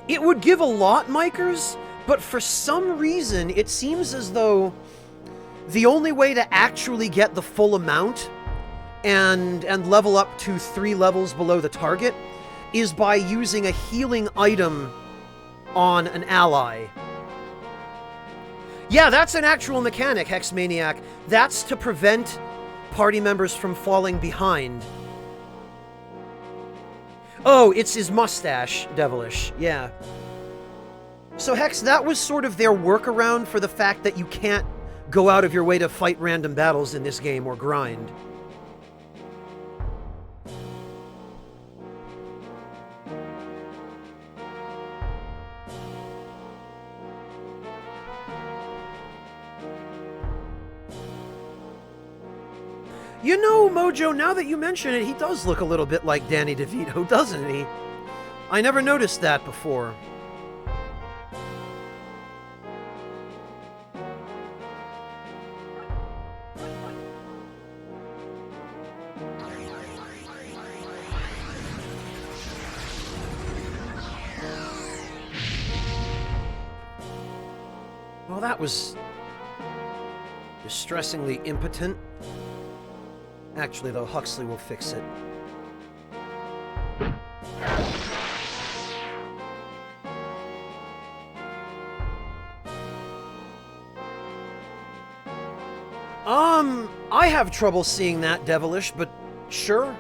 It would give a lot, Mikers, but for some reason, it seems as though the only way to actually get the full amount and level up to 3 levels below the target is by using a healing item on an ally. Yeah, that's an actual mechanic, Hexmaniac. That's to prevent party members from falling behind. Oh, it's his mustache, Devilish. Yeah. So, Hex, that was sort of their workaround for the fact that you can't go out of your way to fight random battles in this game or grind. You know, Mojo, now that you mention it, he does look a little bit like Danny DeVito, doesn't he? I never noticed that before. Well, that was distressingly impotent. Actually, though, Huxley will fix it. I have trouble seeing that, Devilish, but sure.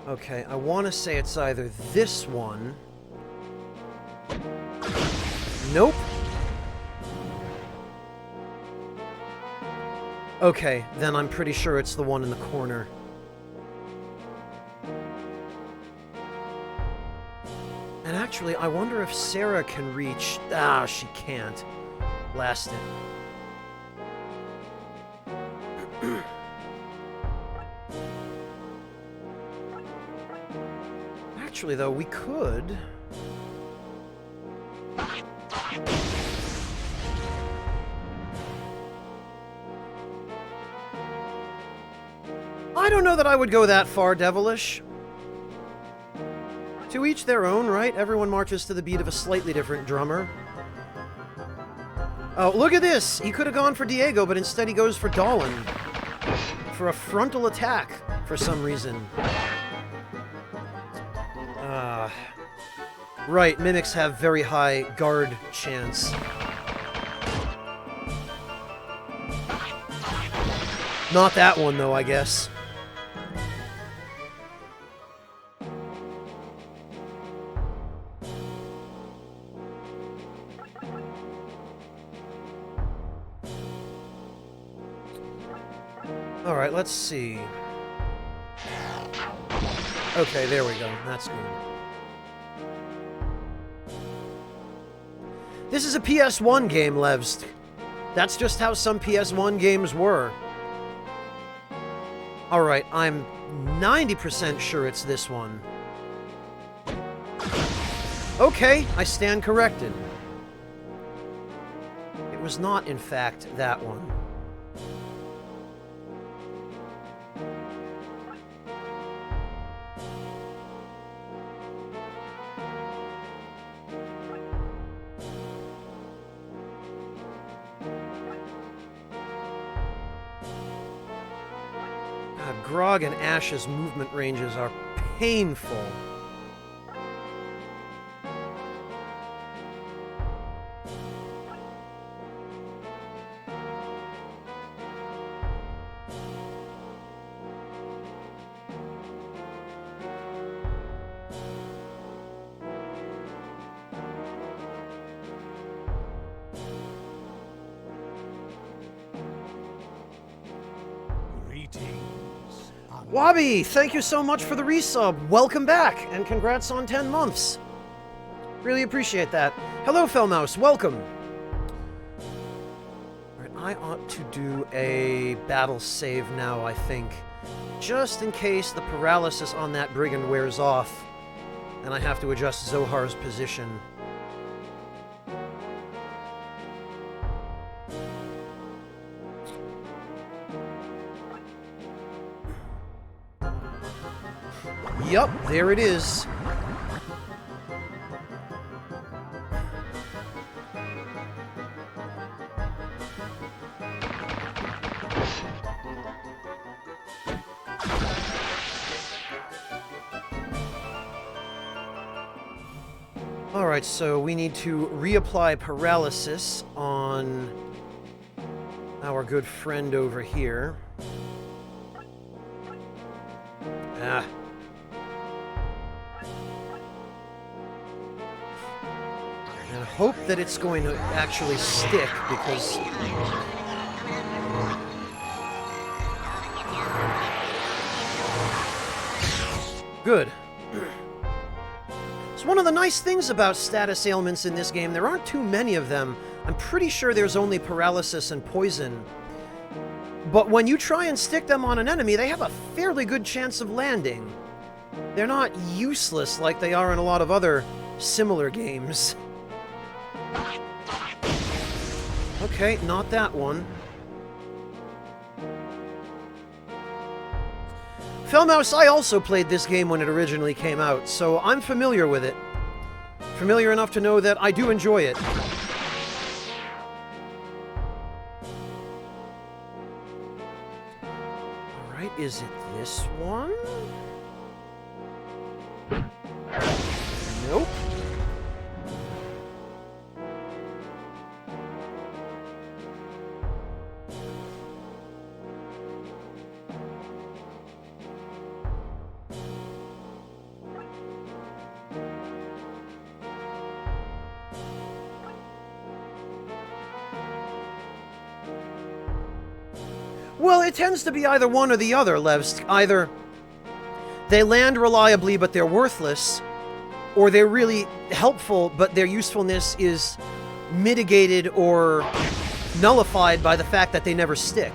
Okay, I want to say it's either this one. Nope. Okay, then I'm pretty sure it's the one in the corner. And actually, I wonder if Sarah can reach... Ah, she can't. Blast it. Actually, though, we could... I don't know that I would go that far, Devilish. To each their own, right? Everyone marches to the beat of a slightly different drummer. Oh, look at this! He could have gone for Diego, but instead he goes for Dolan. For a frontal attack, for some reason. Right, mimics have very high guard chance. Not that one, though, I guess. Alright, let's see. Okay, there we go. That's good. This is a PS1 game, Levst. That's just how some PS1 games were. Alright, I'm 90% sure it's this one. Okay, I stand corrected. It was not, in fact, that one. Grog and Ash's movement ranges are painful. Wabi, thank you so much for the resub. Welcome back, and congrats on 10 months. Really appreciate that. Hello, Felmouse. Welcome. Alright, I ought to do a battle save now, I think. Just in case the paralysis on that brigand wears off, and I have to adjust Zohar's position. Yup, there it is. Alright, so we need to reapply paralysis on our good friend over here. Ah. And hope that it's going to actually stick, because... Good. It's one of the nice things about status ailments in this game. There aren't too many of them. I'm pretty sure there's only paralysis and poison. But when you try and stick them on an enemy, they have a fairly good chance of landing. They're not useless like they are in a lot of other similar games. Okay, not that one. Felmouse, I also played this game when it originally came out, so I'm familiar with it. Familiar enough to know that I do enjoy it. Alright, is it this one? Nope. Well, it tends to be either one or the other, Levsk. Either they land reliably, but they're worthless, or they're really helpful, but their usefulness is mitigated or nullified by the fact that they never stick.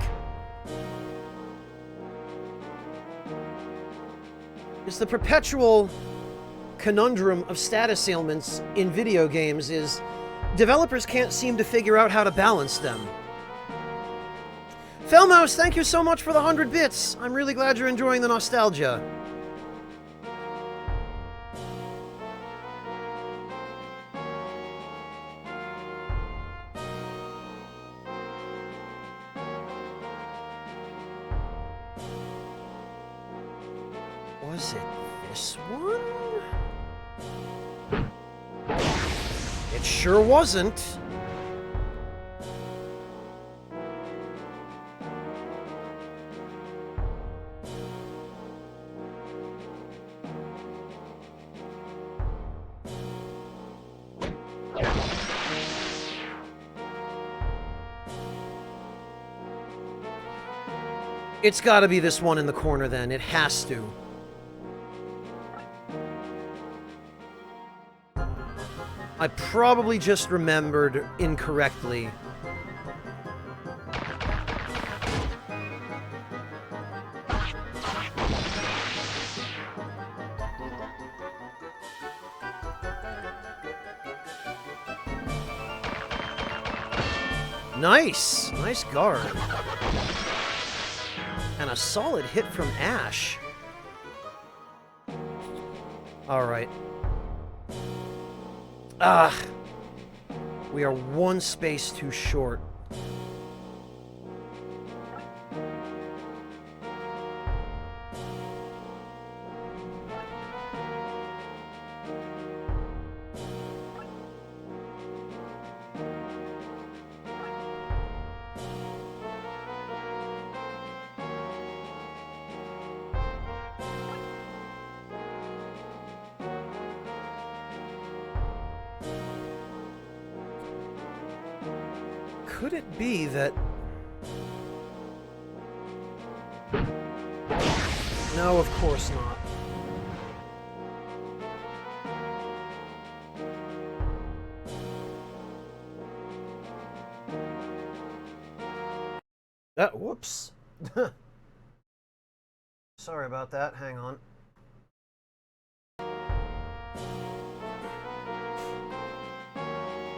It's the perpetual conundrum of status ailments in video games is developers can't seem to figure out how to balance them. Felmouse, thank you so much for the 100 bits. I'm really glad you're enjoying the nostalgia. Was it this one? It sure wasn't. It's gotta be this one in the corner then. It has to. I probably just remembered incorrectly. Nice! Nice guard. And a solid hit from Ash. Alright. Ah! We are one space too short. Could it be that... No, of course not. Whoops. Sorry about that. Hang on.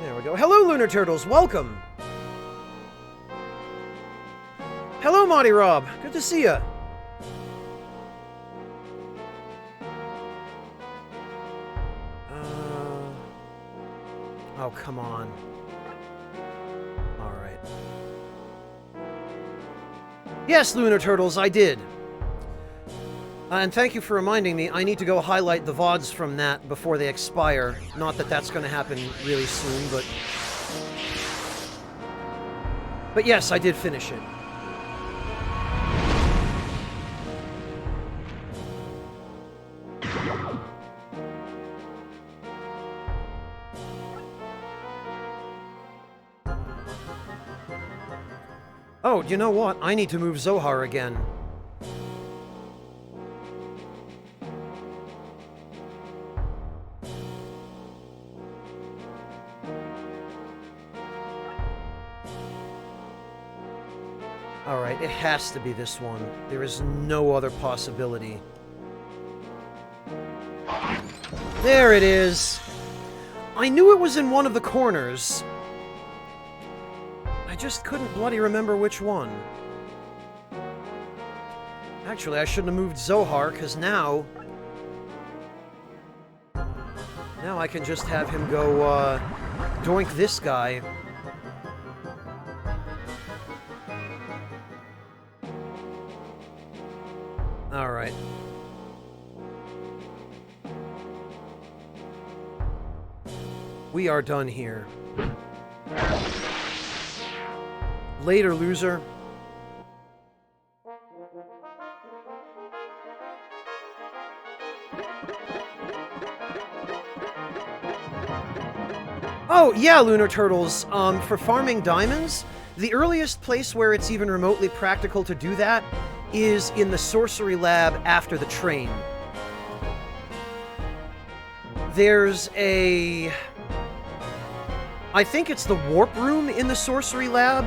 There we go. Hello, Lunar Turtles. Welcome. Hello, Monty Rob. Good to see ya. Oh, come on. Alright. Yes, Lunar Turtles, I did. And thank you for reminding me. I need to go highlight the VODs from that before they expire. Not that that's going to happen really soon, but... But yes, I did finish it. Oh, you know what? I need to move Zohar again. Alright, it has to be this one. There is no other possibility. There it is! I knew it was in one of the corners. I just couldn't bloody remember which one. Actually, I shouldn't have moved Zohar, because now I can just have him go, doink this guy. Alright. We are done here. Later, loser. Oh, yeah, Lunar Turtles. For farming diamonds, the earliest place where it's even remotely practical to do that is in the sorcery lab after the train. There's a... I think it's the warp room in the sorcery lab.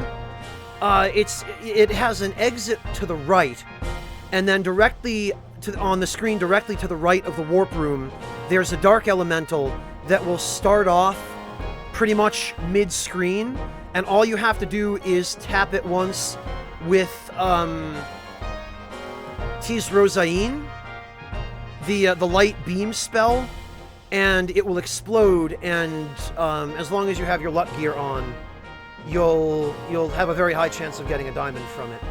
It has an exit to the right, and then directly on the screen, directly to the right of the warp room, there's a dark elemental that will start off pretty much mid-screen, and all you have to do is tap it once with Tiz Rosain, the light beam spell, and it will explode. And as long as you have your luck gear on, you'll have a very high chance of getting a diamond from it.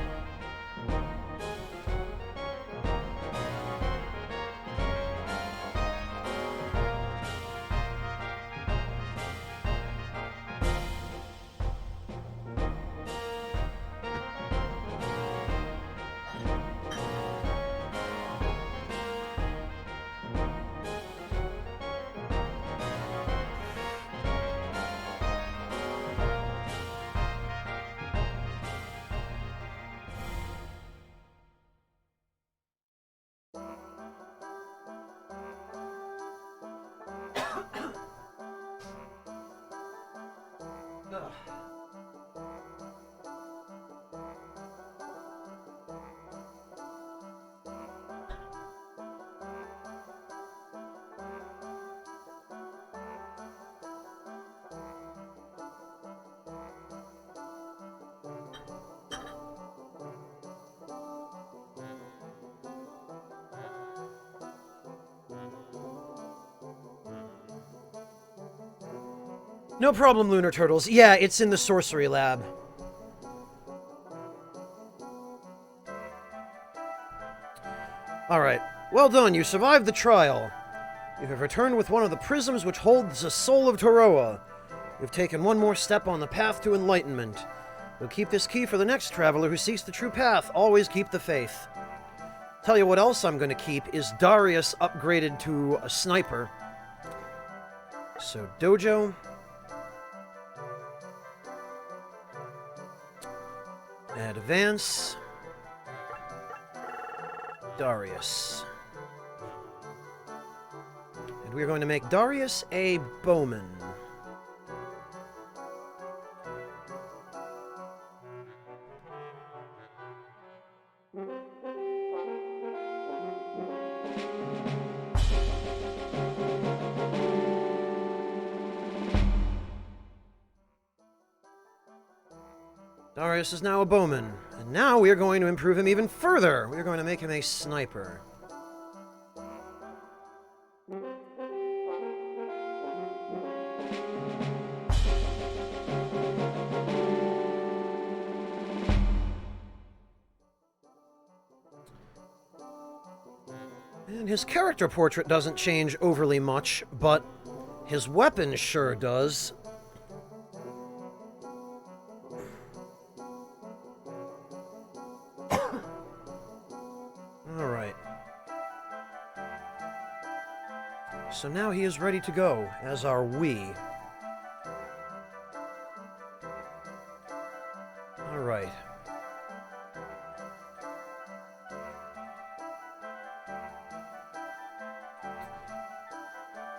No problem, Lunar Turtles. Yeah, it's in the sorcery lab. Alright. Well done, you survived the trial. You have returned with one of the prisms which holds the soul of Toroa. You've taken one more step on the path to enlightenment. We'll keep this key for the next traveler who seeks the true path. Always keep the faith. Tell you what else I'm going to keep is Darius upgraded to a sniper. So, Dojo. Advance. Darius. And we're going to make Darius a bowman. Darius is now a bowman, and now we are going to improve him even further. We are going to make him a sniper. And his character portrait doesn't change overly much, but his weapon sure does. Alright. So now he is ready to go, as are we. Alright.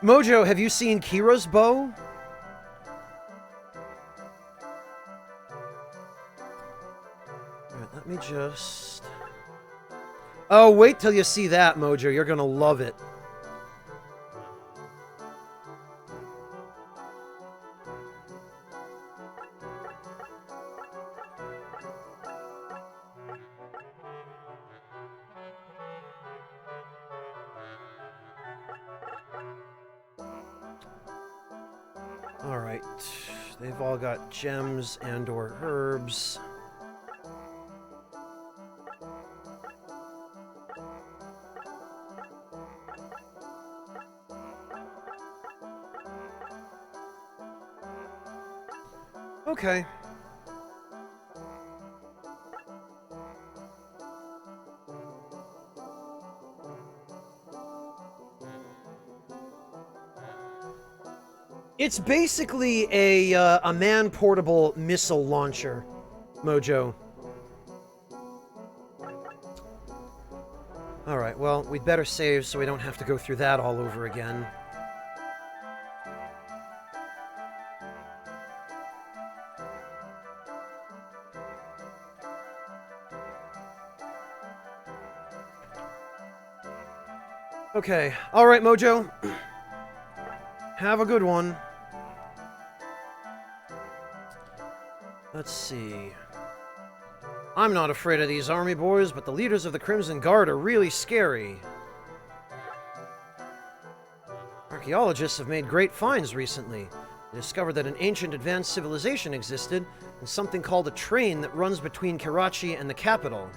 Mojo, have you seen Kira's bow? Alright, let me just... Oh, wait till you see that, Mojo. You're gonna love it. Alright. They've all got gems and or herbs. Okay. It's basically a man-portable missile launcher, Mojo. Alright, well, we'd better save so we don't have to go through that all over again. Okay, alright, Mojo. Have a good one. Let's see. I'm not afraid of these army boys, but the leaders of the Crimson Guard are really scary. Archaeologists have made great finds recently. They discovered that an ancient advanced civilization existed in something called a train that runs between Karachi and the capital.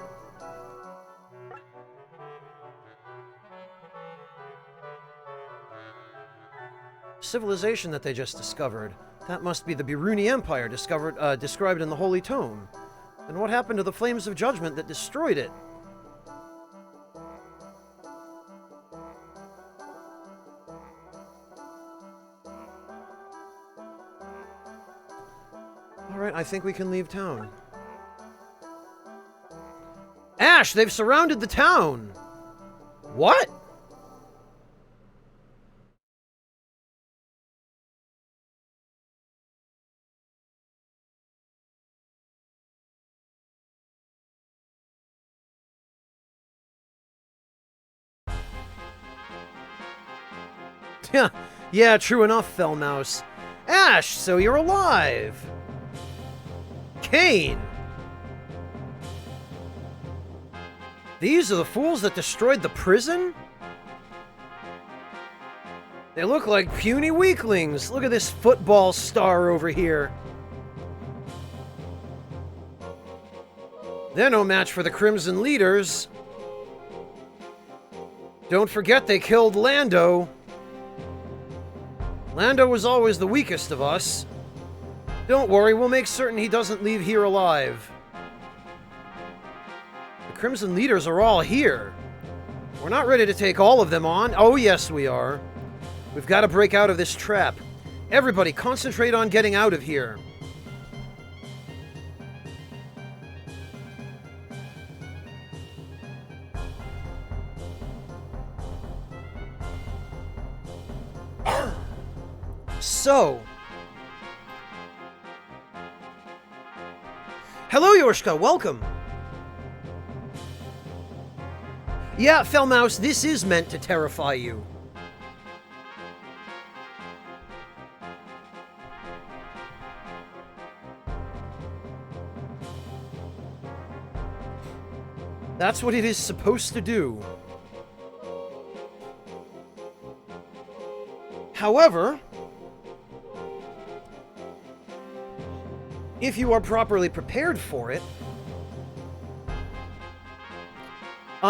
Civilization that they just discovered. That must be the Biruni Empire described in the Holy Tome. And what happened to the Flames of Judgment that destroyed it? Alright, I think we can leave town. Ash, they've surrounded the town! What? Yeah, true enough, Fellmouse. Ash, so you're alive! Kane! These are the fools that destroyed the prison? They look like puny weaklings. Look at this football star over here. They're no match for the Crimson leaders. Don't forget they killed Lando. Lando was always the weakest of us. Don't worry, we'll make certain he doesn't leave here alive. The Crimson leaders are all here. We're not ready to take all of them on. Oh, yes, we are. We've got to break out of this trap. Everybody, concentrate on getting out of here. So, hello, Yorshka, welcome. Yeah, Fellmouse, this is meant to terrify you. That's what it is supposed to do. However, if you are properly prepared for it,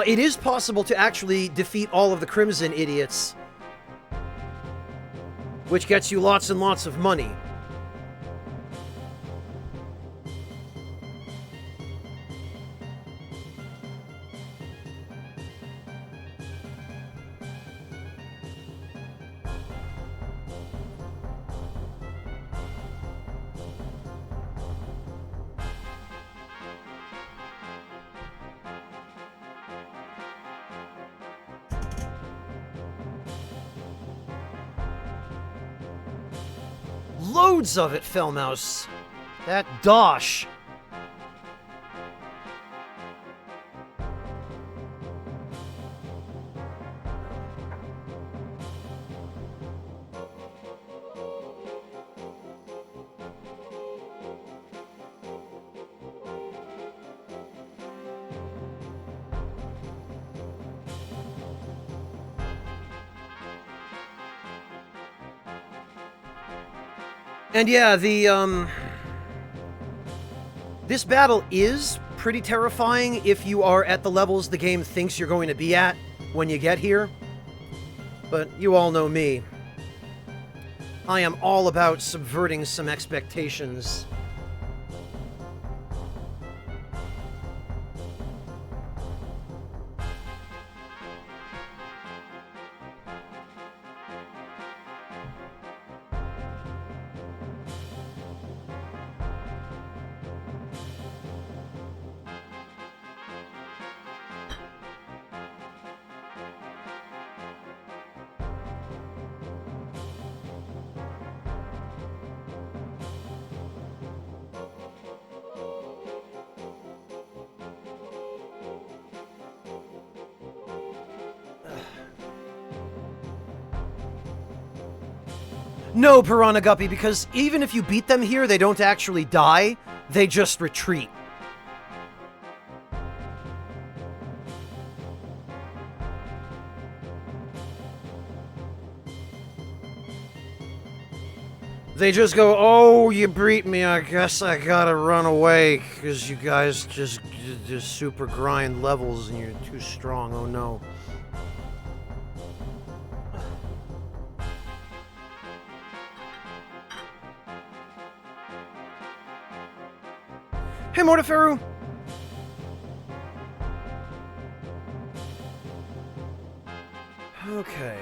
it is possible to actually defeat all of the Crimson idiots, which gets you lots and lots of money. Loads of it, Fellmouse. That dosh. And yeah, this battle is pretty terrifying if you are at the levels the game thinks you're going to be at when you get here. But you all know me. I am all about subverting some expectations. No, Piranha Guppy, because even if you beat them here, they don't actually die. They just retreat. They just go, oh, you beat me, I guess I gotta run away, because you guys just super grind levels and you're too strong, oh no. Hey, Mortiferu! Okay.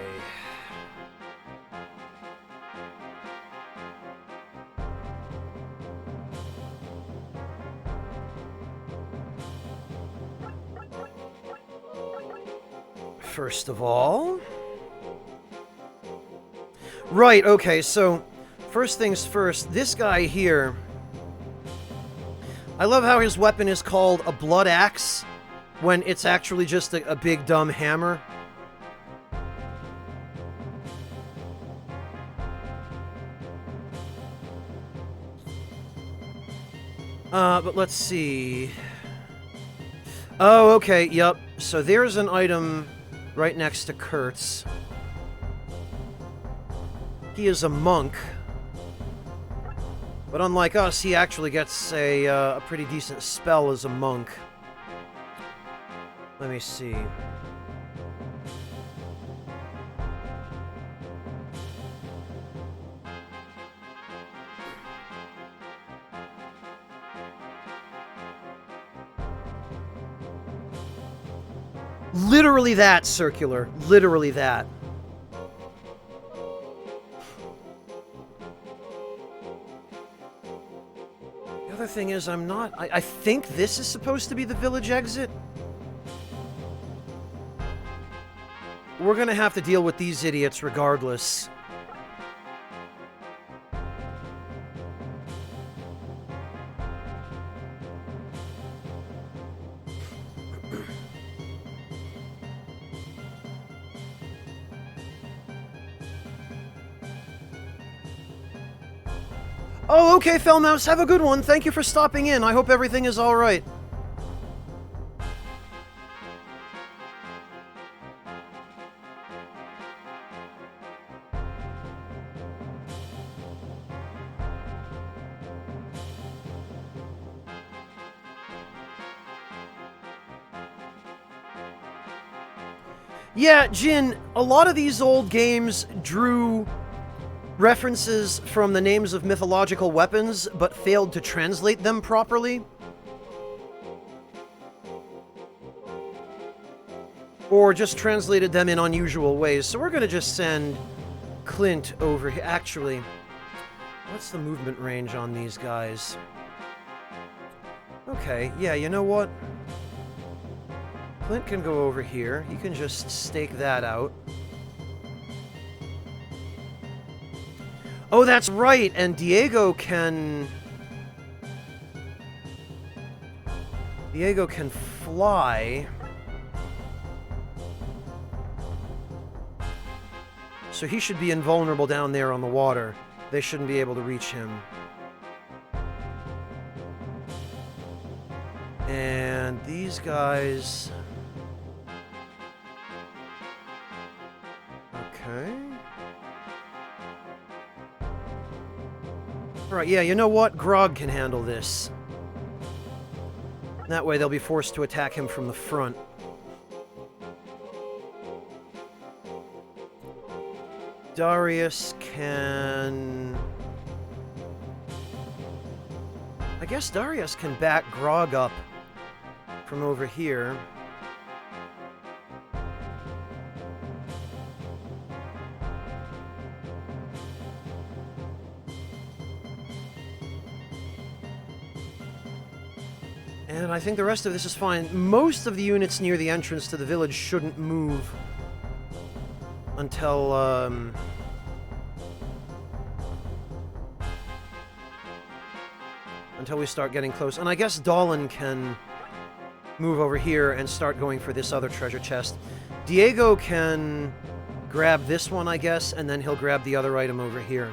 First of all... Right, okay, so... First things first, this guy here... I love how his weapon is called a blood axe, when it's actually just a big dumb hammer. But let's see... Oh, okay, yep. So there's an item right next to Kurtz. He is a monk. But unlike us, he actually gets a pretty decent spell as a monk. Let me see. Literally that, Circular. Literally that. The other thing is, I think this is supposed to be the village exit. We're gonna have to deal with these idiots regardless. Oh, okay, Fellmouse, have a good one. Thank you for stopping in. I hope everything is alright. Yeah, Jin, a lot of these old games drew references from the names of mythological weapons, but failed to translate them properly. Or just translated them in unusual ways. So we're going to just send Clint over here. Actually, what's the movement range on these guys? Okay, yeah, you know what? Clint can go over here. He can just stake that out. Oh, that's right, and Diego can fly. So he should be invulnerable down there on the water. They shouldn't be able to reach him. And these guys... Okay. Alright, yeah, you know what? Grog can handle this. That way they'll be forced to attack him from the front. Darius can... I guess Darius can back Grog up from over here. And I think the rest of this is fine. Most of the units near the entrance to the village shouldn't move until, until we start getting close. And I guess Dolan can move over here and start going for this other treasure chest. Diego can grab this one, I guess, and then he'll grab the other item over here.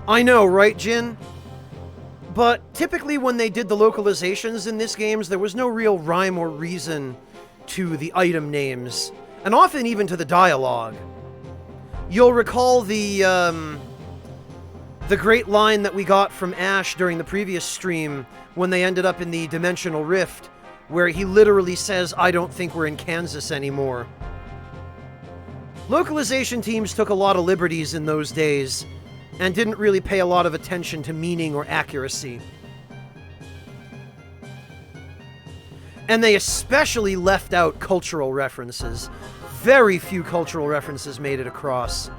I know, right, Jin? But typically when they did the localizations in this games, there was no real rhyme or reason to the item names, and often even to the dialogue. You'll recall the great line that we got from Ash during the previous stream when they ended up in the Dimensional Rift, where he literally says, "I don't think we're in Kansas anymore." Localization teams took a lot of liberties in those days, and didn't really pay a lot of attention to meaning or accuracy. And they especially left out cultural references. Very few cultural references made it across.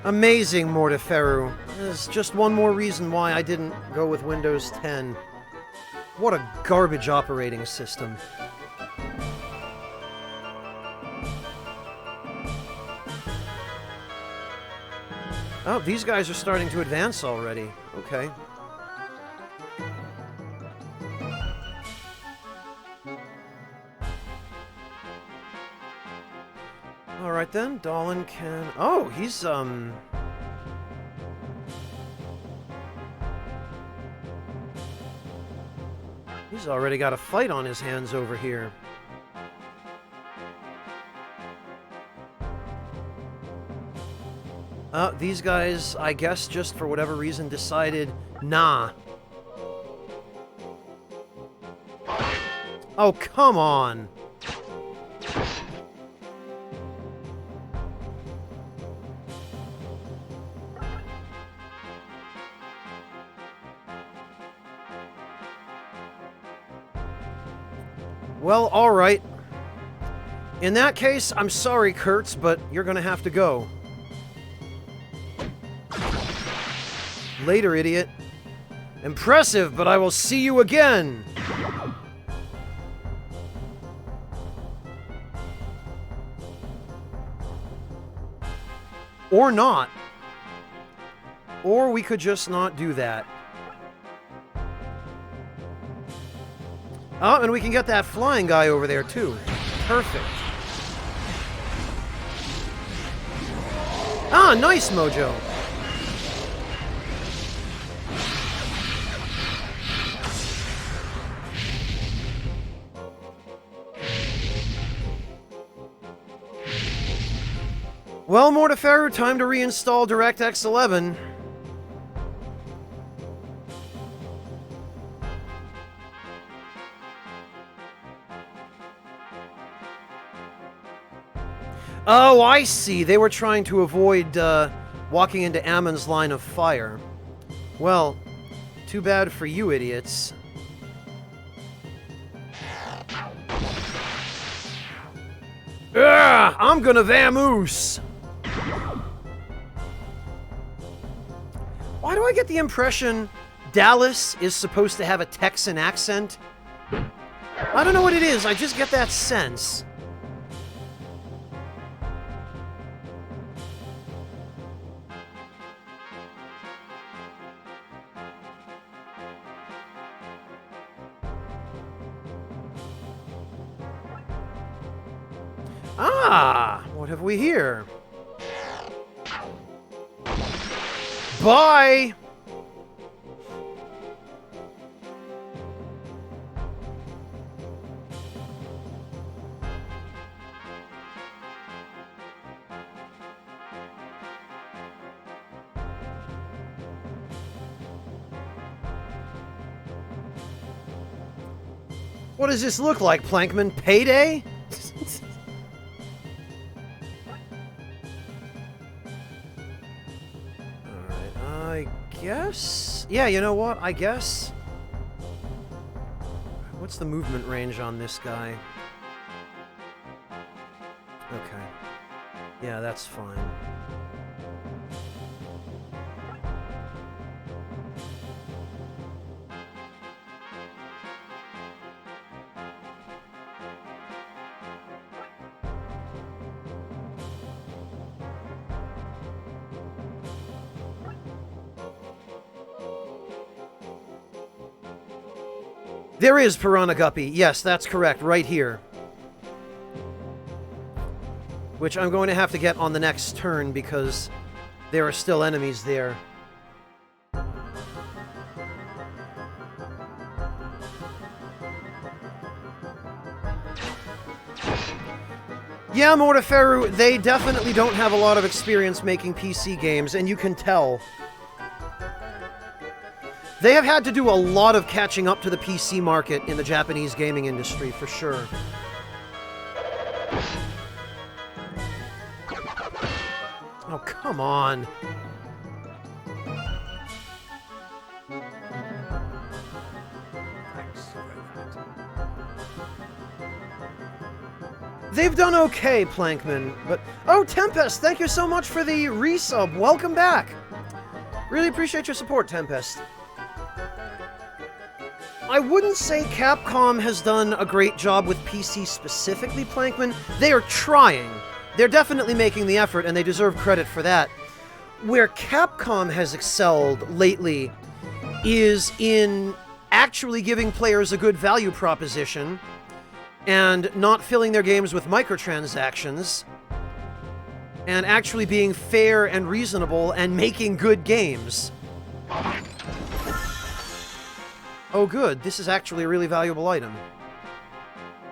Amazing, Mortiferu. There's just one more reason why I didn't go with Windows 10. What a garbage operating system. Oh, these guys are starting to advance already. Okay. Alright then, Dolan can... Oh, he's, he's already got a fight on his hands over here. These guys, I guess, just for whatever reason, decided, nah. Oh, come on! Well, alright. In that case, I'm sorry, Kurtz, but you're gonna have to go. Later, idiot. Impressive, but I will see you again! Or not. Or we could just not do that. Oh, and we can get that flying guy over there, too. Perfect. Ah, nice, Mojo. Well, Mortiferu, time to reinstall DirectX 11. Oh, I see. They were trying to avoid walking into Ammon's line of fire. Well, too bad for you idiots. Ugh, I'm gonna vamoose! Why do I get the impression Dallas is supposed to have a Texan accent? I don't know what it is, I just get that sense. Ah, what have we here? Bye! What does this look like, Plankman? Payday? Guess? Yeah, you know what? I guess. What's the movement range on this guy? Okay. Yeah, that's fine. There is Piranha Guppy. Yes, that's correct. Right here. Which I'm going to have to get on the next turn because there are still enemies there. Yeah, Mortiferu, they definitely don't have a lot of experience making PC games, and you can tell. They have had to do a lot of catching up to the PC market in the Japanese gaming industry, for sure. Oh, come on. They've done okay, Plankman, but... Oh, Tempest, thank you so much for the resub. Welcome back. Really appreciate your support, Tempest. I wouldn't say Capcom has done a great job with PC specifically, Plankman. They are trying. They're definitely making the effort, and they deserve credit for that. Where Capcom has excelled lately is in actually giving players a good value proposition and not filling their games with microtransactions and actually being fair and reasonable and making good games. Oh good, this is actually a really valuable item,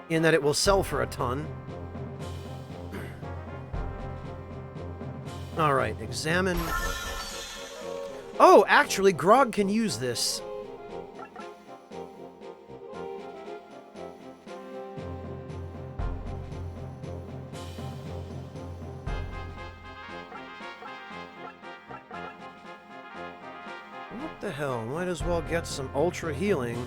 in that it will sell for a ton. Alright, examine... Oh, actually, Grog can use this. What the hell? Might as well get some ultra healing.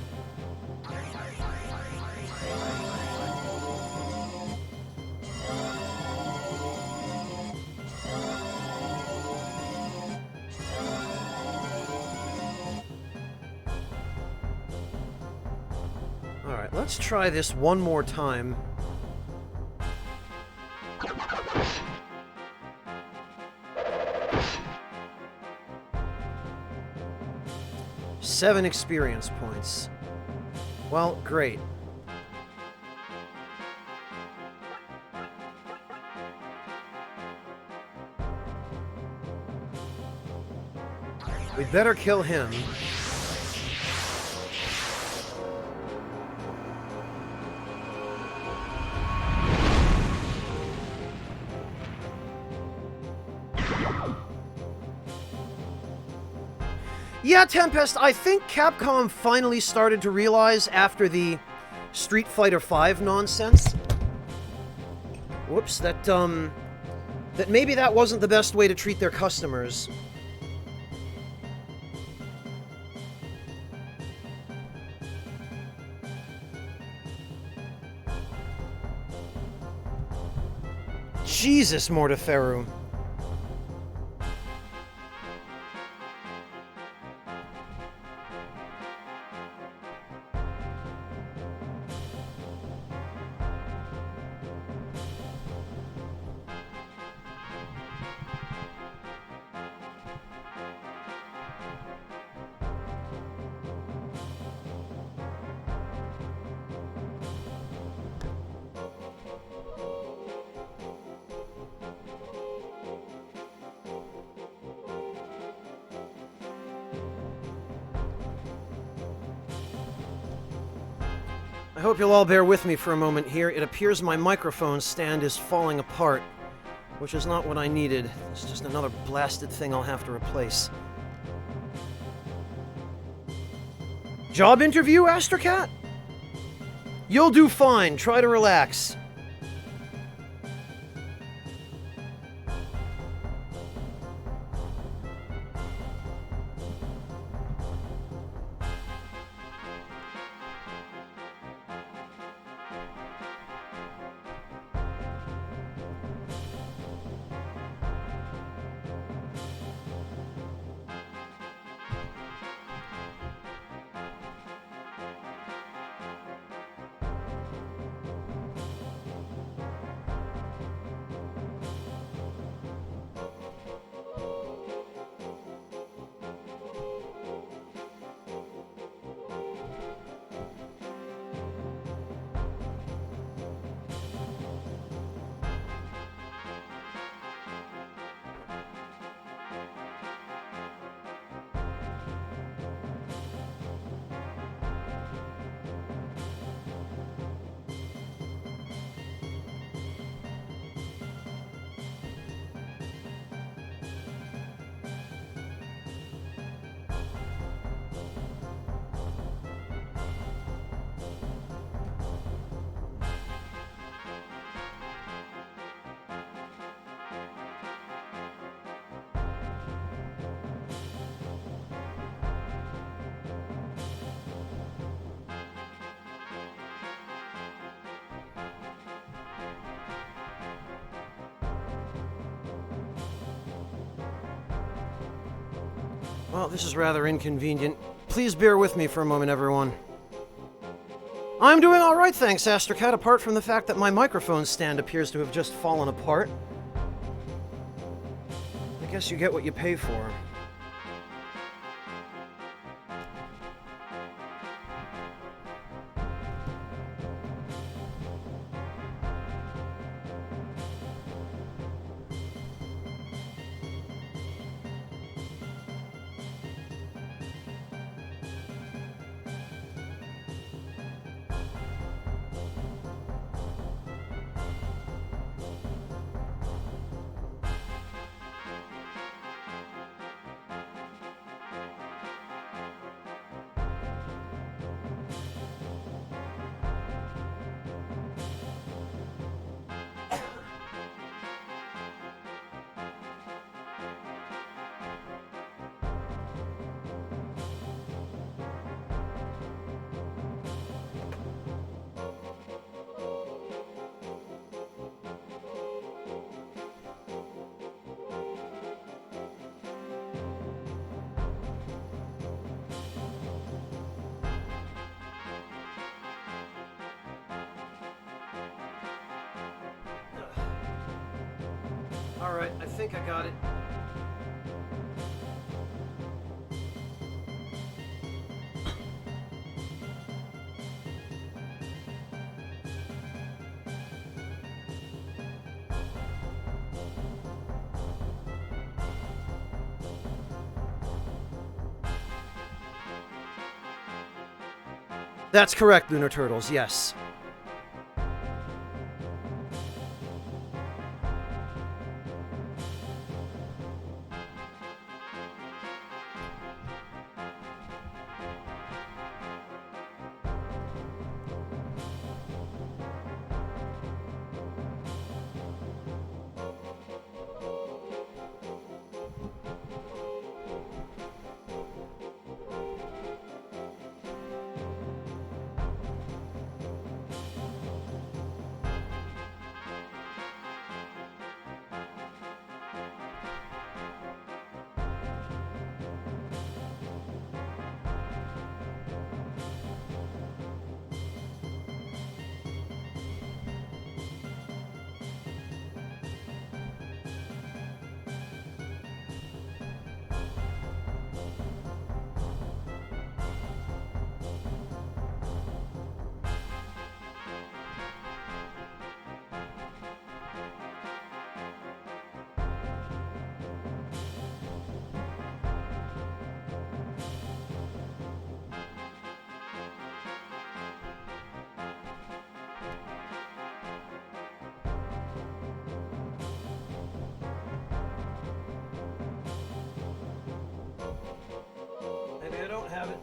Alright, let's try this one more time. 7 experience points. Well, great. We'd better kill him. Yeah, Tempest, I think Capcom finally started to realize after the Street Fighter V nonsense. Whoops, that maybe that wasn't the best way to treat their customers. Jesus, Morteferu. I hope you'll all bear with me for a moment here. It appears my microphone stand is falling apart, which is not what I needed. It's just another blasted thing I'll have to replace. Job interview, Astracat? You'll do fine. Try to relax. Well, this is rather inconvenient. Please bear with me for a moment, everyone. I'm doing all right, thanks, Astracat, apart from the fact that my microphone stand appears to have just fallen apart. I guess you get what you pay for. Alright, I think I got it. That's correct, Lunar Turtles, yes. Maybe I don't have it.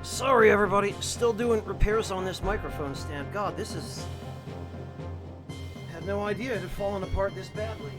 Sorry, everybody. Still doing repairs on this microphone stand. God, this is... Had no idea it had fallen apart this badly.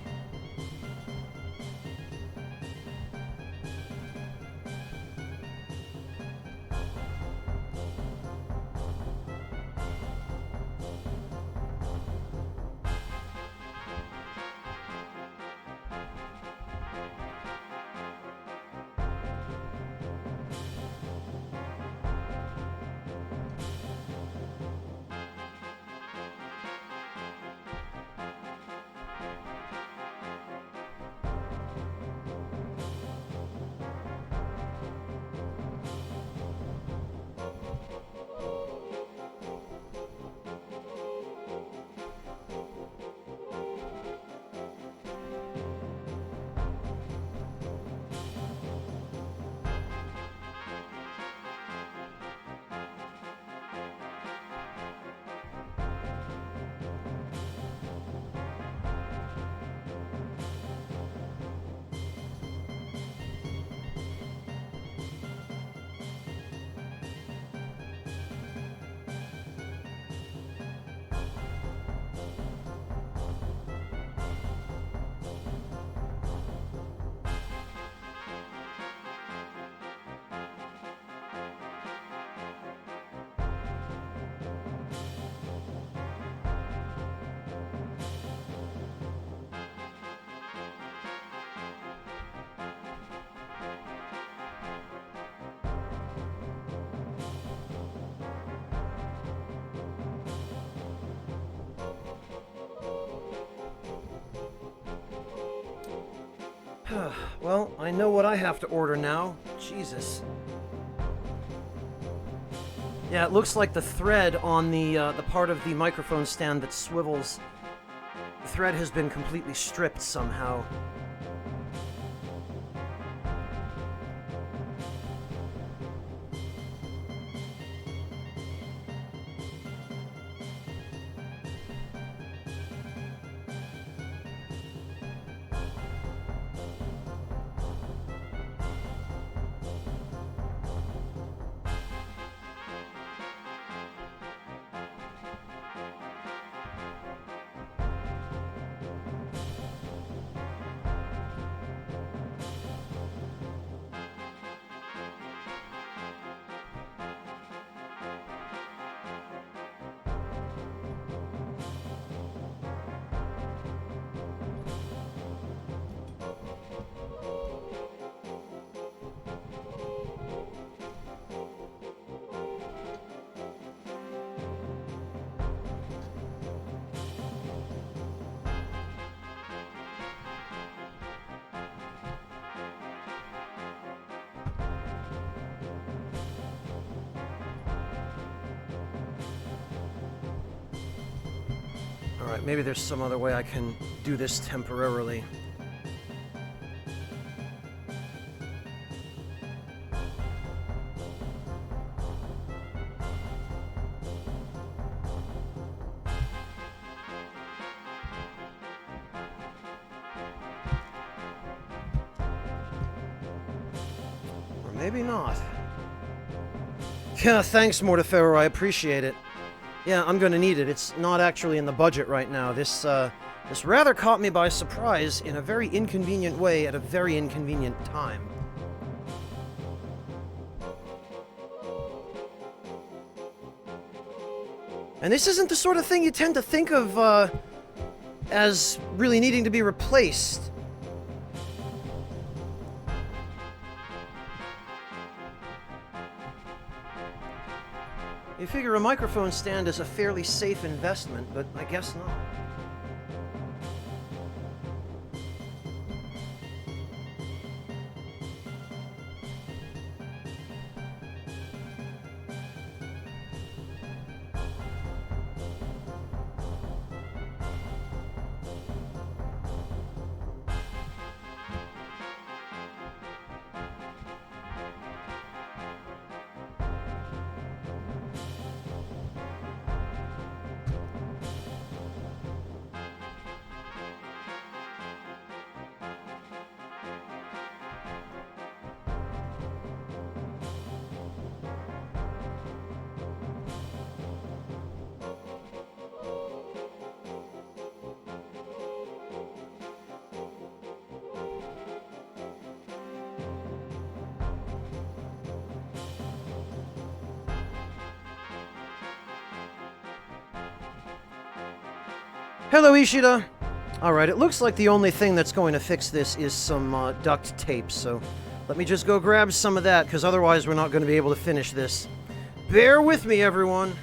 Well, I know what I have to order now. Jesus. Yeah, it looks like the thread on the part of the microphone stand that swivels, the thread has been completely stripped somehow. Alright, maybe there's some other way I can do this temporarily. Or maybe not. Yeah, thanks, Mortefero, I appreciate it. Yeah, I'm gonna need it. It's not actually in the budget right now. This rather caught me by surprise in a very inconvenient way at a very inconvenient time. And this isn't the sort of thing you tend to think of, as really needing to be replaced. You figure a microphone stand is a fairly safe investment, but I guess not. Hello, Ishida! Alright, it looks like the only thing that's going to fix this is some duct tape, so let me just go grab some of that, because otherwise we're not going to be able to finish this. Bear with me, everyone!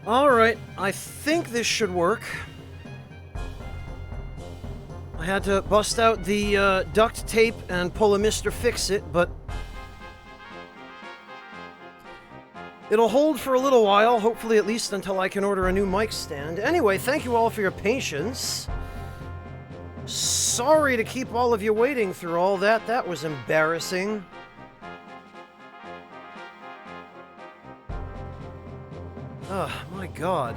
Alright, I think this should work. I had to bust out the duct tape and pull a Mr. Fix-It, but it'll hold for a little while, hopefully at least until I can order a new mic stand. Anyway, thank you all for your patience. Sorry to keep all of you waiting through all that. That was embarrassing. Oh, my God.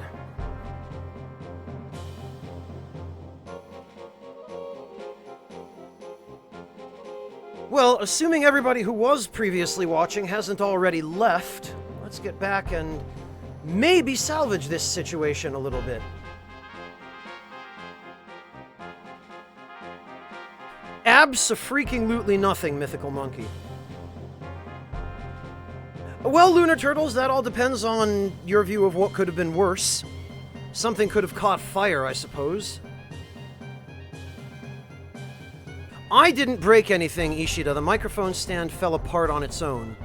Well, assuming everybody who was previously watching hasn't already left, let's get back and maybe salvage this situation a little bit. Abso-freaking-lutely nothing, Mythical Monkey. Well, Lunar Turtles, that all depends on your view of what could have been worse. Something could have caught fire, I suppose. I didn't break anything, Ishida. The microphone stand fell apart on its own.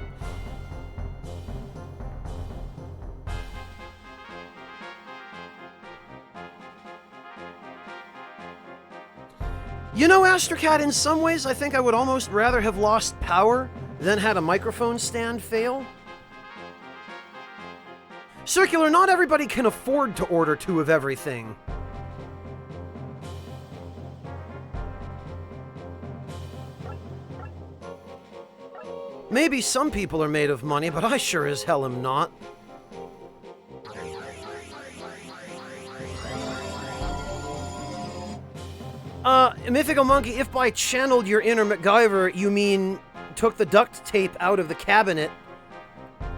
You know, Astrocat, in some ways, I think I would almost rather have lost power than had a microphone stand fail. Circular, not everybody can afford to order 2 of everything. Maybe some people are made of money, but I sure as hell am not. Mythical Monkey, if by channeled your inner MacGyver, you mean took the duct tape out of the cabinet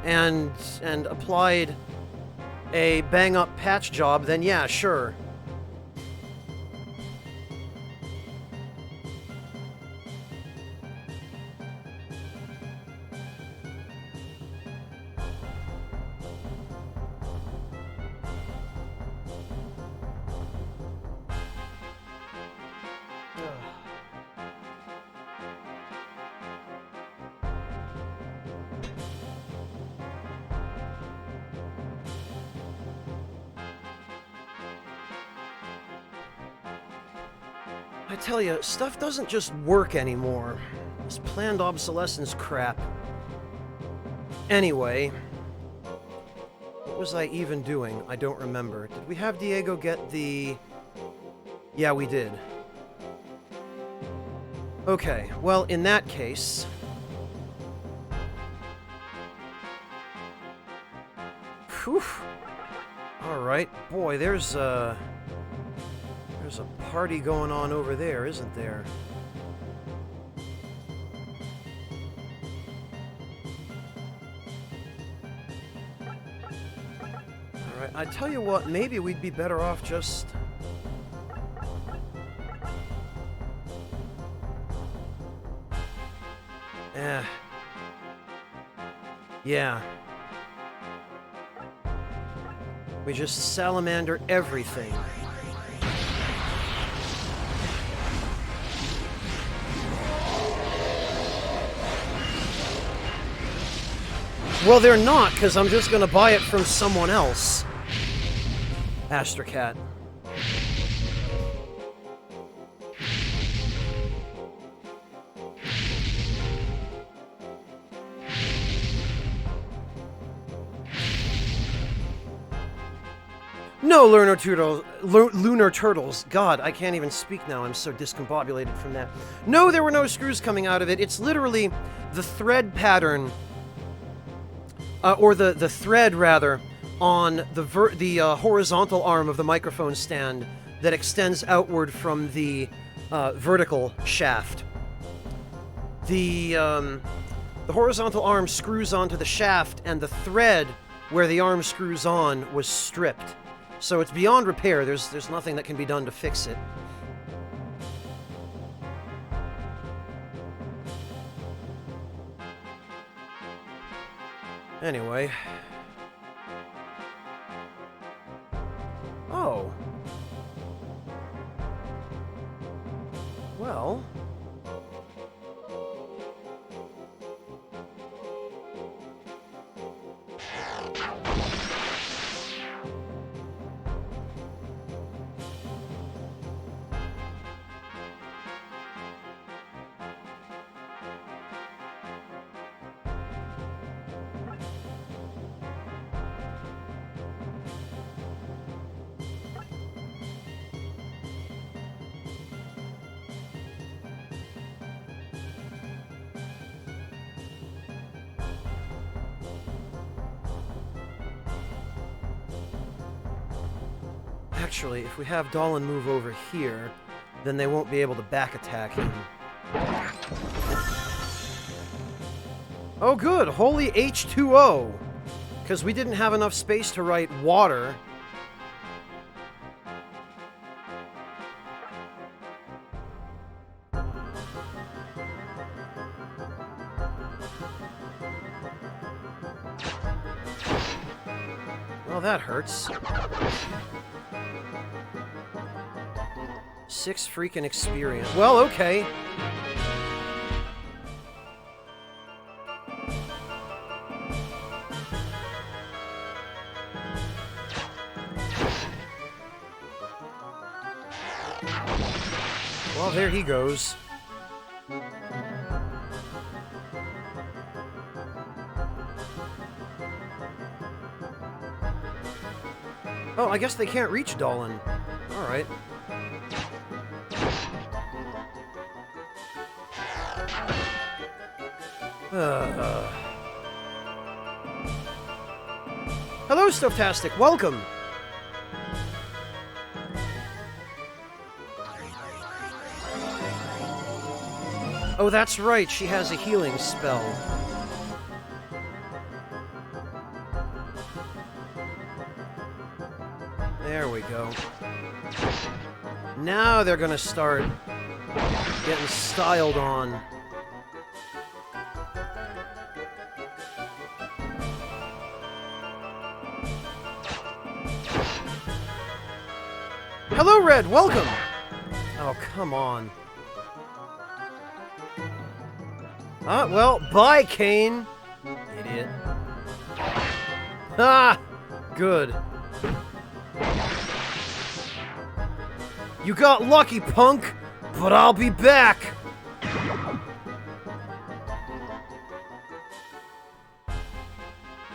and applied a bang-up patch job, then yeah, sure. I tell you, stuff doesn't just work anymore. This planned obsolescence crap. Anyway, what was I even doing? I don't remember. Did we have Diego get the... Yeah, we did. Okay, well, in that case... Whew. Alright, boy, there's a party going on over there, isn't there? Alright, I tell you what, maybe we'd be better off just... Yeah. We just salamander everything. Well, they're not, because I'm just going to buy it from someone else. Astrocat. No, Lunar Turtles. God, I can't even speak now. I'm so discombobulated from that. No, there were no screws coming out of it. It's literally the thread pattern... or the thread, rather, on the horizontal arm of the microphone stand that extends outward from the vertical shaft. The horizontal arm screws onto the shaft, and the thread where the arm screws on was stripped. So it's beyond repair. There's nothing that can be done to fix it. Anyway. Oh. Well. Actually, if we have Dolan move over here, then they won't be able to back attack him. Oh good, holy H2O! Because we didn't have enough space to write water. Well, that hurts. 6 freaking experience. Well, okay. Well, there he goes. Oh, I guess they can't reach Dolan. Alright. Hello, Stoftastic. Welcome. Oh, that's right. She has a healing spell. There we go. Now they're gonna start getting styled on. Hello, Red! Welcome! Oh, come on. Well, bye, Kane! Idiot. Ah! Good. You got lucky, punk! But I'll be back!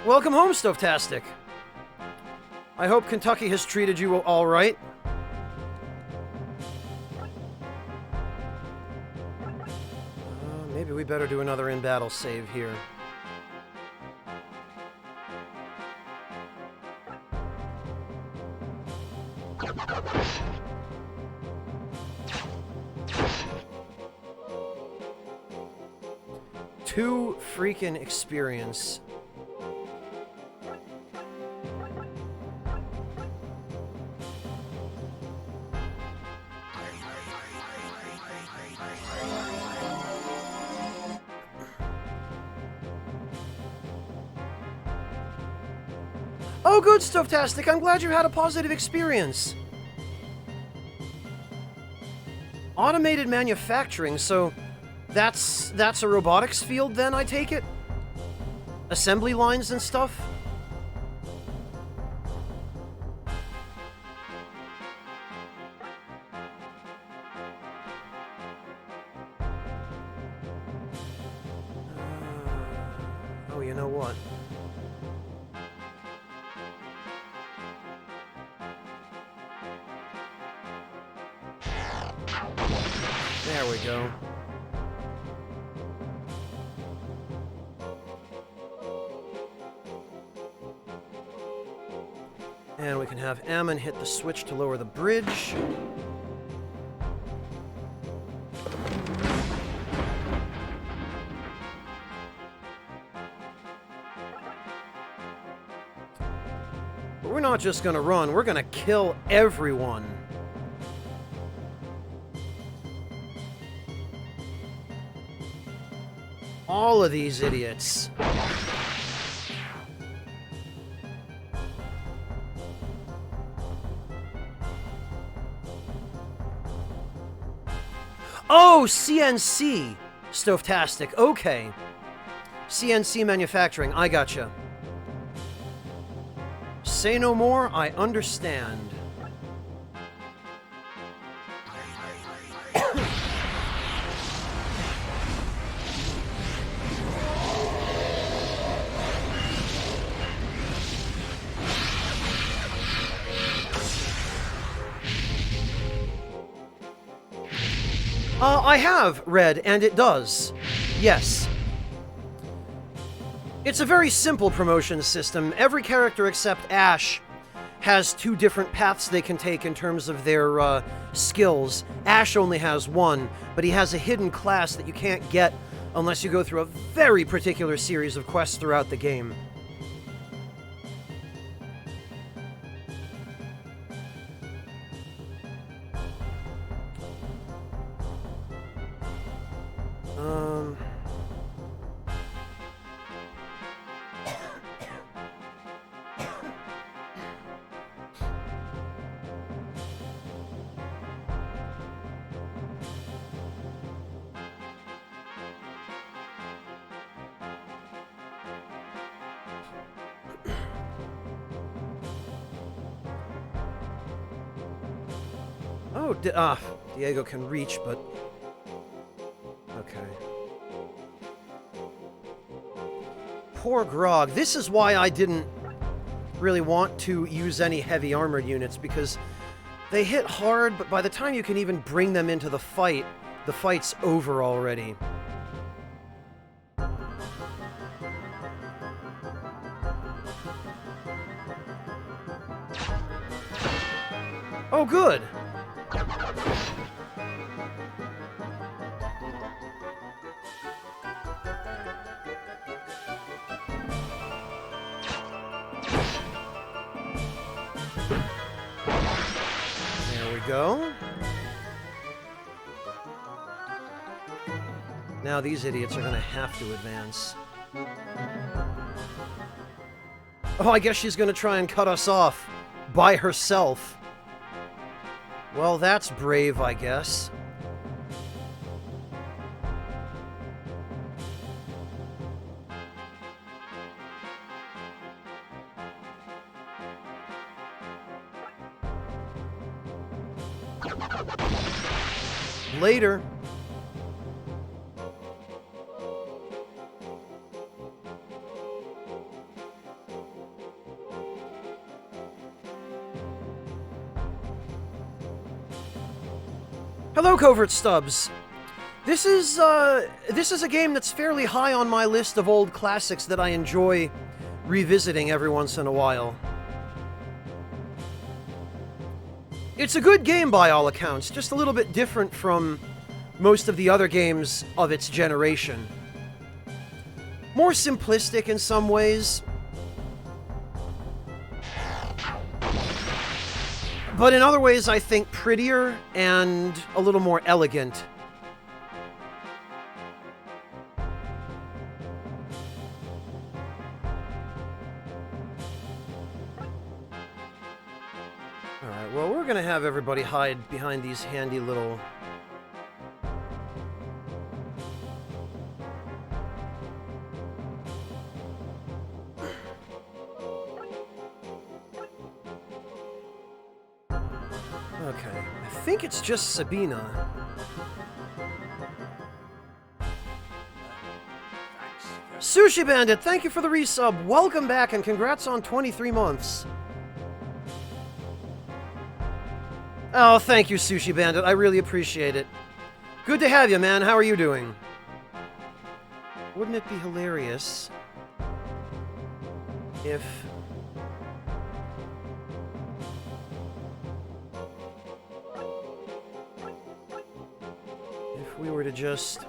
Welcome home, Stoftastic. I hope Kentucky has treated you all right. Maybe we better do another in-battle save here. Two freaking experience. Oh, good, Stoftastic. I'm glad you had a positive experience. Automated manufacturing, so that's a robotics field then, I take it? Assembly lines and stuff? Oh, you know what? There we go. And we can have Ammon hit the switch to lower the bridge. But we're not just gonna run, we're gonna kill everyone. All of these idiots. Oh, CNC! Stoftastic, okay. CNC manufacturing, I gotcha. Say no more, I understand. I have read, and it does. Yes. It's a very simple promotion system. Every character except Ash has two different paths they can take in terms of their skills. Ash only has one, but he has a hidden class that you can't get unless you go through a very particular series of quests throughout the game. Oh, Diego can reach, but... Okay. Poor Grog. This is why I didn't really want to use any heavy armored units, because they hit hard, but by the time you can even bring them into the fight's over already. Oh, good! There we go. Now these idiots are gonna have to advance. Oh, I guess she's gonna try and cut us off by herself. Well, that's brave, I guess. Later. Hello, Covert Stubs. This is a game that's fairly high on my list of old classics that I enjoy revisiting every once in a while. It's a good game by all accounts, just a little bit different from most of the other games of its generation. More simplistic in some ways, but in other ways I think prettier and a little more elegant. Alright, well, we're gonna have everybody hide behind these handy little... Okay, I think it's just Sabina. Sushi Bandit, thank you for the resub. Welcome back and congrats on 23 months. Oh, thank you, Sushi Bandit. I really appreciate it. Good to have you, man. How are you doing? Wouldn't it be hilarious if... we were to just...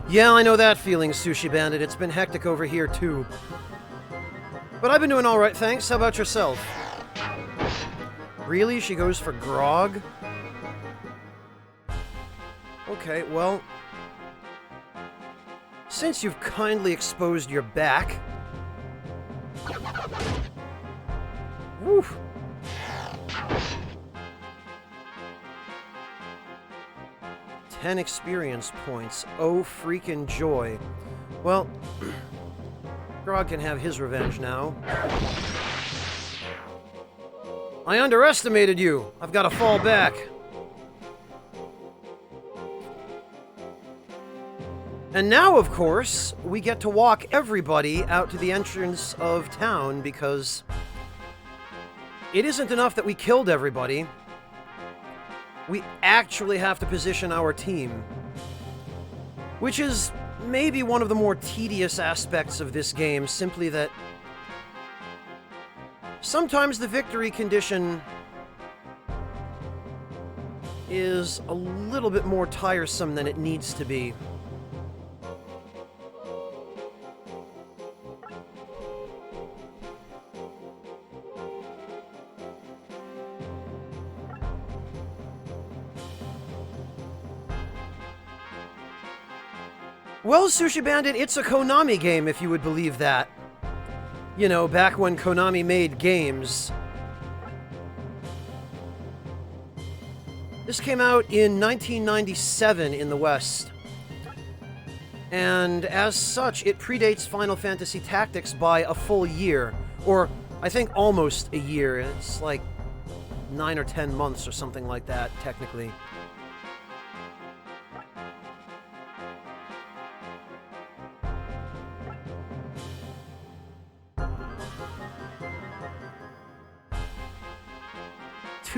Yeah, I know that feeling, Sushi Bandit. It's been hectic over here, too. But I've been doing alright, thanks. How about yourself? Really? She goes for Grog? Okay, well... since you've kindly exposed your back... Woo! Experience points. Oh, freaking joy. Well, Grog can have his revenge now. I underestimated you. I've got to fall back. And now, of course, we get to walk everybody out to the entrance of town because it isn't enough that we killed everybody. We actually have to position our team, which is maybe one of the more tedious aspects of this game, simply that sometimes the victory condition is a little bit more tiresome than it needs to be. Well, Sushi Bandit, it's a Konami game, if you would believe that. You know, back when Konami made games. This came out in 1997 in the West. And as such, it predates Final Fantasy Tactics by a full year. Or, I think almost a year. It's like 9 or 10 months or something like that, technically.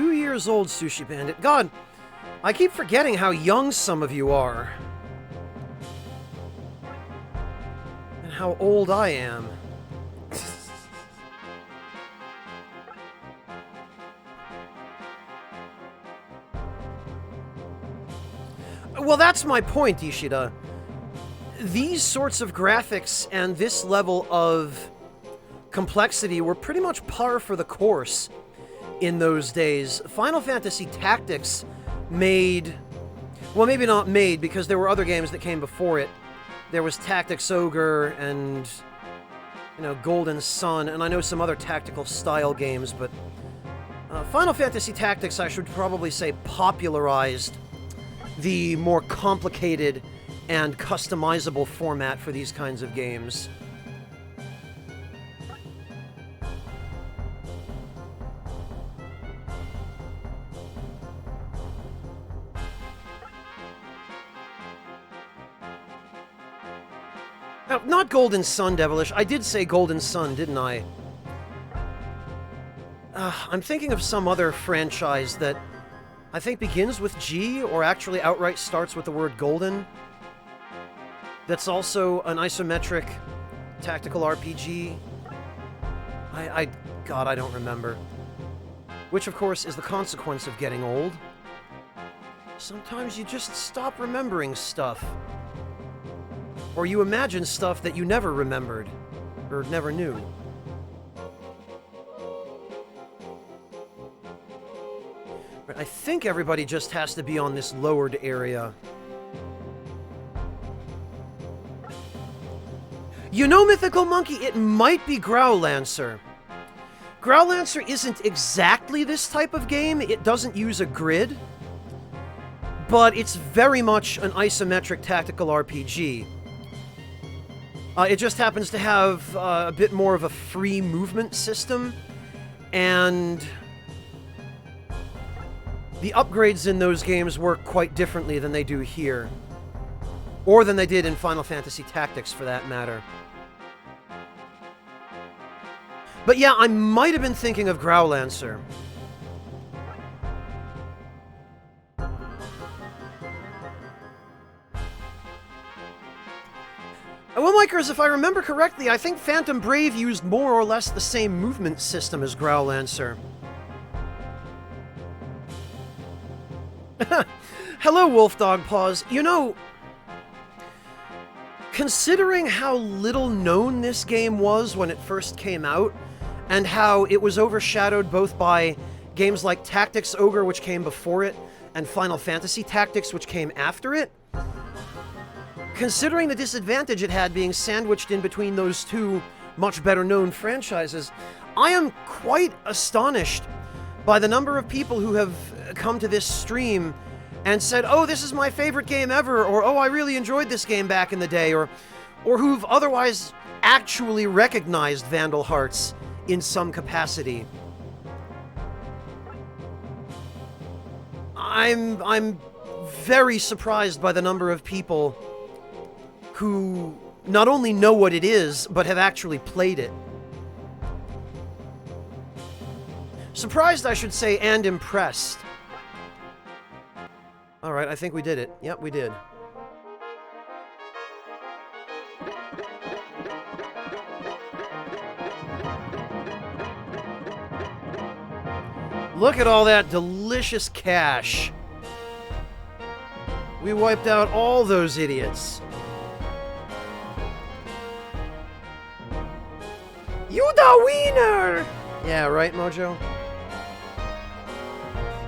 Years old, Sushi Bandit. God, I keep forgetting how young some of you are. And how old I am. Well, that's my point, Ishida. These sorts of graphics and this level of complexity were pretty much par for the course in those days. Final Fantasy Tactics made... Well, maybe not made, because there were other games that came before it. There was Tactics Ogre and, you know, Golden Sun, and I know some other tactical style games, but Final Fantasy Tactics, I should probably say, popularized the more complicated and customizable format for these kinds of games. Now, not Golden Sun, Devilish. I did say Golden Sun, didn't I? I'm thinking of some other franchise that I think begins with G, or actually outright starts with the word Golden. That's also an isometric tactical RPG. God, I don't remember. Which, of course, is the consequence of getting old. Sometimes you just stop remembering stuff. Or you imagine stuff that you never remembered, or never knew. But I think everybody just has to be on this lowered area. You know, Mythical Monkey, it might be Growlancer. Growlancer isn't exactly this type of game. It doesn't use a grid. But it's very much an isometric tactical RPG. It just happens to have a bit more of a free movement system, and the upgrades in those games work quite differently than they do here. Or than they did in Final Fantasy Tactics, for that matter. But yeah, I might have been thinking of Growlancer. Well, Mikers, if I remember correctly, I think Phantom Brave used more or less the same movement system as Growlancer. Hello, Wolfdog Paws. You know, considering how little known this game was when it first came out, and how it was overshadowed both by games like Tactics Ogre, which came before it, and Final Fantasy Tactics, which came after it, considering the disadvantage it had being sandwiched in between those two much better known franchises, I am quite astonished by the number of people who have come to this stream and said, oh, this is my favorite game ever, or oh, I really enjoyed this game back in the day, or who've otherwise actually recognized Vandal Hearts in some capacity. I'm very surprised by the number of people who not only know what it is, but have actually played it. Surprised, I should say, and impressed. Alright, I think we did it. Yep, we did. Look at all that delicious cash. We wiped out all those idiots. You the wiener! Yeah, right, Mojo?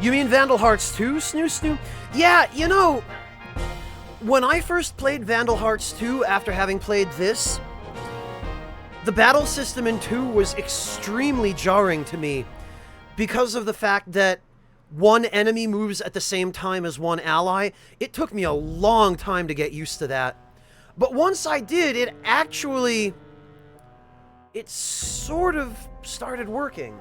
You mean Vandal Hearts 2, Snoo? Yeah, you know, when I first played Vandal Hearts 2 after having played this, the battle system in 2 was extremely jarring to me because of the fact that one enemy moves at the same time as one ally. It took me a long time to get used to that. But once I did, it sort of started working.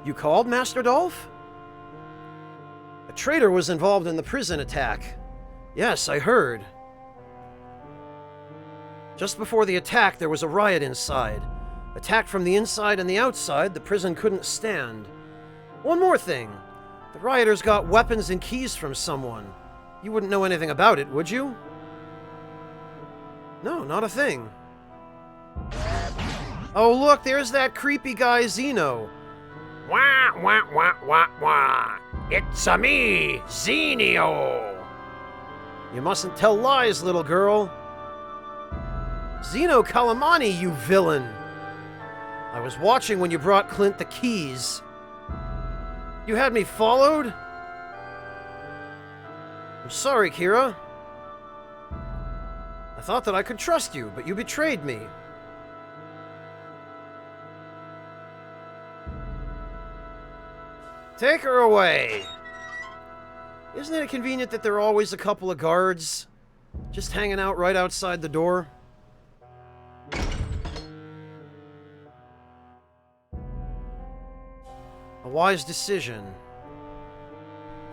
You called, Master Dolph? A traitor was involved in the prison attack. Yes, I heard. Just before the attack, there was a riot inside. Attacked from the inside and the outside, the prison couldn't stand. One more thing. The rioters got weapons and keys from someone. You wouldn't know anything about it, would you? No, not a thing. Oh, look, there's that creepy guy Zeno. Wah, wah, wah, wah, wah. It's-a me, Zenio. You mustn't tell lies, little girl. Zeno Calamani, you villain! I was watching when you brought Clint the keys. You had me followed? I'm sorry, Kira. I thought that I could trust you, but you betrayed me. Take her away! Isn't it convenient that there are always a couple of guards just hanging out right outside the door? A wise decision.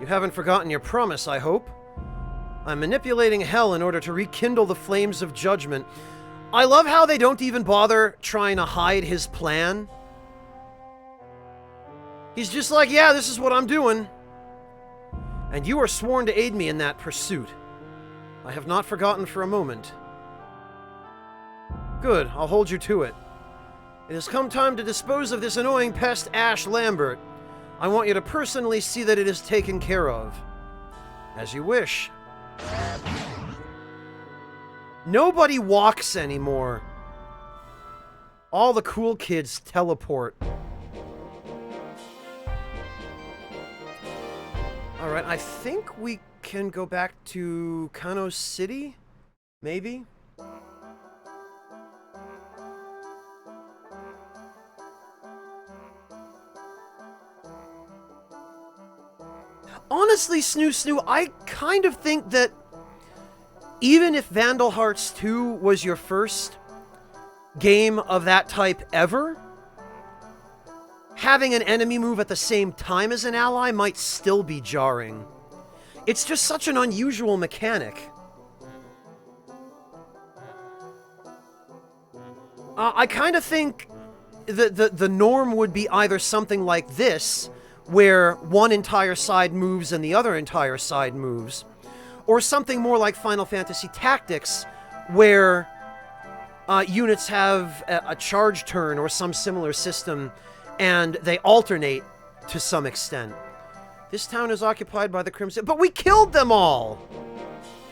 You haven't forgotten your promise, I hope. I'm manipulating hell in order to rekindle the flames of judgment. I love how they don't even bother trying to hide his plan. He's just like, yeah, this is what I'm doing. And you are sworn to aid me in that pursuit. I have not forgotten for a moment. Good, I'll hold you to it. It has come time to dispose of this annoying pest, Ash Lambert. I want you to personally see that it is taken care of. As you wish. Nobody walks anymore. All the cool kids teleport. Alright, I think we can go back to Kano City? Maybe? Honestly, Snoo, I kind of think that even if Vandal Hearts 2 was your first game of that type ever, having an enemy move at the same time as an ally might still be jarring. It's just such an unusual mechanic. I kind of think the norm would be either something like this, where one entire side moves and the other entire side moves, or something more like Final Fantasy Tactics, where units have a charge turn or some similar system, and they alternate to some extent. This town is occupied by the Crimson... But we killed them all!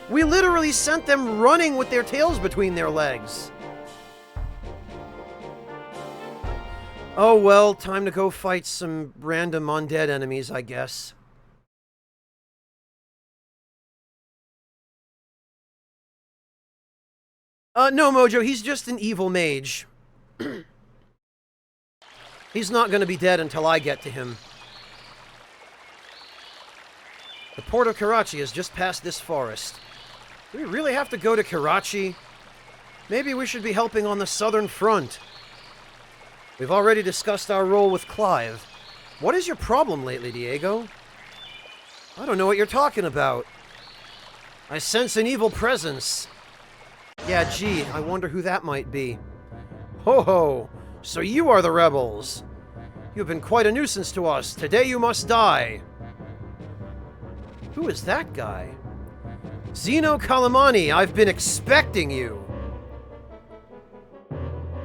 We literally sent them running with their tails between their legs. Oh well, time to go fight some random undead enemies, I guess. No, Mojo, he's just an evil mage. He's not gonna be dead until I get to him. The port of Karachi is just past this forest. Do we really have to go to Karachi? Maybe we should be helping on the southern front. We've already discussed our role with Clive. What is your problem lately, Diego? I don't know what you're talking about. I sense an evil presence. Yeah, gee, I wonder who that might be. Ho ho! So you are the rebels! You've been quite a nuisance to us. Today you must die. Who is that guy? Zeno Calamani, I've been expecting you.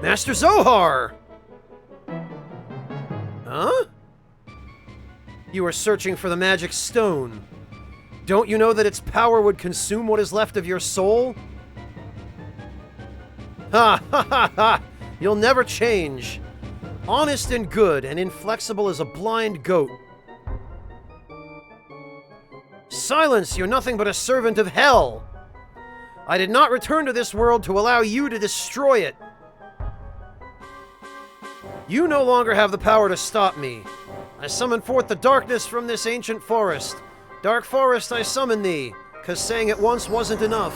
Master Zohar! Huh? You are searching for the magic stone. Don't you know that its power would consume what is left of your soul? Ha ha ha ha! You'll never change. Honest and good, and inflexible as a blind goat. Silence! You're nothing but a servant of hell! I did not return to this world to allow you to destroy it. You no longer have the power to stop me. I summon forth the darkness from this ancient forest. Dark forest, I summon thee, 'cause saying it once wasn't enough.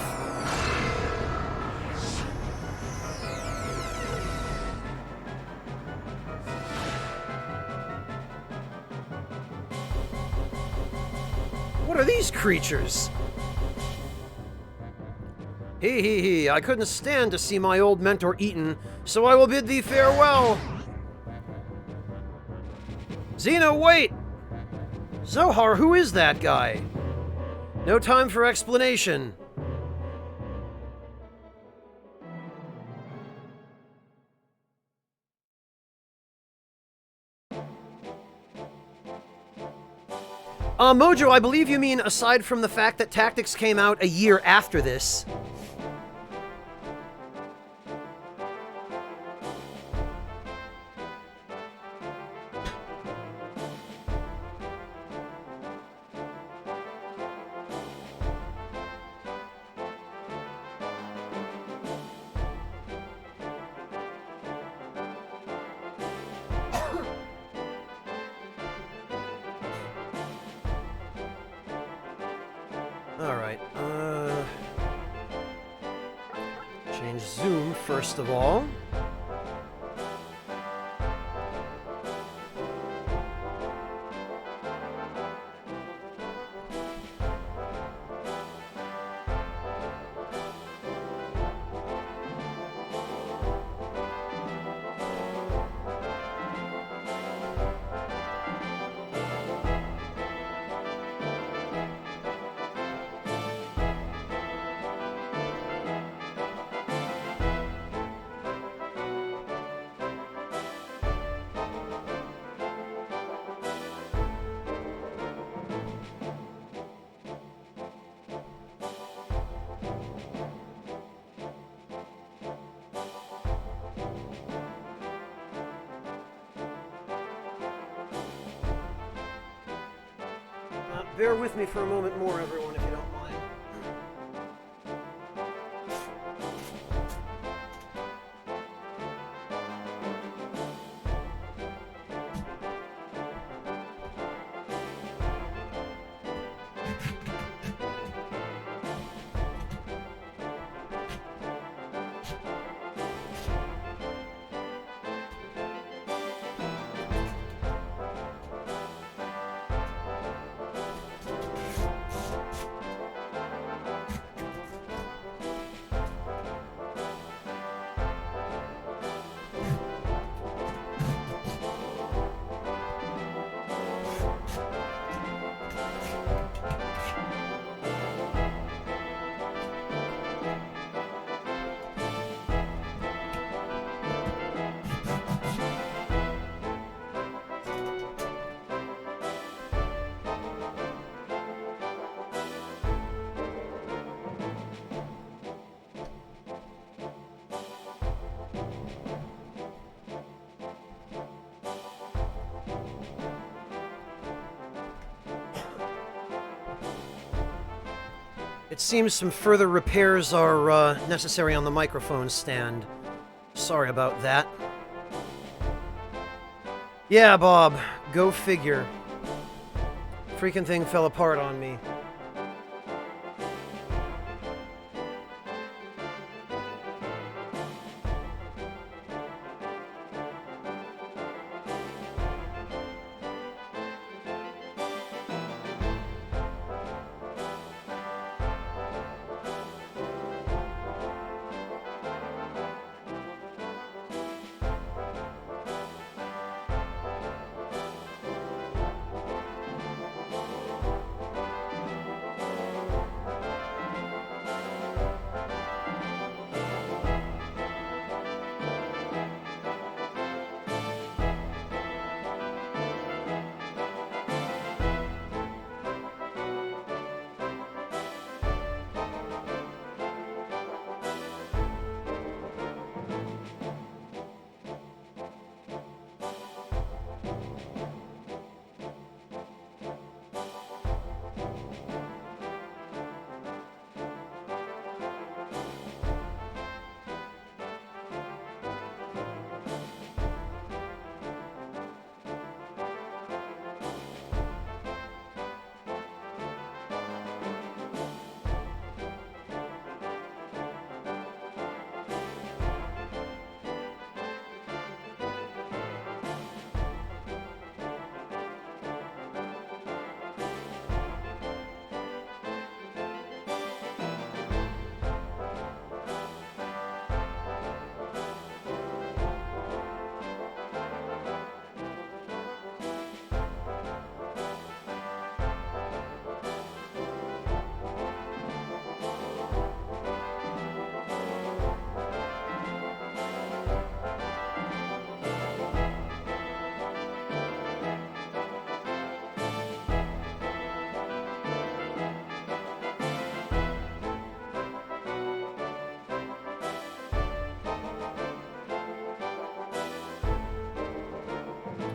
What are these creatures? Hee hee hee, I couldn't stand to see my old mentor eaten, so I will bid thee farewell. Zeno, wait! Zohar, who is that guy? No time for explanation. Mojo, I believe you mean aside from the fact that Tactics came out a year after this. Alright, change zoom first of all. Bear with me for a moment more, everyone, if you don't mind. It seems some further repairs are necessary on the microphone stand. Sorry about that. Yeah, Bob. Go figure. Freaking thing fell apart on me.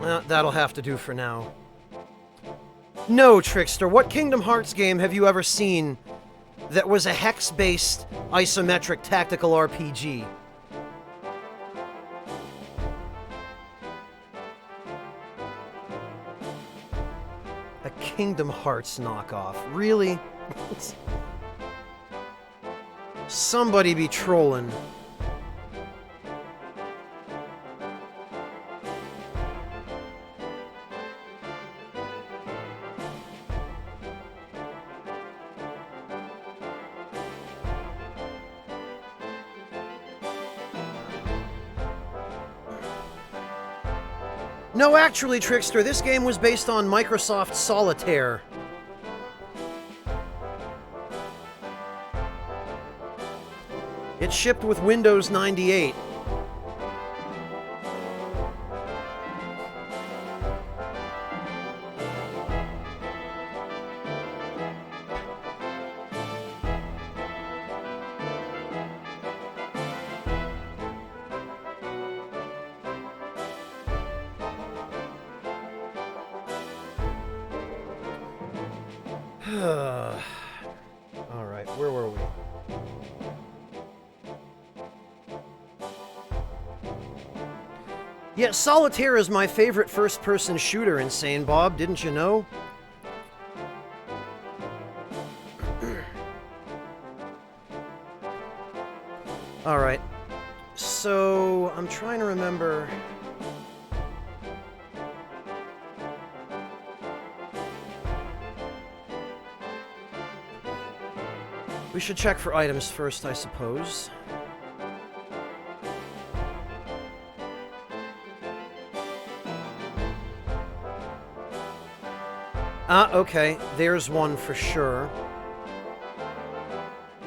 That'll have to do for now. No, Trickster, what Kingdom Hearts game have you ever seen that was a hex-based isometric tactical RPG? A Kingdom Hearts knockoff. Really? Somebody be trolling. No, actually, Trickster, this game was based on Microsoft Solitaire. It shipped with Windows 98. Alright, where were we? Yeah, Solitaire is my favorite first-person shooter, Insane Bob, didn't you know? Alright, so I'm trying to remember... We should check for items first, I suppose. Okay, there's one for sure.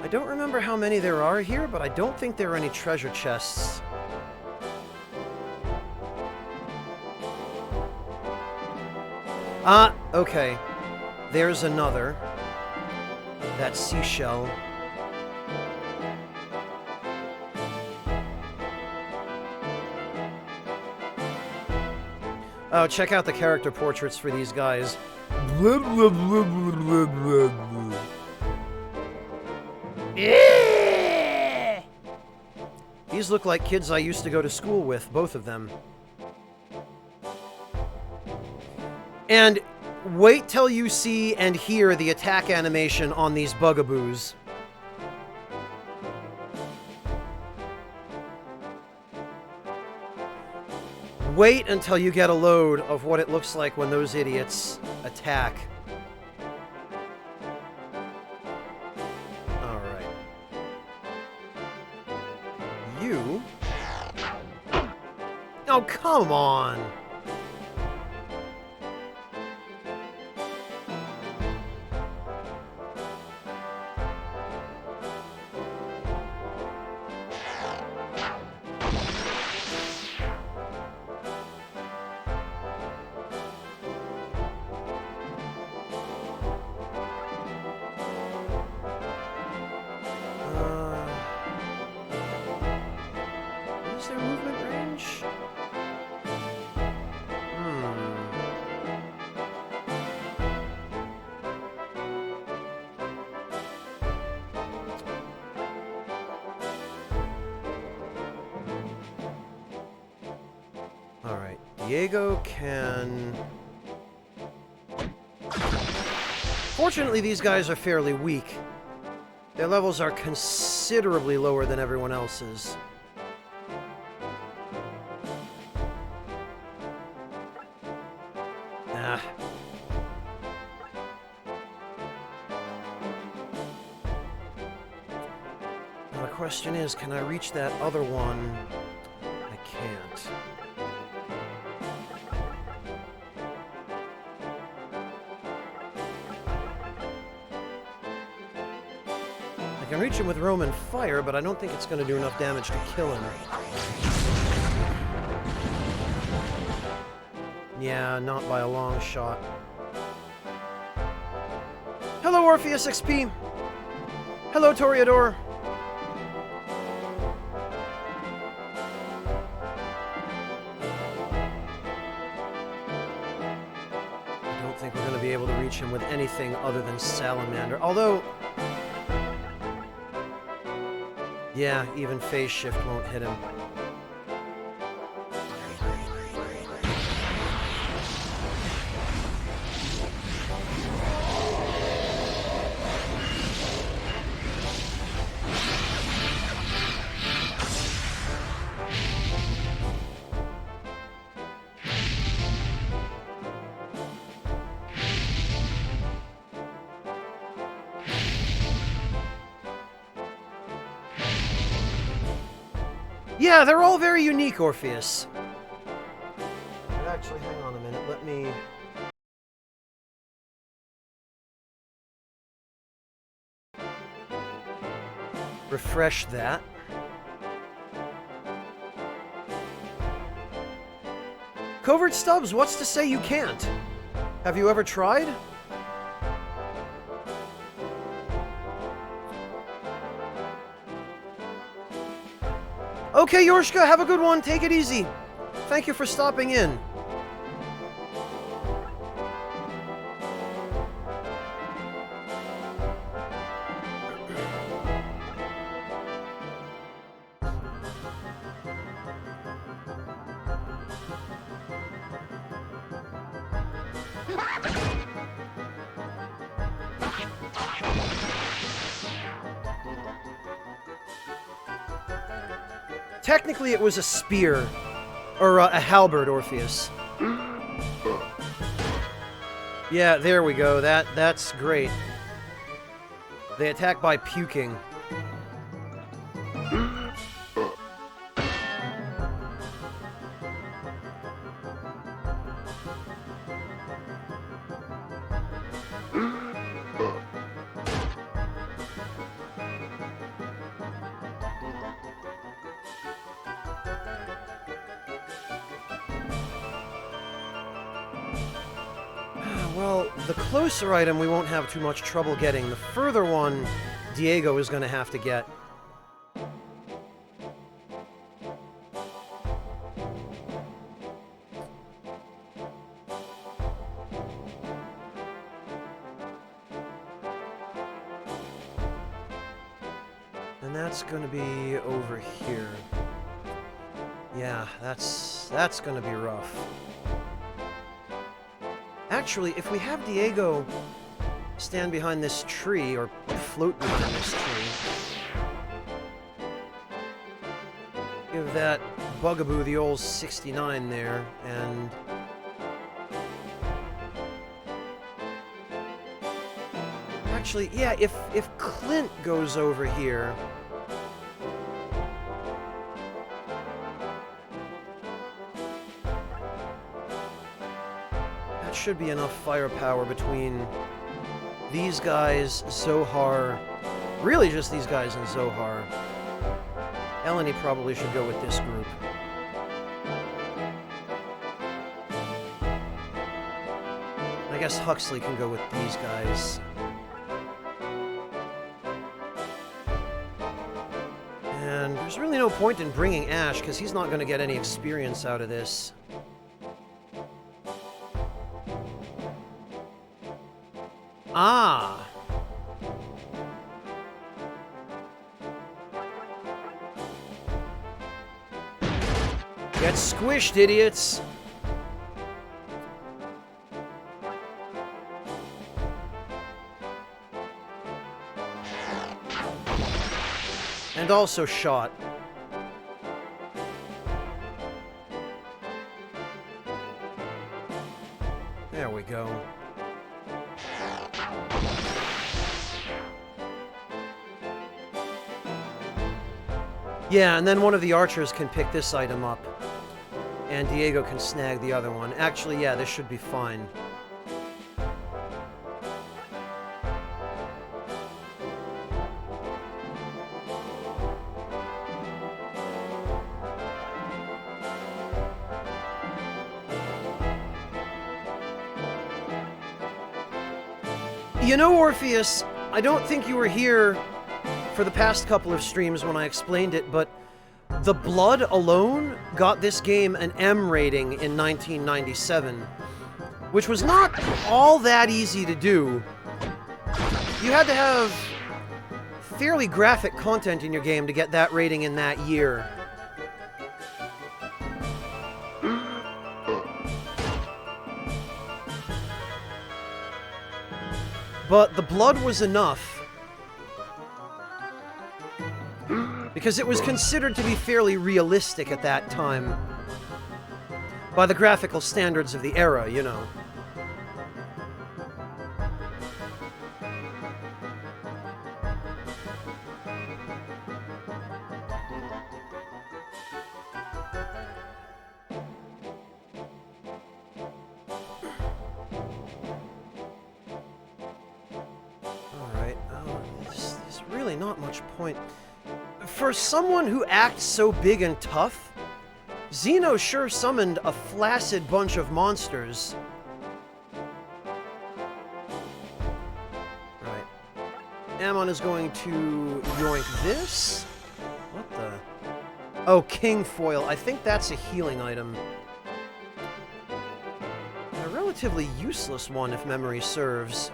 I don't remember how many there are here, but I don't think there are any treasure chests. Okay. There's another. That seashell. Oh, check out the character portraits for these guys. These look like kids I used to go to school with, both of them. And wait till you see and hear the attack animation on these bugaboos. Wait until you get a load of what it looks like when those idiots attack. Alright. You? Oh, come on! What is their movement range? Alright, Diego can... Fortunately, these guys are fairly weak. Their levels are considerably lower than everyone else's. Ah. Now the question is, can I reach that other one? I can't. I can reach him with Roman Fire, but I don't think it's going to do enough damage to kill him. Yeah, not by a long shot. Hello, Orpheus XP! Hello, Toreador! think we're going to be able to reach him with anything other than Salamander. Although... yeah, even Phase Shift won't hit him. Yeah, they're all very unique, Orpheus. Actually, hang on a minute. Let me... refresh that. Covert Stubbs, what's to say you can't? Have you ever tried? Okay, Yorshka, have a good one. Take it easy. Thank you for stopping in. Technically, it was a spear. Or a halberd, Orpheus. Yeah, there we go. That's great. They attack by puking. Well, the closer item we won't have too much trouble getting. The further one, Diego is going to have to get. And that's going to be over here. Yeah, that's going to be rough. Actually, if we have Diego stand behind this tree, or float behind this tree, give that bugaboo the old 69 there, and... actually, yeah, if Clint goes over here... should be enough firepower between these guys, Zohar, really just these guys and Zohar. Eleni probably should go with this group. I guess Huxley can go with these guys. And there's really no point in bringing Ash, because he's not going to get any experience out of this. Ah! Get squished, idiots! And also shot. There we go. Yeah, and then one of the archers can pick this item up. And Diego can snag the other one. Actually, yeah, this should be fine. You know, Orpheus, I don't think you were here for the past couple of streams when I explained it, but the blood alone got this game an M rating in 1997. which was not all that easy to do. You had to have fairly graphic content in your game to get that rating in that year. But the blood was enough, because it was considered to be fairly realistic at that time. By the graphical standards of the era, you know. Not much point. For someone who acts so big and tough, Zeno sure summoned a flaccid bunch of monsters. Right. Ammon is going to yoink this? What the? Oh, King Foil. I think that's a healing item. A relatively useless one, if memory serves.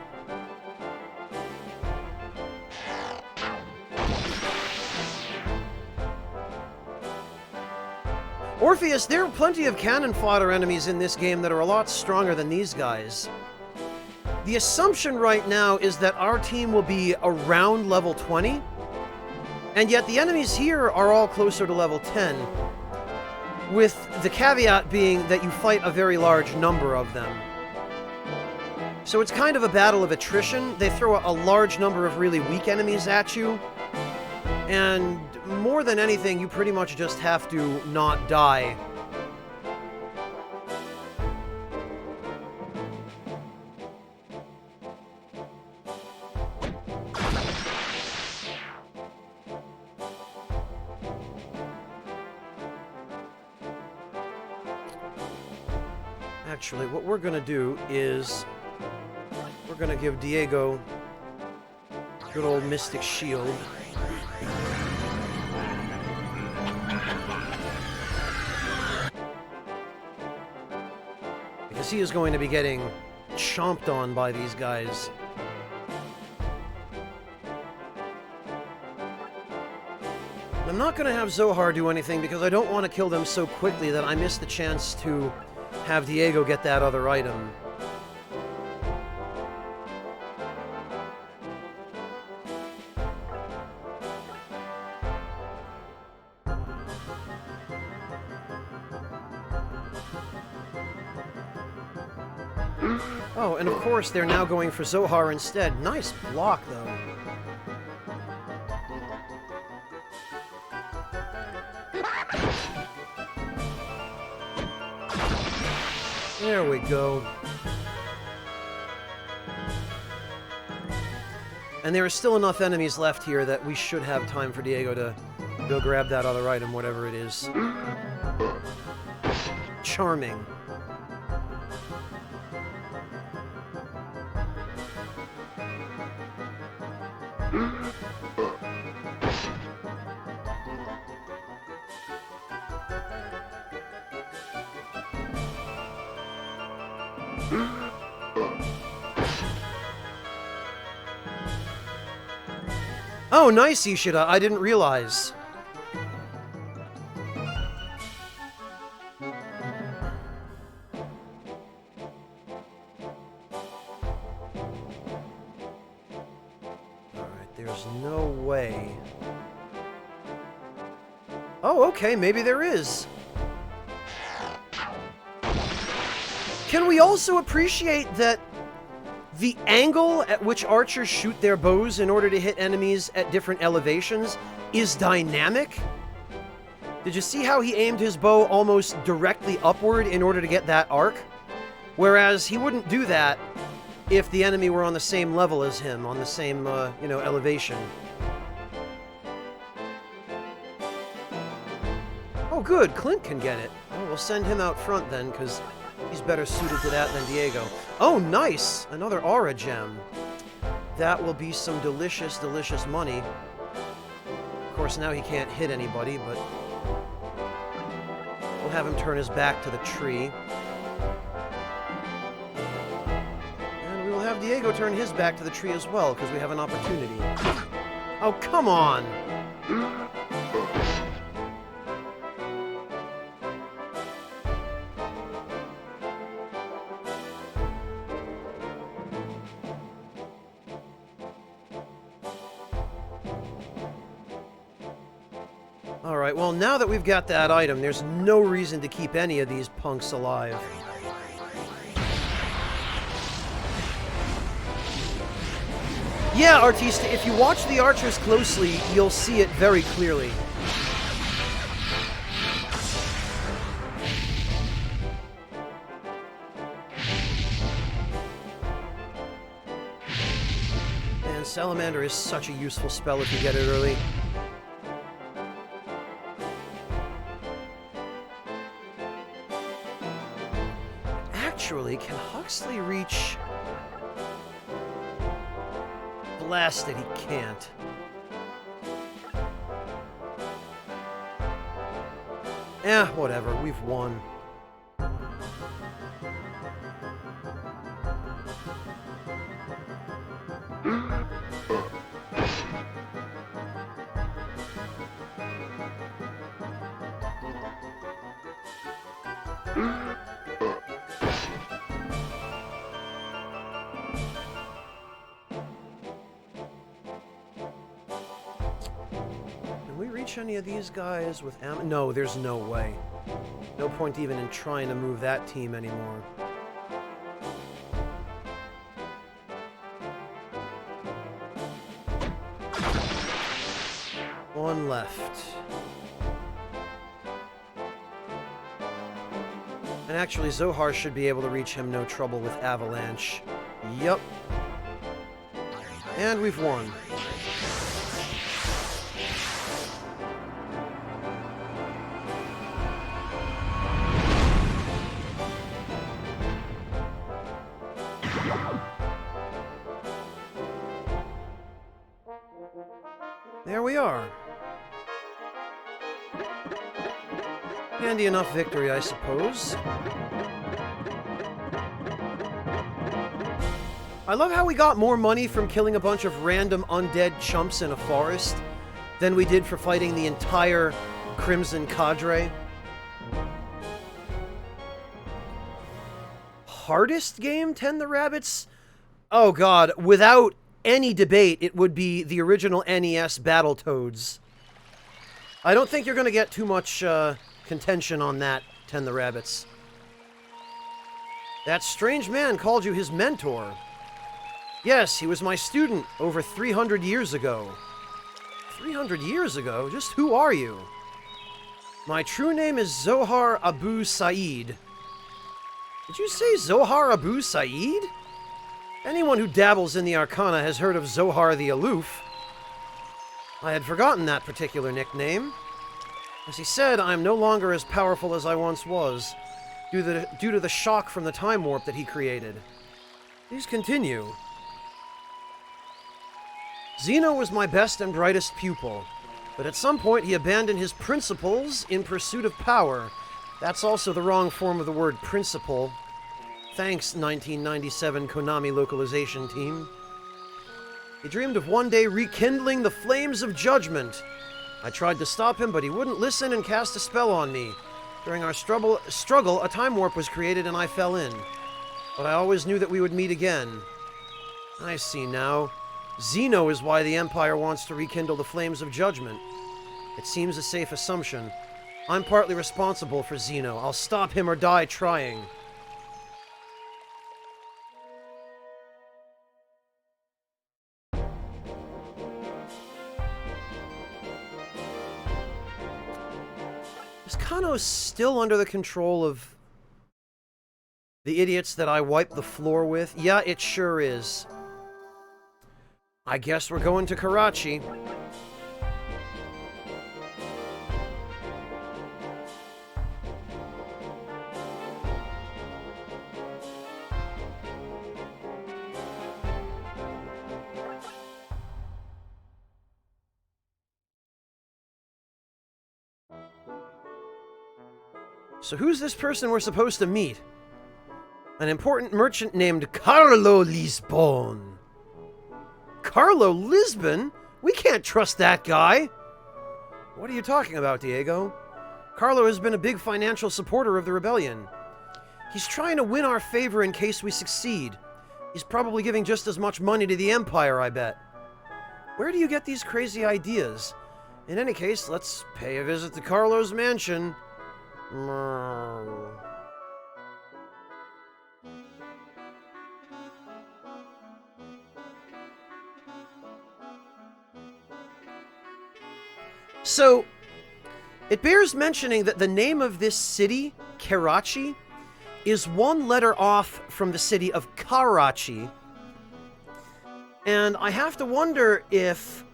Orpheus, there are plenty of cannon fodder enemies in this game that are a lot stronger than these guys. The assumption right now is that our team will be around level 20, and yet the enemies here are all closer to level 10, with the caveat being that you fight a very large number of them. So it's kind of a battle of attrition. They throw a large number of really weak enemies at you, and more than anything, you pretty much just have to not die. Actually, what we're gonna do is we're gonna give Diego good old Mystic Shield. Because he is going to be getting chomped on by these guys. I'm not going to have Zohar do anything because I don't want to kill them so quickly that I miss the chance to have Diego get that other item. Oh, and of course they're now going for Zohar instead. Nice block, though. There we go. And there are still enough enemies left here that we should have time for Diego to go grab that other item, whatever it is. Charming. Oh, nice, Ishida. I didn't realize. Alright, there's no way. Oh, okay, maybe there is. Can we also appreciate that the angle at which archers shoot their bows in order to hit enemies at different elevations is dynamic? Did you see how he aimed his bow almost directly upward in order to get that arc? Whereas he wouldn't do that if the enemy were on the same level as him, on the same, elevation. Oh, good. Clint can get it. Oh, we'll send him out front then, because he's better suited to that than Diego. Oh, nice! Another aura gem. That will be some delicious, delicious money. Of course, now he can't hit anybody, but we'll have him turn his back to the tree. have Diego turn his back to the tree as well, because we have an opportunity. Oh, come on! Alright, well, now that we've got that item, there's no reason to keep any of these punks alive. Yeah, Artista, if you watch the archers closely, you'll see it very clearly. Man, Salamander is such a useful spell if you get it early. Actually, can Huxley reach... Blasted, he can't. Eh, whatever, we've won. Can we reach any of these guys with ammo? No, there's no way. No point even in trying to move that team anymore. One left. And actually, Zohar should be able to reach him no trouble with Avalanche. Yup. And we've won. There we are. Handy enough victory, I suppose. I love how we got more money from killing a bunch of random undead chumps in a forest than we did for fighting the entire Crimson cadre. Hardest game, Tend the Rabbits? Oh god, without any debate, it would be the original NES Battletoads. I don't think you're going to get too much contention on that, Tend the Rabbits. That strange man called you his mentor. Yes, he was my student over 300 years ago. 300 years ago? Just who are you? My true name is Zohar Abu Said. Did you say Zohar Abu Said? Anyone who dabbles in the Arcana has heard of Zohar the Aloof. I had forgotten that particular nickname. As he said, I am no longer as powerful as I once was, due to the shock from the time warp that he created. Please continue. Zeno was my best and brightest pupil, but at some point he abandoned his principles in pursuit of power. That's also the wrong form of the word principle. Thanks, 1997 Konami localization team. He dreamed of one day rekindling the flames of judgment. I tried to stop him, but he wouldn't listen and cast a spell on me. During our struggle, a time warp was created and I fell in. But I always knew that we would meet again. I see now. Zeno is why the Empire wants to rekindle the flames of judgment. It seems a safe assumption. I'm partly responsible for Zeno. I'll stop him or die trying. Is Kano still under the control of the idiots that I wiped the floor with? Yeah, it sure is. I guess we're going to Karachi. So who's this person we're supposed to meet? An important merchant named Carlo Lisbon. Carlo Lisbon? We can't trust that guy. What are you talking about, Diego? Carlo has been a big financial supporter of the rebellion. He's trying to win our favor in case we succeed. He's probably giving just as much money to the Empire, I bet. Where do you get these crazy ideas? In any case, let's pay a visit to Carlo's mansion. So, it bears mentioning that the name of this city, Karachi, is one letter off from the city of Karachi. And I have to wonder if...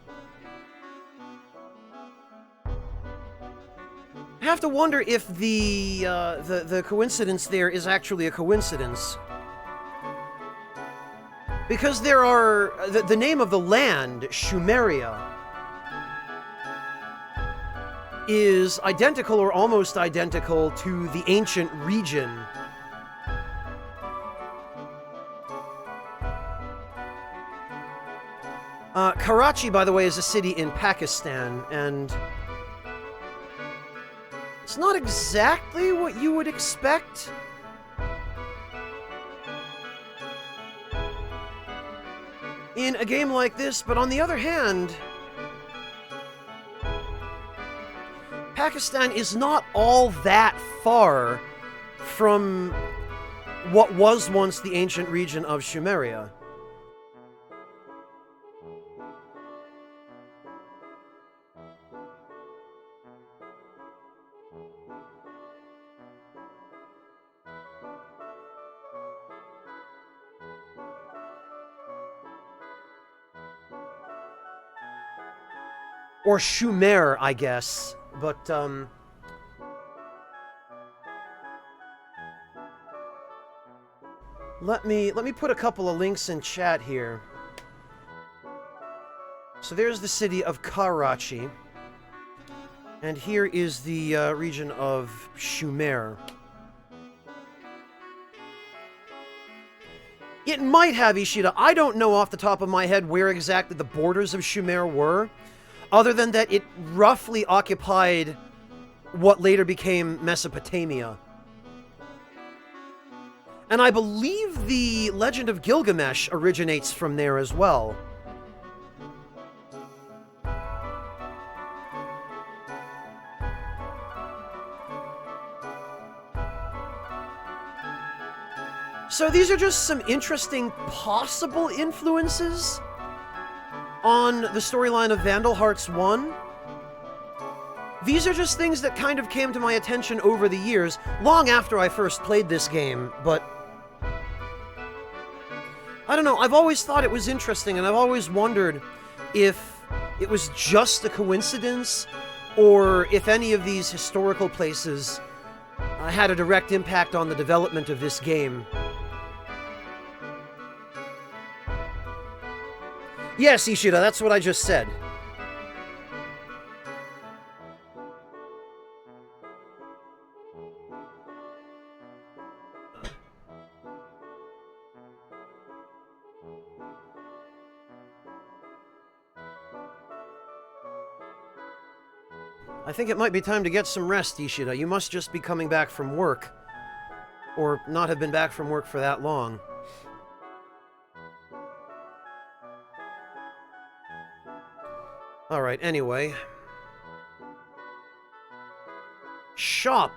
the coincidence there is actually a coincidence. Because there are... The name of the land, Shumeria, is identical or almost identical to the ancient region. Karachi, by the way, is a city in Pakistan, and it's not exactly what you would expect. In a game like this, but on the other hand, Pakistan is not all that far from what was once the ancient region of Shumeria. Or Shumer, I guess. But, let me put a couple of links in chat here. So there's the city of Karachi. And here is the region of Shumer. It might have, Ishida. I don't know off the top of my head where exactly the borders of Shumer were, other than that it roughly occupied what later became Mesopotamia. And I believe the Legend of Gilgamesh originates from there as well. So these are just some interesting possible influences on the storyline of Vandal Hearts 1. These are just things that kind of came to my attention over the years, long after I first played this game, but I don't know, I've always thought it was interesting, and I've always wondered if it was just a coincidence, or if any of these historical places had a direct impact on the development of this game. Yes, Ishida, that's what I just said. I think it might be time to get some rest, Ishida. You must just be coming back from work. Or not have been back from work for that long. Alright, anyway. Shop.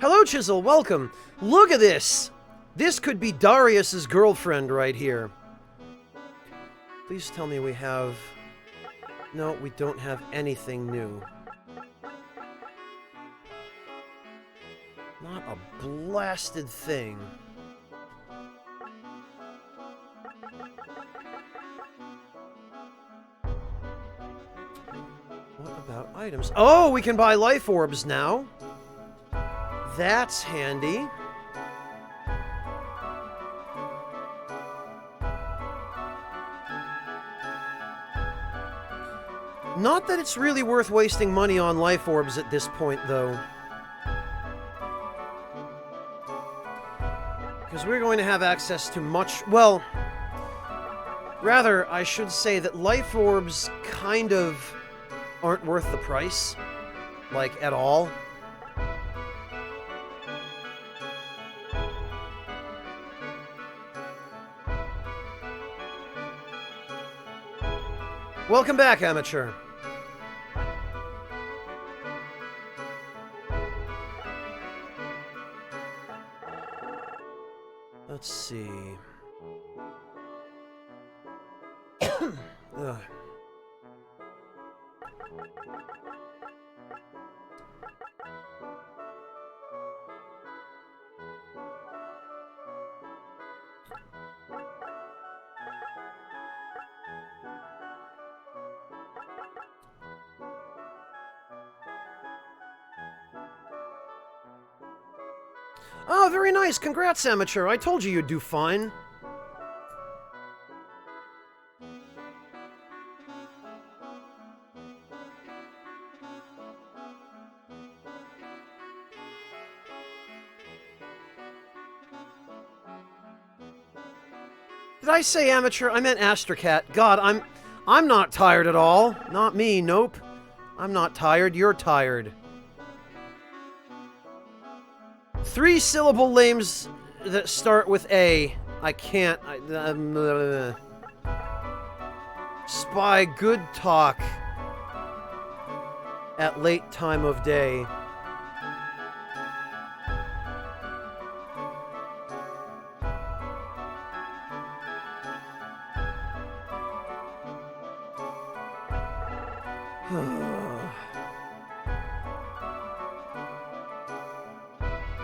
Hello, Chisel, welcome. Look at this! This could be Darius's girlfriend right here. Please tell me we have... No, we don't have anything new. Not a blasted thing. What about items? Oh, we can buy life orbs now. That's handy. Not that it's really worth wasting money on life orbs at this point, though. Because we're going to have access to much... Well, rather, I should say that life orbs kind of aren't worth the price. Like, at all. Welcome back, amateur. Let's see. Ugh. Oh, very nice. Congrats, amateur. I told you you'd do fine. Did I say amateur? I meant Astracat. God, I'm not tired at all. Not me, nope. I'm not tired, you're tired. 3-syllable names that start with A. I can't. Spy good talk at late time of day.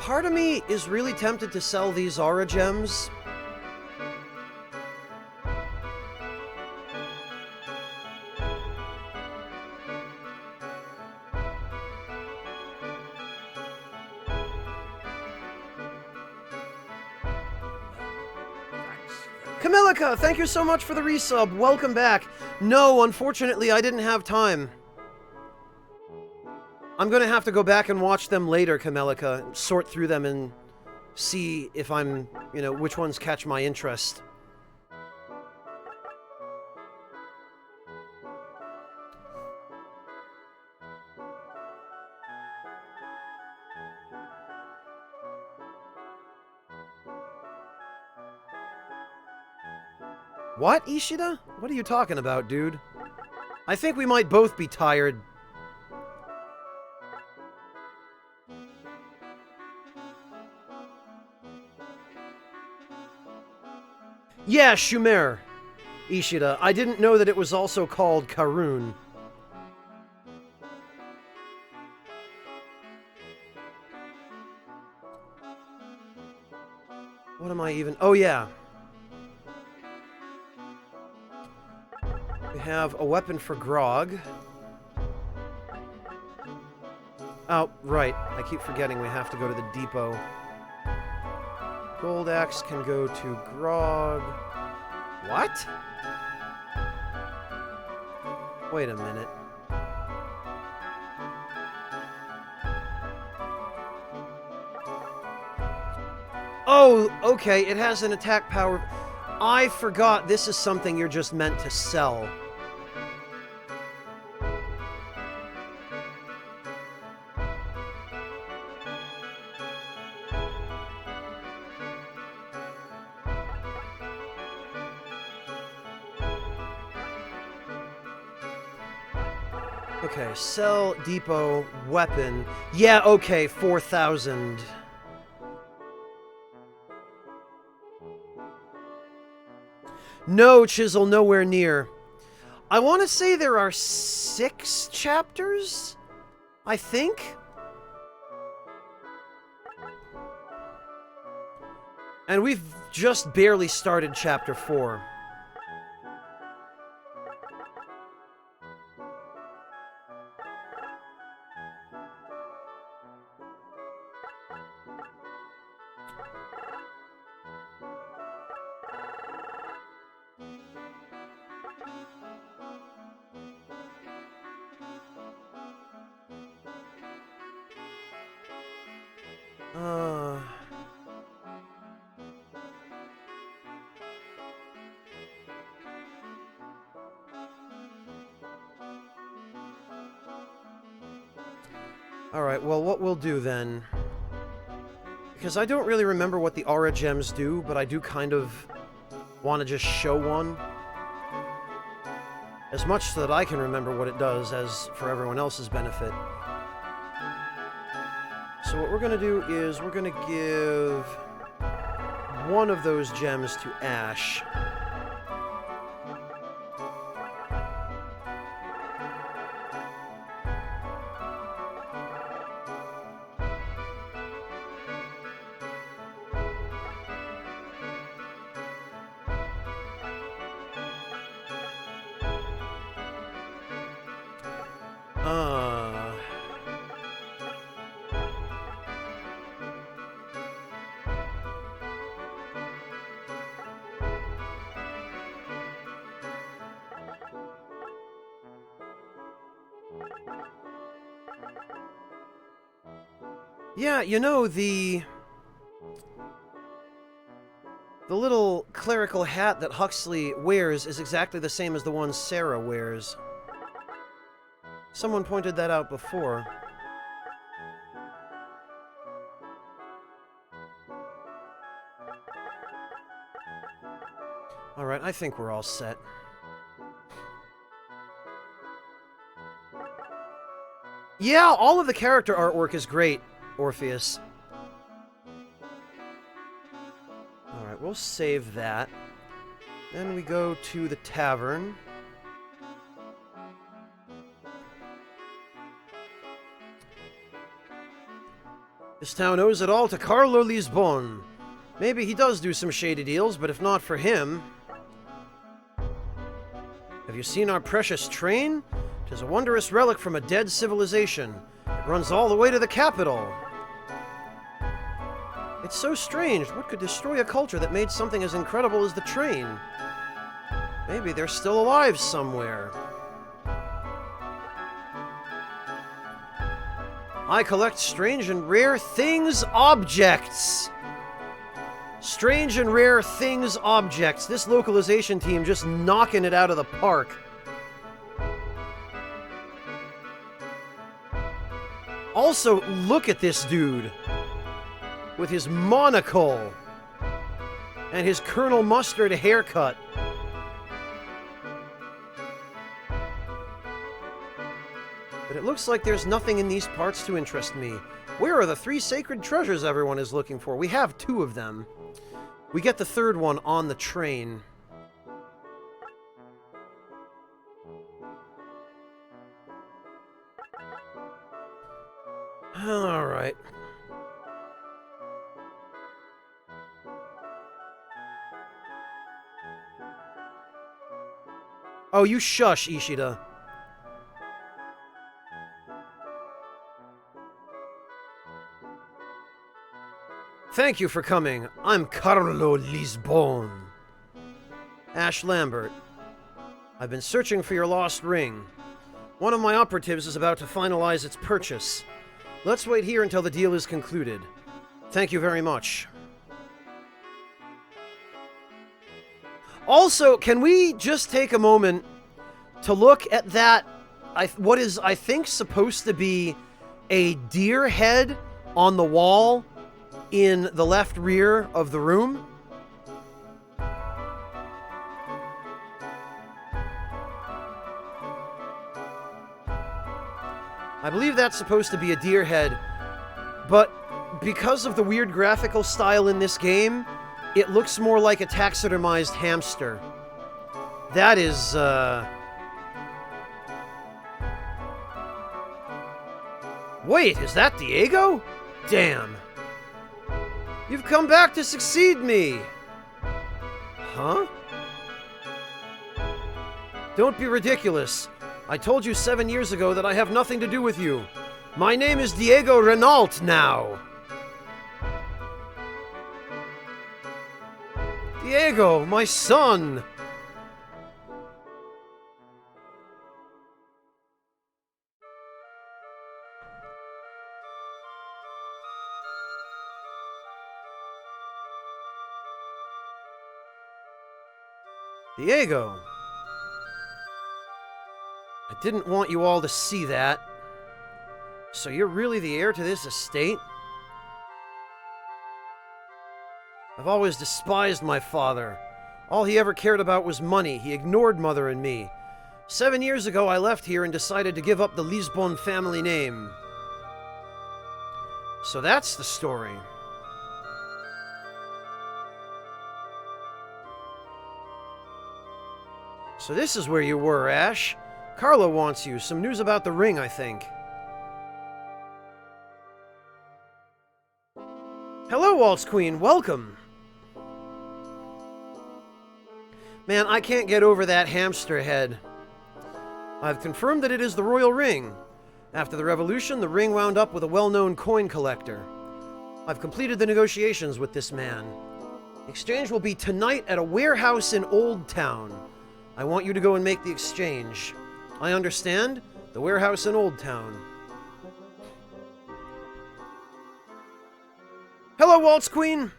Part of me is really tempted to sell these aura gems. Camilica, thank you so much for the resub. Welcome back. No, unfortunately, I didn't have time. I'm gonna have to go back and watch them later, Camelica, sort through them and see if I'm, which ones catch my interest. What, Ishida? What are you talking about, dude? I think we might both be tired. Yeah, Shumer, Ishida. I didn't know that it was also called Karun. What am I even... Oh, yeah. We have a weapon for Grog. Oh, right. I keep forgetting we have to go to the depot. Gold axe can go to Grog. What? Wait a minute. Oh, okay, it has an attack power. I forgot this is something you're just meant to sell. Okay, sell, depot, weapon. Yeah, okay, 4,000. No, Chisel, nowhere near. I want to say there are 6 chapters? I think? And we've just barely started chapter 4. Alright, well, what we'll do then... Because I don't really remember what the aura gems do, but I do kind of want to just show one. As much so that I can remember what it does, as for everyone else's benefit. So what we're going to do is we're going to give one of those gems to Ash. Yeah, you know, the little clerical hat that Huxley wears is exactly the same as the one Sarah wears. Someone pointed that out before. Alright, I think we're all set. Yeah, all of the character artwork is great, Orpheus. Alright, we'll save that. Then we go to the tavern. This town owes it all to Carlo Lisbon. Maybe he does do some shady deals, but if not for him... Have you seen our precious train? 'Tis a wondrous relic from a dead civilization. It runs all the way to the capital. It's so strange. What could destroy a culture that made something as incredible as the train? Maybe they're still alive somewhere. I collect strange and rare things objects. Strange and rare things objects. This localization team just knocking it out of the park. Also, look at this dude. With his monocle. And his Colonel Mustard haircut. But it looks like there's nothing in these parts to interest me. Where are the 3 sacred treasures everyone is looking for? We have 2 of them. We get the 3rd one on the train. Alright. Oh, you shush, Ishida. Thank you for coming. I'm Carlo Lisbon. Ash Lambert. I've been searching for your lost ring. One of my operatives is about to finalize its purchase. Let's wait here until the deal is concluded. Thank you very much. Also, can we just take a moment to look at that, what is, I think, supposed to be a deer head on the wall in the left rear of the room? I believe that's supposed to be a deer head, but because of the weird graphical style in this game, it looks more like a taxidermized hamster. That is, Wait, is that Diego? Damn. You've come back to succeed me! Huh? Don't be ridiculous. I told you 7 years ago that I have nothing to do with you. My name is Diego Renault now. Diego, my son! Diego! I didn't want you all to see that. So you're really the heir to this estate? I've always despised my father. All he ever cared about was money. He ignored Mother and me. 7 years ago, I left here and decided to give up the Lisbon family name. So that's the story. So this is where you were, Ash. Carlo wants you. Some news about the ring, I think. Hello, Waltz Queen. Welcome. Man, I can't get over that hamster head. I've confirmed that it is the royal ring. After the revolution, the ring wound up with a well-known coin collector. I've completed the negotiations with this man. The exchange will be tonight at a warehouse in Old Town. I want you to go and make the exchange. I understand. The warehouse in Old Town. Hello, Waltz Queen.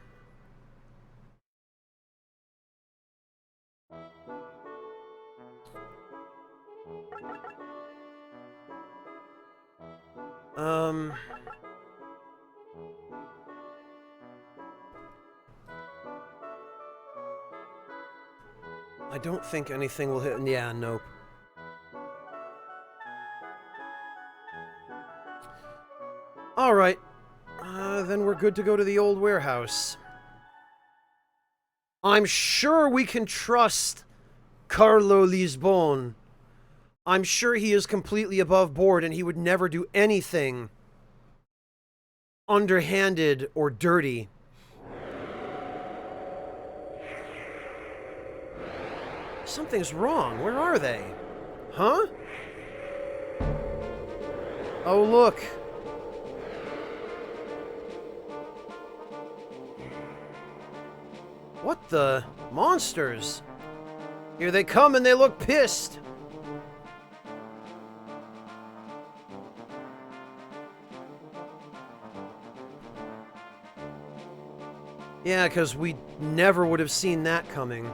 I don't think anything will hit. Yeah, nope. Alright. Then we're good to go to the old warehouse. I'm sure we can trust Carlo Lisbon. I'm sure he is completely above board and he would never do anything underhanded or dirty. Something's wrong. Where are they? Huh? Oh, look. What the? Monsters! Here they come and they look pissed! Yeah, because we never would have seen that coming.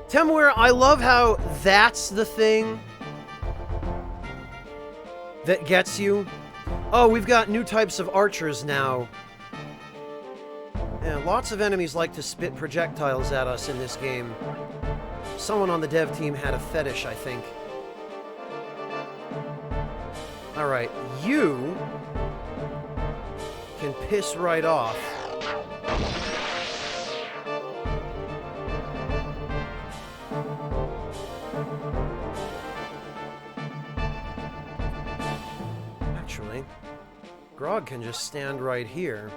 Temware, I love how that's the thing that gets you. Oh, we've got new types of archers now. Yeah, lots of enemies like to spit projectiles at us in this game. Someone on the dev team had a fetish, I think. Alright, you can piss right off. Grog can just stand right here.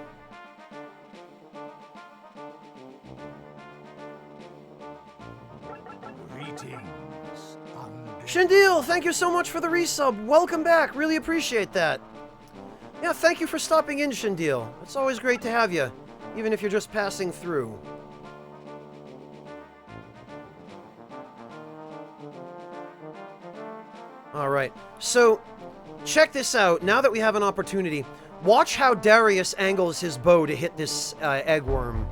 Greetings. Shandil, thank you so much for the resub. Welcome back. Really appreciate that. Yeah, thank you for stopping in, Shandil. It's always great to have you, even if you're just passing through. Alright, so check this out. Now that we have an opportunity, watch how Darius angles his bow to hit this eggworm.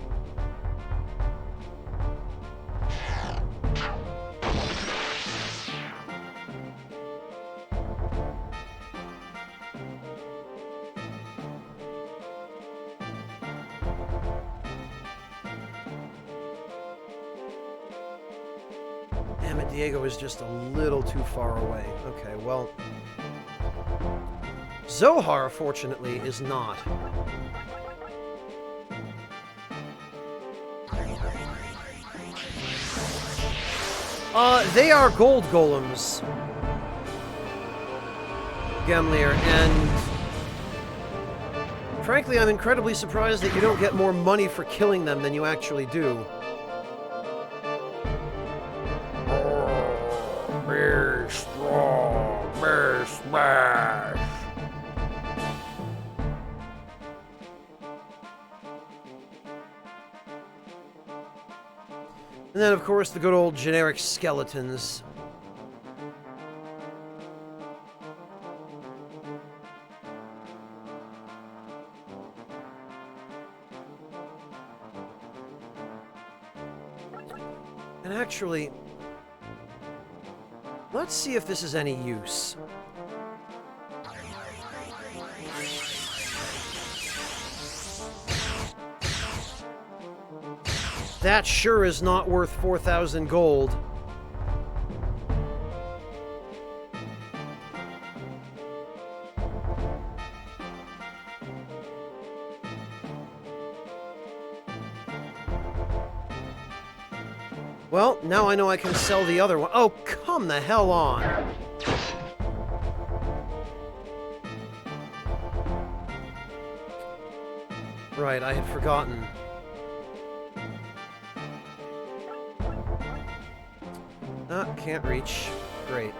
Damn it, Diego is just a little too far away. Okay, well... Zohar, fortunately, is not. They are gold golems, Gemlir, and frankly, I'm incredibly surprised that you don't get more money for killing them than you actually do. Be strong, be smash. And then, of course, the good old generic skeletons. And actually, let's see if this is any use. That sure is not worth 4,000 gold. Well, now I know I can sell the other one. Oh, come the hell on. Right, I had forgotten. Can't reach. Great.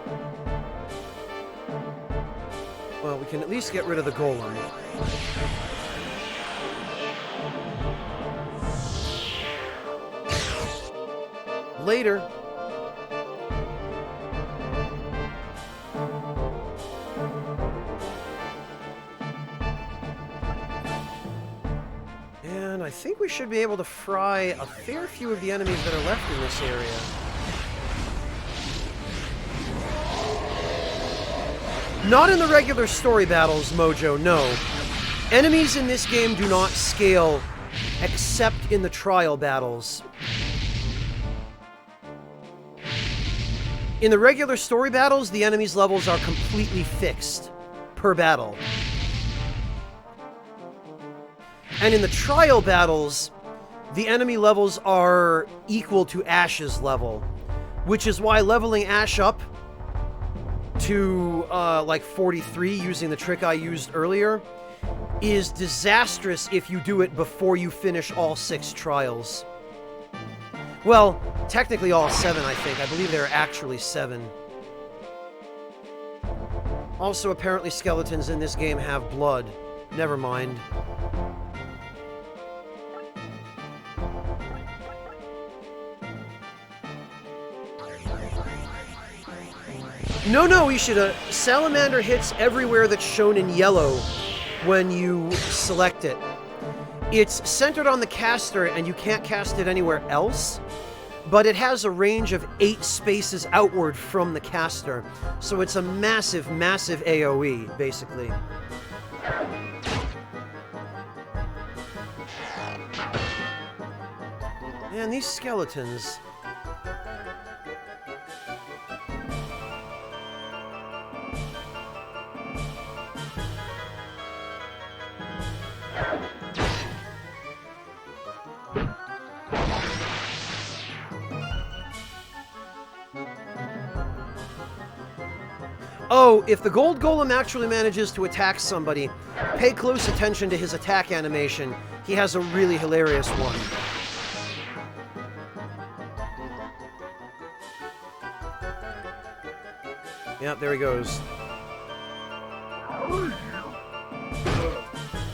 Well, we can at least get rid of the golem. Later. And I think we should be able to fry a fair few of the enemies that are left in this area. Not in the regular story battles, Mojo, no. Enemies in this game do not scale, except in the trial battles. In the regular story battles, the enemies' levels are completely fixed per battle. And in the trial battles, the enemy levels are equal to Ash's level, which is why leveling Ash up to like 43 using the trick I used earlier is disastrous if you do it before you finish all 6 trials. Well, technically all 7, I think. I believe there are actually 7. Also, apparently skeletons in this game have blood. Never mind. No, Ishida. Salamander hits everywhere that's shown in yellow when you select it. It's centered on the caster, and you can't cast it anywhere else, but it has a range of 8 spaces outward from the caster, so it's a massive, massive AoE, basically. Man, these skeletons... Oh, if the gold golem actually manages to attack somebody, pay close attention to his attack animation. He has a really hilarious one. Yep, there he goes.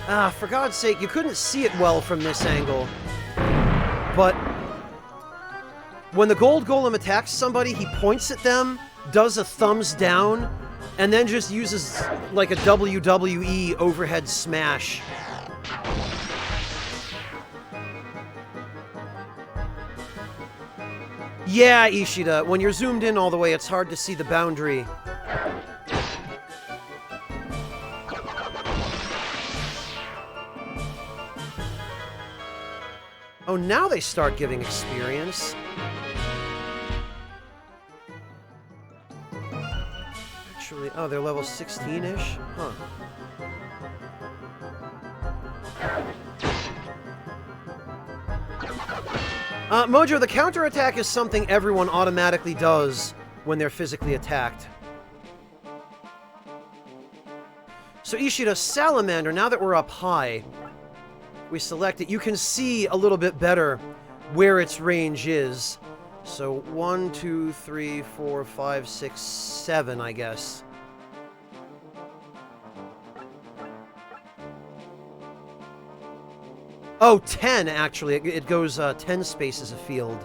Ah, for God's sake, you couldn't see it well from this angle. But when the gold golem attacks somebody, he points at them, does a thumbs down, and then just uses like a WWE overhead smash. Yeah, Ishida, when you're zoomed in all the way, it's hard to see the boundary. Oh, now they start giving experience. Actually, oh, they're level 16-ish? Huh. Mojo, the counterattack is something everyone automatically does when they're physically attacked. So Ishida, Salamander, now that we're up high, we select it, you can see a little bit better where its range is. So 1, 2, 3, 4, 5, 6, 7, I guess. Oh, 10, actually. It goes 10 spaces afield.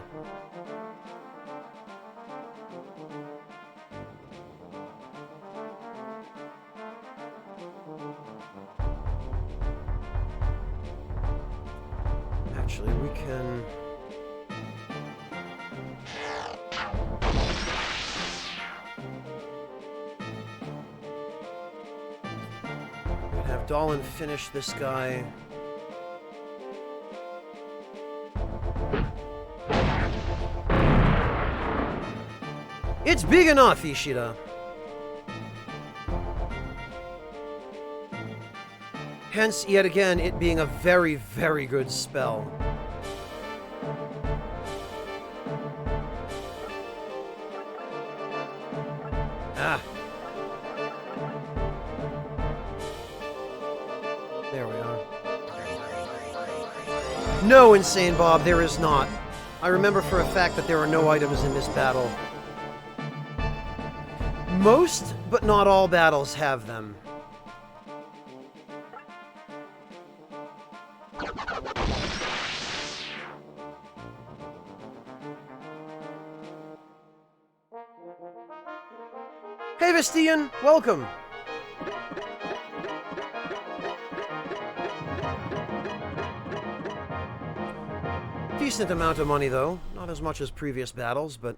have Dolan finish this guy. It's big enough, Ishida. Hence, yet again, it being a very, very good spell. Ah. There we are. No, Insane Bob, there is not. I remember for a fact that there are no items in this battle. Most, but not all battles have them. Hey, Vistian, welcome. Decent amount of money, though. Not as much as previous battles, but...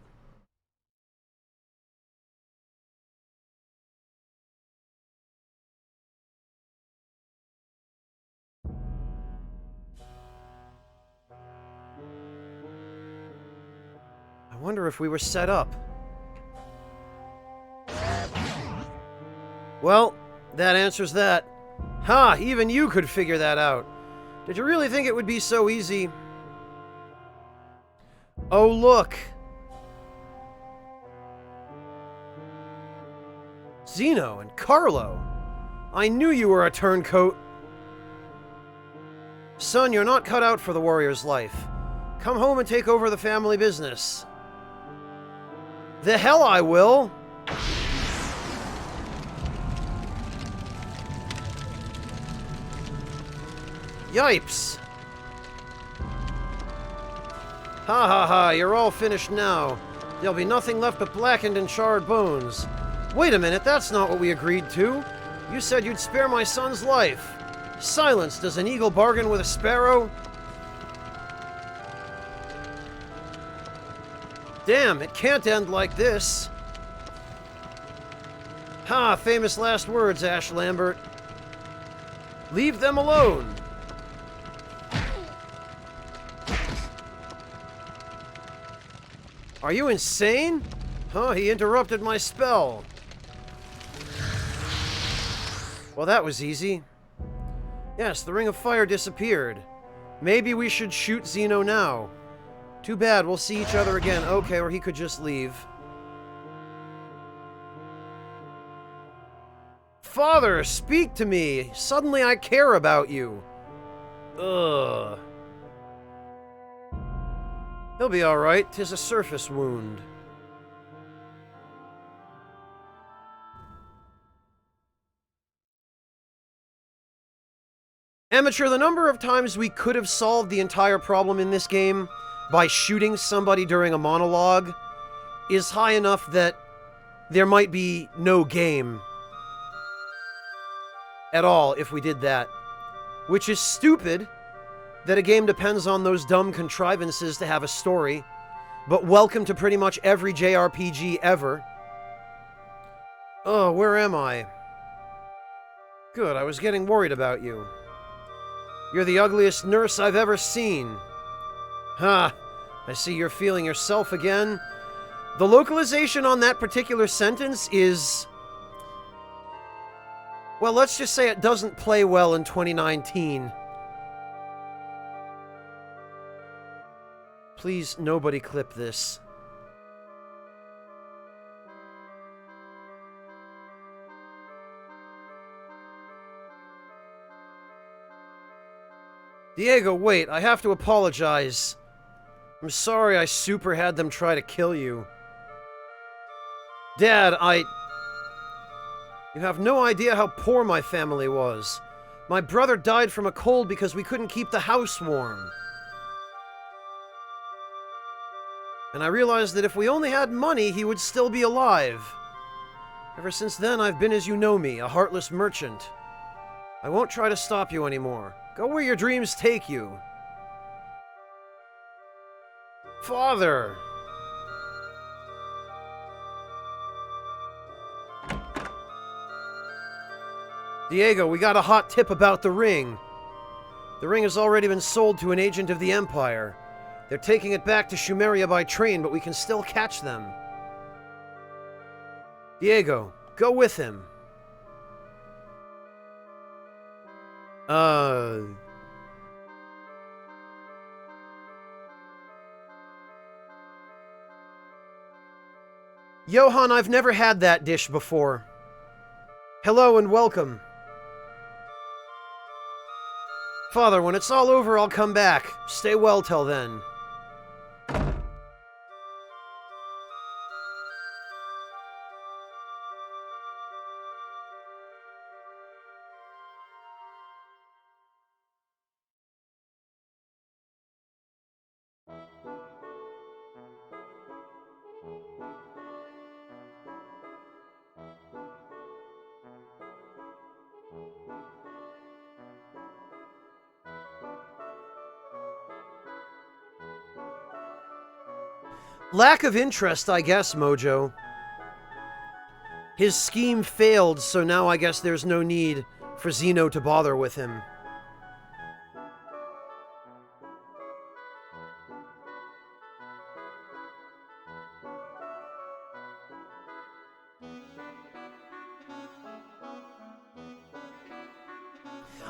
I wonder if we were set up. Well, that answers that. Ha! Even you could figure that out. Did you really think it would be so easy? Oh, look! Zeno and Carlo! I knew you were a turncoat! Son, you're not cut out for the warrior's life. Come home and take over the family business. The hell I will! Yipes! Ha ha ha, you're all finished now. There'll be nothing left but blackened and charred bones. Wait a minute, that's not what we agreed to. You said you'd spare my son's life. Silence, does an eagle bargain with a sparrow? Damn, it can't end like this. Ha, famous last words, Ash Lambert. Leave them alone. Are you insane? Huh, he interrupted my spell. Well, that was easy. Yes, the Ring of Fire disappeared. Maybe we should shoot Zeno now. Too bad, we'll see each other again. Okay, or he could just leave. Father, speak to me! Suddenly I care about you. Ugh. He'll be alright. 'Tis a surface wound. Amateur, the number of times we could have solved the entire problem in this game by shooting somebody during a monologue is high enough that there might be no game at all if we did that. Which is stupid that a game depends on those dumb contrivances to have a story, but welcome to pretty much every JRPG ever. Oh, where am I? Good, I was getting worried about you. You're the ugliest nurse I've ever seen. Ha! I see you're feeling yourself again. The localization on that particular sentence is... well, let's just say it doesn't play well in 2019. Please, nobody clip this. Diego, wait, I have to apologize. I'm sorry I super had them try to kill you. Dad, you have no idea how poor my family was. My brother died from a cold because we couldn't keep the house warm. And I realized that if we only had money, he would still be alive. Ever since then, I've been as you know me, a heartless merchant. I won't try to stop you anymore. Go where your dreams take you. Father! Diego, we got a hot tip about the ring. The ring has already been sold to an agent of the Empire. They're taking it back to Shumeria by train, but we can still catch them. Diego, go with him. Johann, I've never had that dish before. Hello and welcome. Father, when it's all over, I'll come back. Stay well till then. Lack of interest, I guess, Mojo. His scheme failed, so now I guess there's no need for Zeno to bother with him.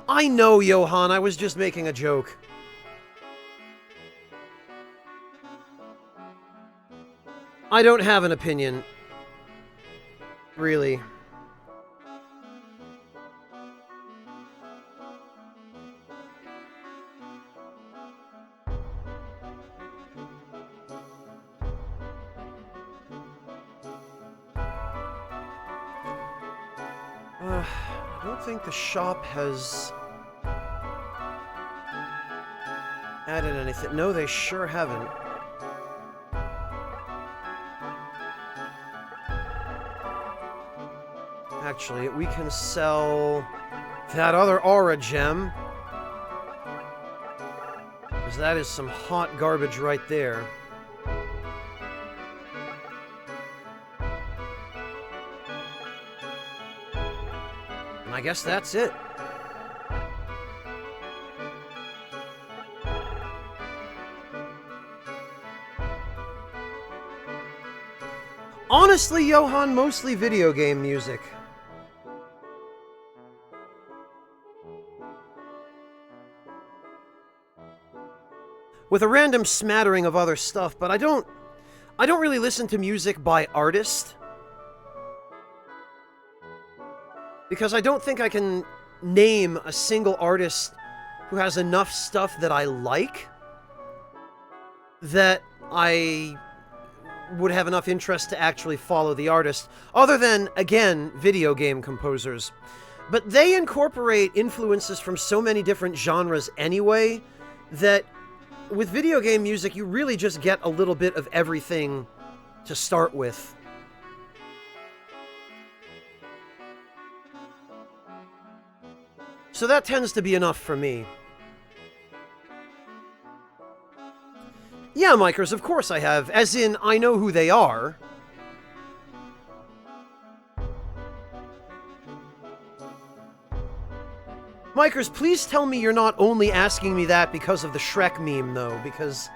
I know, Johann, I was just making a joke. I don't have an opinion. Really. I don't think the shop has added anything. No, they sure haven't. Actually, we can sell that other aura gem. Because that is some hot garbage right there. And I guess that's it. Honestly, Johann, mostly video game music. With a random smattering of other stuff, but I don't really listen to music by artist. Because I don't think I can name a single artist who has enough stuff that I like that I would have enough interest to actually follow the artist, other than, again, video game composers. But they incorporate influences from so many different genres anyway, that with video game music, you really just get a little bit of everything to start with. So that tends to be enough for me. Yeah, Mikers, of course I have. As in, I know who they are. Mikers, please tell me you're not only asking me that because of the Shrek meme, though, because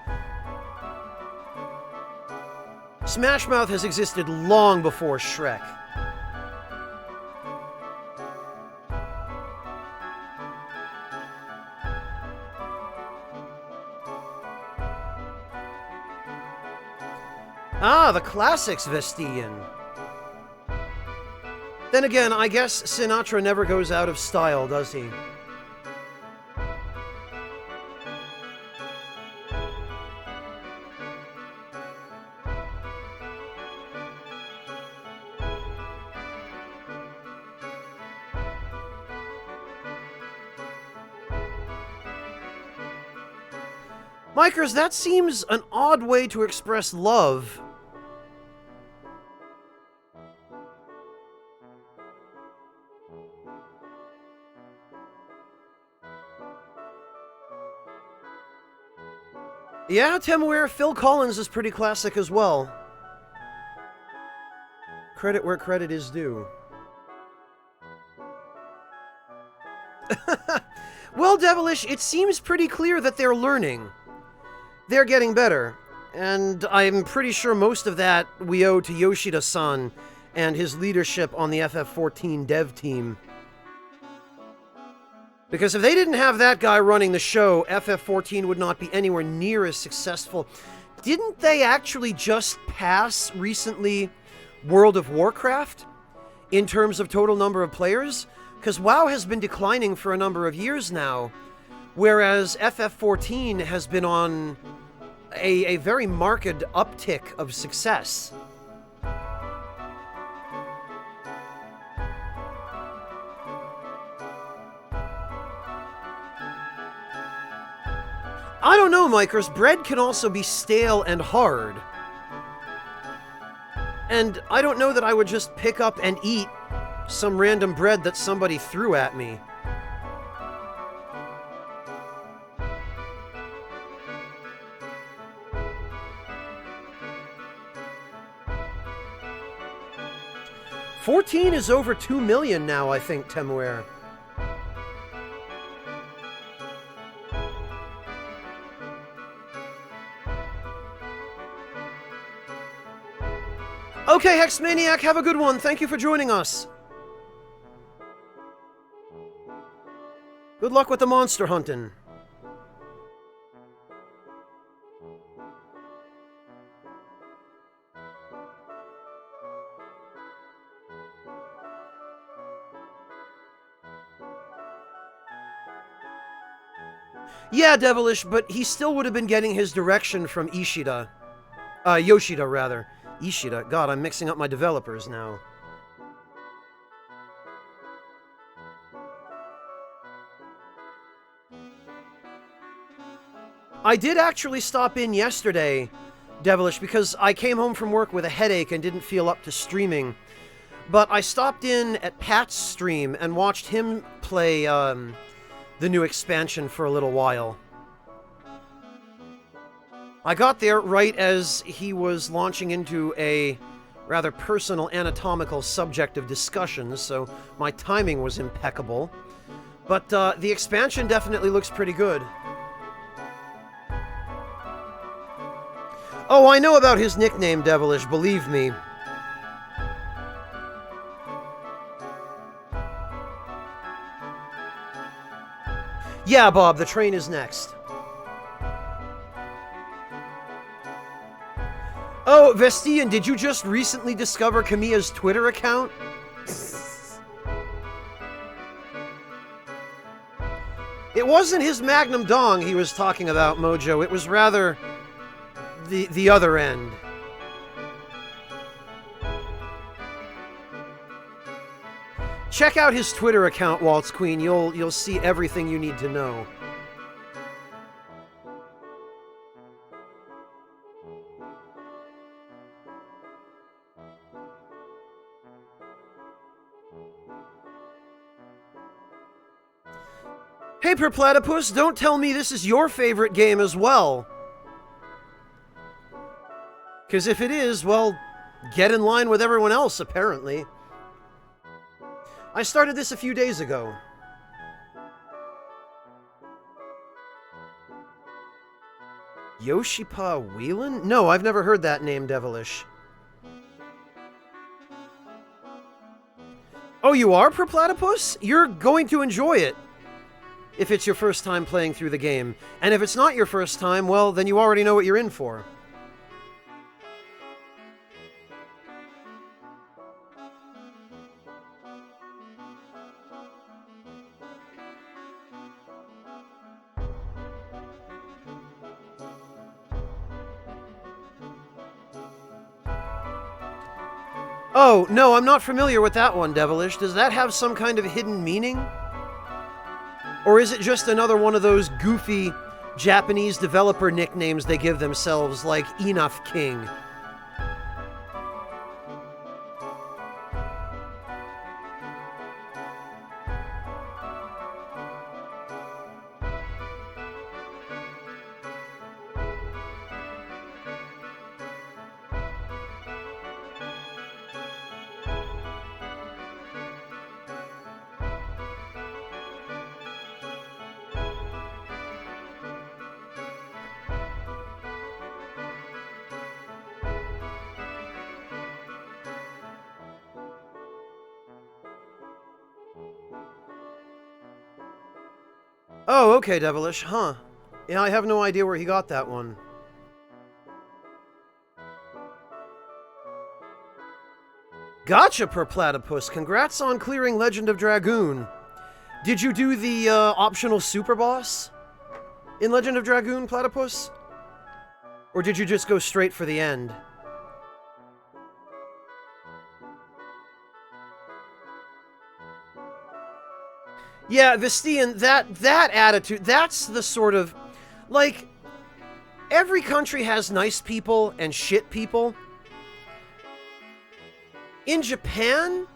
Smash Mouth has existed long before Shrek. Ah, the classics, Vestian. Then again, I guess Sinatra never goes out of style, does he? Mikers, that seems an odd way to express love. Yeah, Temuer, Phil Collins is pretty classic as well. Credit where credit is due. Well, Devilish, it seems pretty clear that they're learning. They're getting better. And I'm pretty sure most of that we owe to Yoshida-san and his leadership on the FF14 dev team. Because if they didn't have that guy running the show, FF14 would not be anywhere near as successful. Didn't they actually just pass recently World of Warcraft in terms of total number of players? Because WoW has been declining for a number of years now, whereas FF14 has been on a very marked uptick of success. I don't know, Mikers. Bread can also be stale and hard. And I don't know that I would just pick up and eat some random bread that somebody threw at me. $14 is over 2 million now, I think, Temuer. Okay, Hexmaniac, have a good one. Thank you for joining us. Good luck with the monster hunting. Yeah, Devilish, but he still would have been getting his direction from Yoshida, rather. Ishida. God, I'm mixing up my developers now. I did actually stop in yesterday, Devilish, because I came home from work with a headache and didn't feel up to streaming. But I stopped in at Pat's stream and watched him play the new expansion for a little while. I got there right as he was launching into a rather personal anatomical subject of discussion, so my timing was impeccable. But the expansion definitely looks pretty good. Oh, I know about his nickname, Devilish, believe me. Yeah, Bob, the train is next. Oh, Vestian, did you just recently discover Kamiya's Twitter account? It wasn't his Magnum Dong he was talking about, Mojo. It was rather the other end. Check out his Twitter account, Waltz Queen. You'll see everything you need to know. Hey, Perplatypus, don't tell me this is your favorite game as well. Because if it is, well, get in line with everyone else, apparently. I started this a few days ago. Yoshipa Whelan? No, I've never heard that name, Devilish. Oh, you are, Perplatypus? You're going to enjoy it. If it's your first time playing through the game. And if it's not your first time, well, then you already know what you're in for. Oh, no, I'm not familiar with that one, Devilish. Does that have some kind of hidden meaning? Or is it just another one of those goofy Japanese developer nicknames they give themselves, like Enough King? Oh, okay, Devilish. Huh. Yeah, I have no idea where he got that one. Gotcha, Per Platypus. Congrats on clearing Legend of Dragoon. Did you do the optional super boss in Legend of Dragoon, Platypus? Or did you just go straight for the end? Yeah, Vistian, that attitude, that's the sort of... Like, every country has nice people and shit people. In Japan,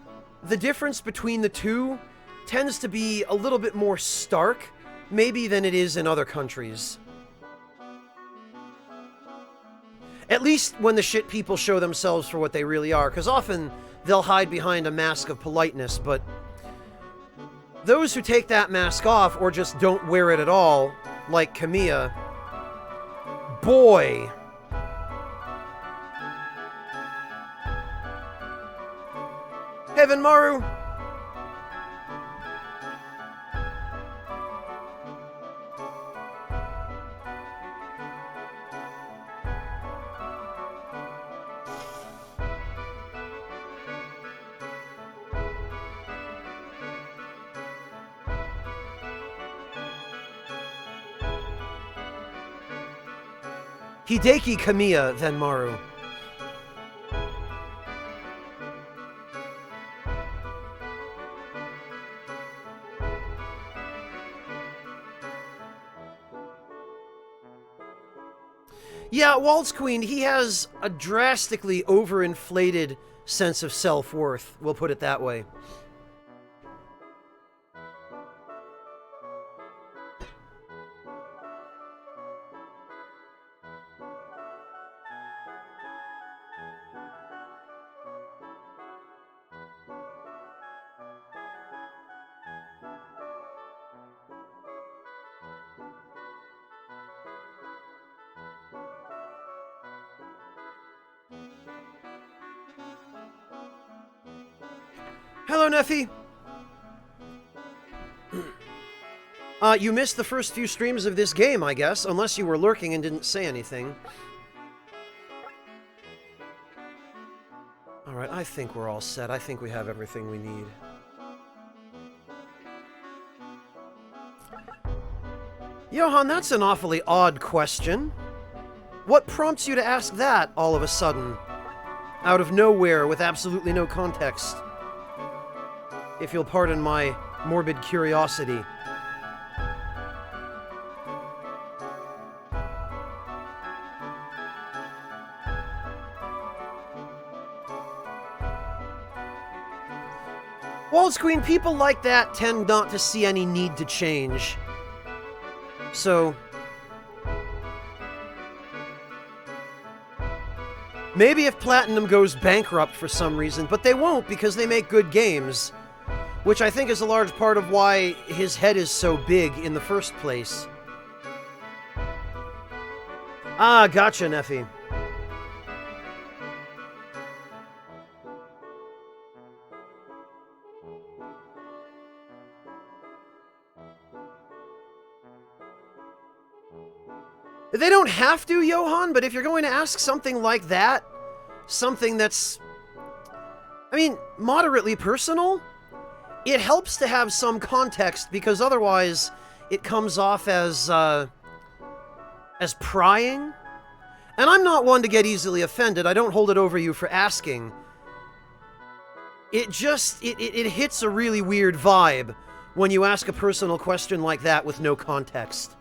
the difference between the two tends to be a little bit more stark, maybe, than it is in other countries. At least when the shit people show themselves for what they really are, because often they'll hide behind a mask of politeness, but those who take that mask off or just don't wear it at all, like Kamiya, boy... Heaven Maru! Hideki Kamiya, then Maru. Yeah, Waltz Queen, he has a drastically overinflated sense of self-worth, we'll put it that way. Hello, Neffy! You missed the first few streams of this game, I guess, unless you were lurking and didn't say anything. Alright, I think we're all set. I think we have everything we need. Johan, that's an awfully odd question. What prompts you to ask that all of a sudden? Out of nowhere, with absolutely no context. If you'll pardon my morbid curiosity. Waltz Queen, people like that tend not to see any need to change. So... maybe if Platinum goes bankrupt for some reason, but they won't because they make good games. Which I think is a large part of why his head is so big in the first place. Ah, gotcha, Neffy. They don't have to, Johan, but if you're going to ask something like that, something that's, I mean, moderately personal, it helps to have some context, because otherwise it comes off as prying. And I'm not one to get easily offended. I don't hold it over you for asking. It just, it hits a really weird vibe when you ask a personal question like that with no context.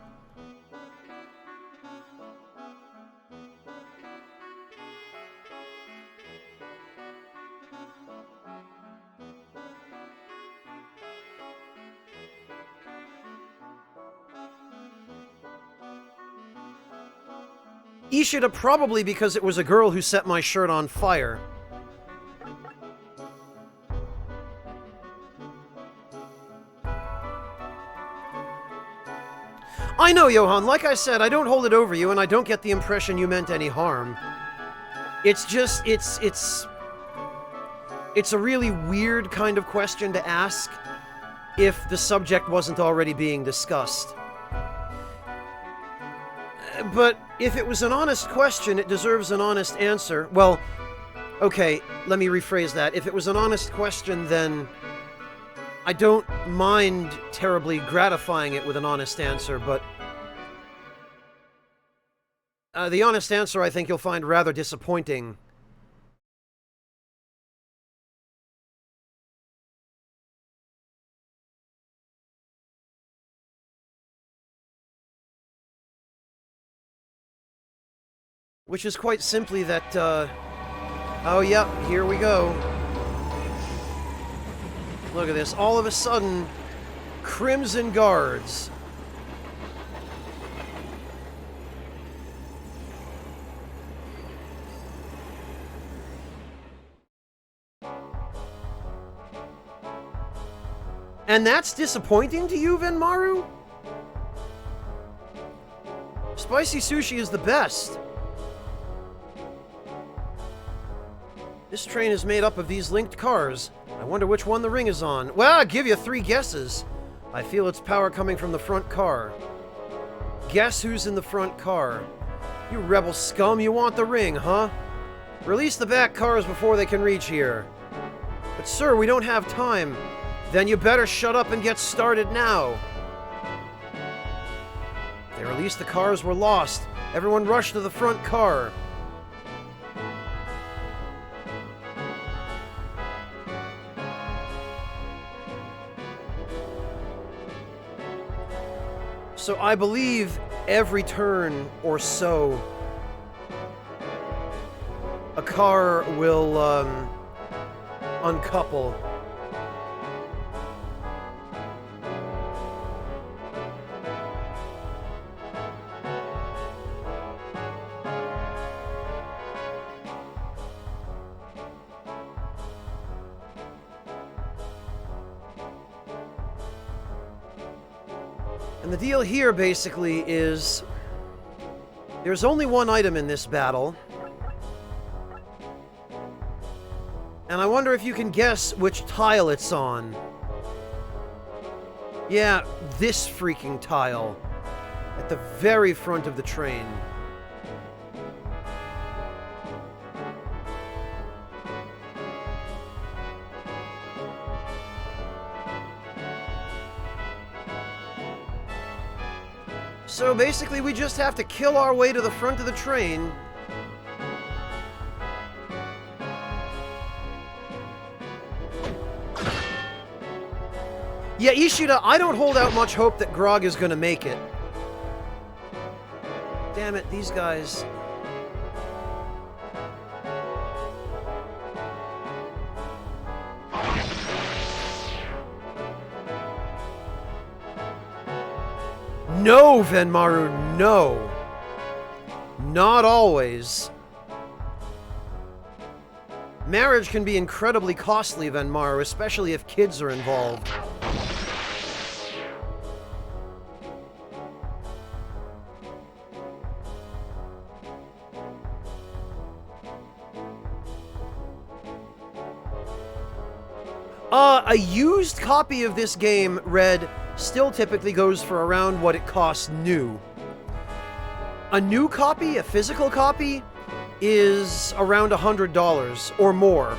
Ishida, probably because it was a girl who set my shirt on fire. I know, Johan. Like I said, I don't hold it over you, and I don't get the impression you meant any harm. It's just, it's a really weird kind of question to ask if the subject wasn't already being discussed. But if it was an honest question, it deserves an honest answer. Well, okay, let me rephrase that. If it was an honest question, then I don't mind terribly gratifying it with an honest answer, but the honest answer I think you'll find rather disappointing. Which is quite simply that, oh yep, here we go. Look at this, all of a sudden, Crimson Guards. And that's disappointing to you, Venmaru? Spicy sushi is the best. This train is made up of these linked cars. I wonder which one the ring is on. Well, I'll give you 3 guesses. I feel its power coming from the front car. Guess who's in the front car? You rebel scum, you want the ring, huh? Release the back cars before they can reach here. But sir, we don't have time. Then you better shut up and get started now. They released the cars, we're lost. Everyone rush to the front car. So I believe every turn or so, a car will uncouple. And the deal here, basically, is there's only one item in this battle. And I wonder if you can guess which tile it's on. Yeah, this freaking tile. At the very front of the train. So basically, we just have to kill our way to the front of the train. Yeah, Ishida, I don't hold out much hope that Grog is gonna make it. Damn it, these guys. No, Venmaru, no. Not always. Marriage can be incredibly costly, Venmaru, especially if kids are involved. A used copy of this game, Red, still typically goes for around what it costs new. A new copy, a physical copy, is around $100 or more.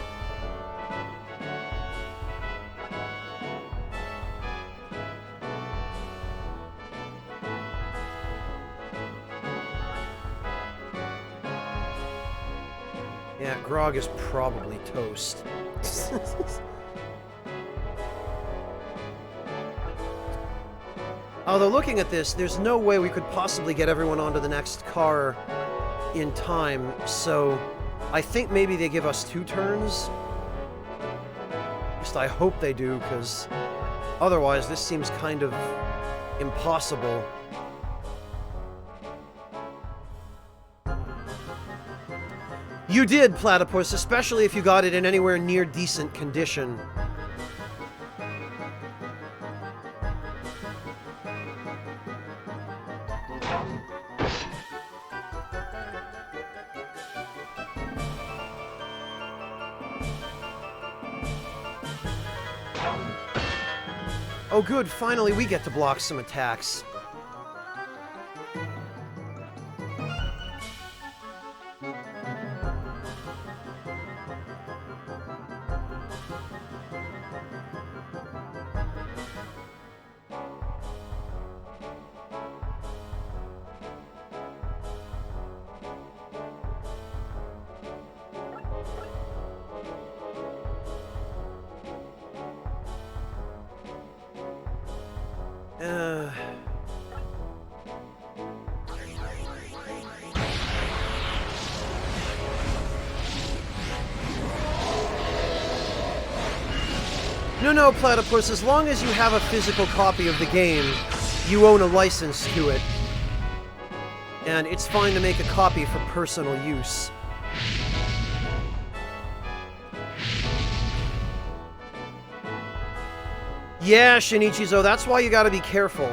Yeah, Grog is probably toast. Although looking at this, there's no way we could possibly get everyone onto the next car in time, so I think maybe they give us 2 turns. At least I hope they do, because otherwise this seems kind of impossible. You did, Platypus, especially if you got it in anywhere near decent condition. Oh good, finally we get to block some attacks. Uh... No, Platypus, as long as you have a physical copy of the game, you own a license to it. And it's fine to make a copy for personal use. Yeah, Shinichizo, that's why you gotta be careful.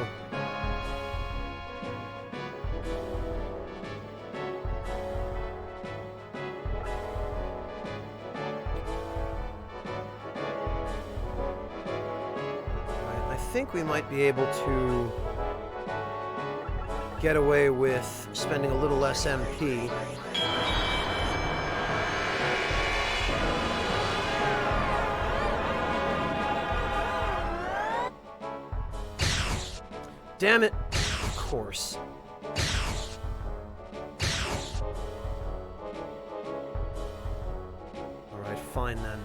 I think we might be able to get away with spending a little less MP. Damn it. Of course. Alright, fine then.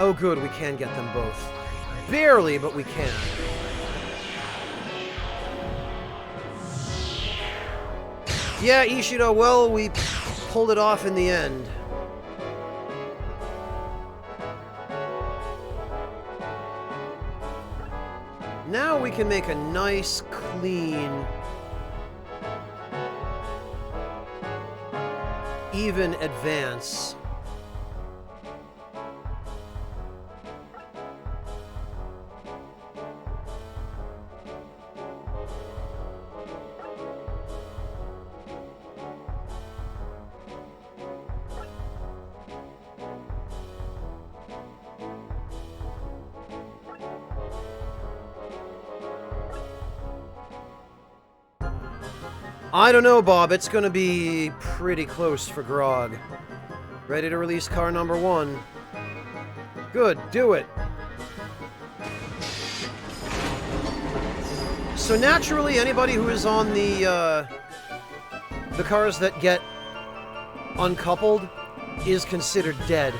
Oh good, we can get them both. Barely, but we can. Yeah, Ishido, well, we pulled it off in the end. Now we can make a nice, clean, even advance. I don't know, Bob. It's gonna be pretty close for Grog. Ready to release car number 1. Good, do it. So naturally, anybody who is on the cars that get uncoupled is considered dead.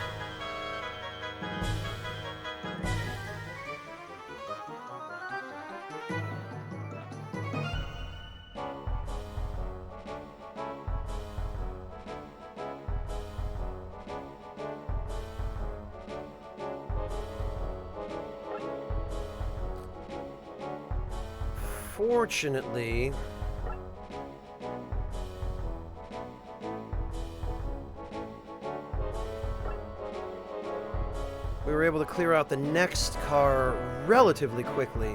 Fortunately, we were able to clear out the next car relatively quickly.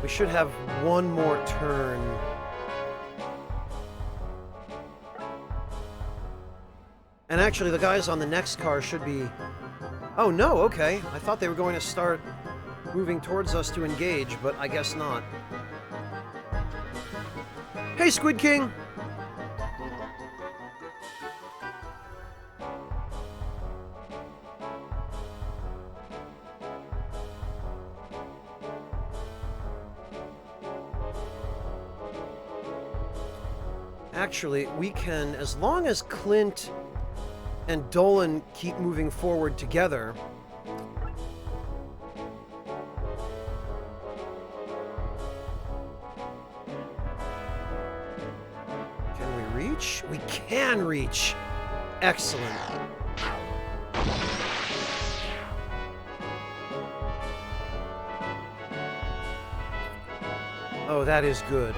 We should have one more turn. And actually, the guys on the next car should be... Oh, no, okay. I thought they were going to start moving towards us to engage, but I guess not. Hey, Squid King! Actually, we can, as long as Clint and Dolan keep moving forward together, can reach. Excellent. Oh, that is good.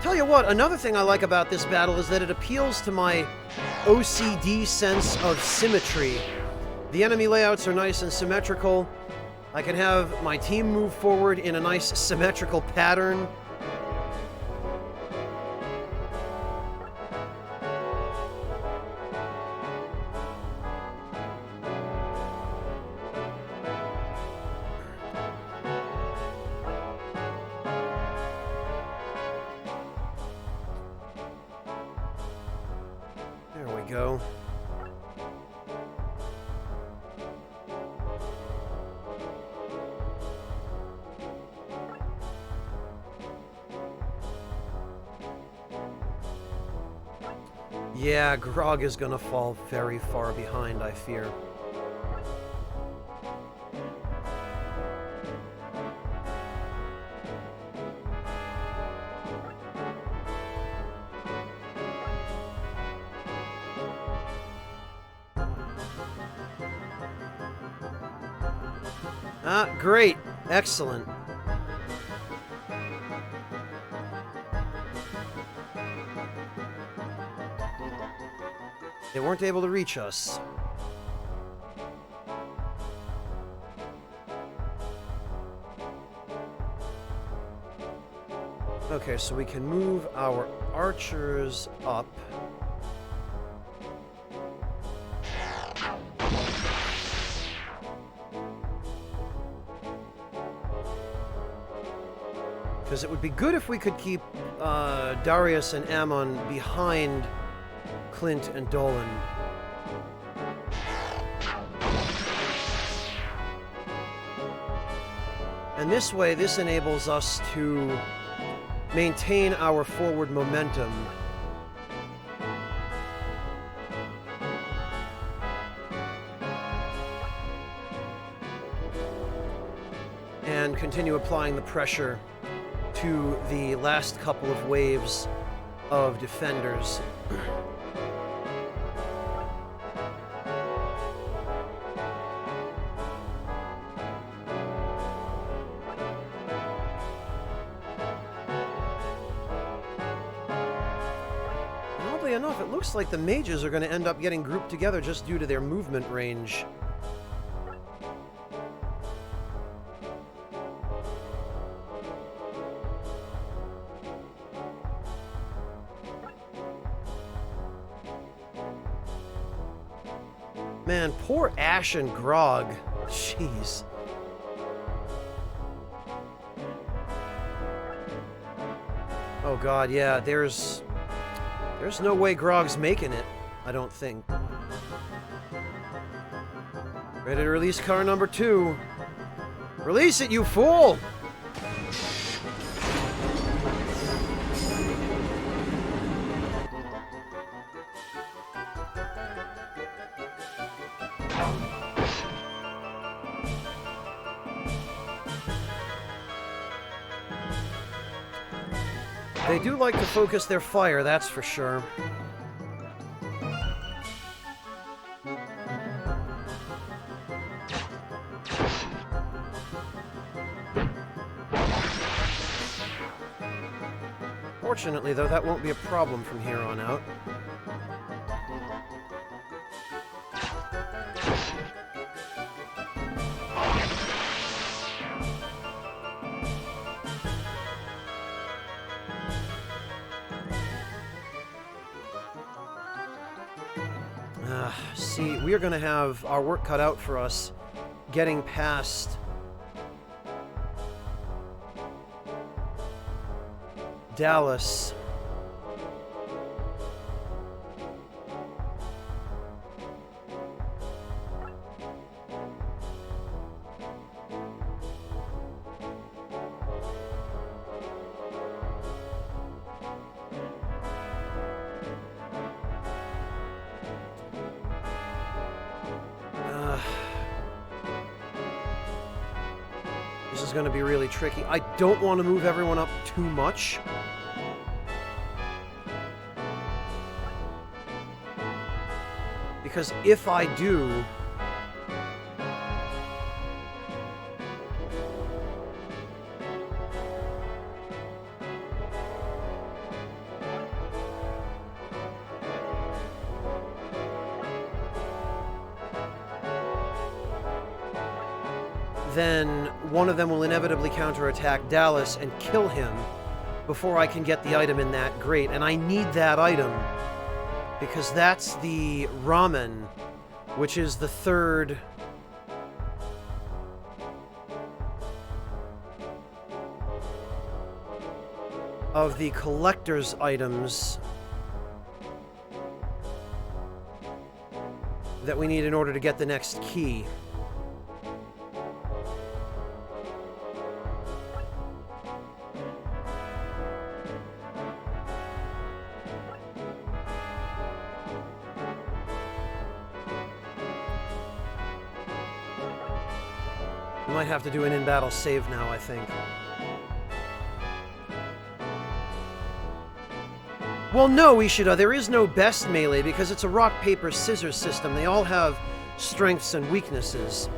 Tell you what, another thing I like about this battle is that it appeals to my OCD sense of symmetry. The enemy layouts are nice and symmetrical. I can have my team move forward in a nice symmetrical pattern. There we go. Yeah, Grog is gonna fall very far behind, I fear. Ah, great. Excellent. They weren't able to reach us. Okay, so we can move our archers up. Because it would be good if we could keep Darius and Ammon behind Clint and Dolan. And this way, this enables us to maintain our forward momentum. And continue applying the pressure to the last couple of waves of defenders. Oddly enough, it looks like the mages are going to end up getting grouped together just due to their movement range. Man, poor Ash and Grog. Jeez. Oh god, yeah, there's no way Grog's making it, I don't think. Ready to release car number 2. Release it, you fool! They do like to focus their fire, that's for sure. Fortunately, though, that won't be a problem from here on out. See, we are going to have our work cut out for us getting past Dallas. This is going to be really tricky. I don't want to move everyone up too much. Because if I do... then one of them will inevitably counterattack Dallas and kill him before I can get the item in that grate. And I need that item because that's the ramen, which is the third... of the collector's items that we need in order to get the next key. We might have to do an in-battle save now, I think. Well, no, Ishida, there is no best melee because it's a rock, paper, scissors system. They all have strengths and weaknesses.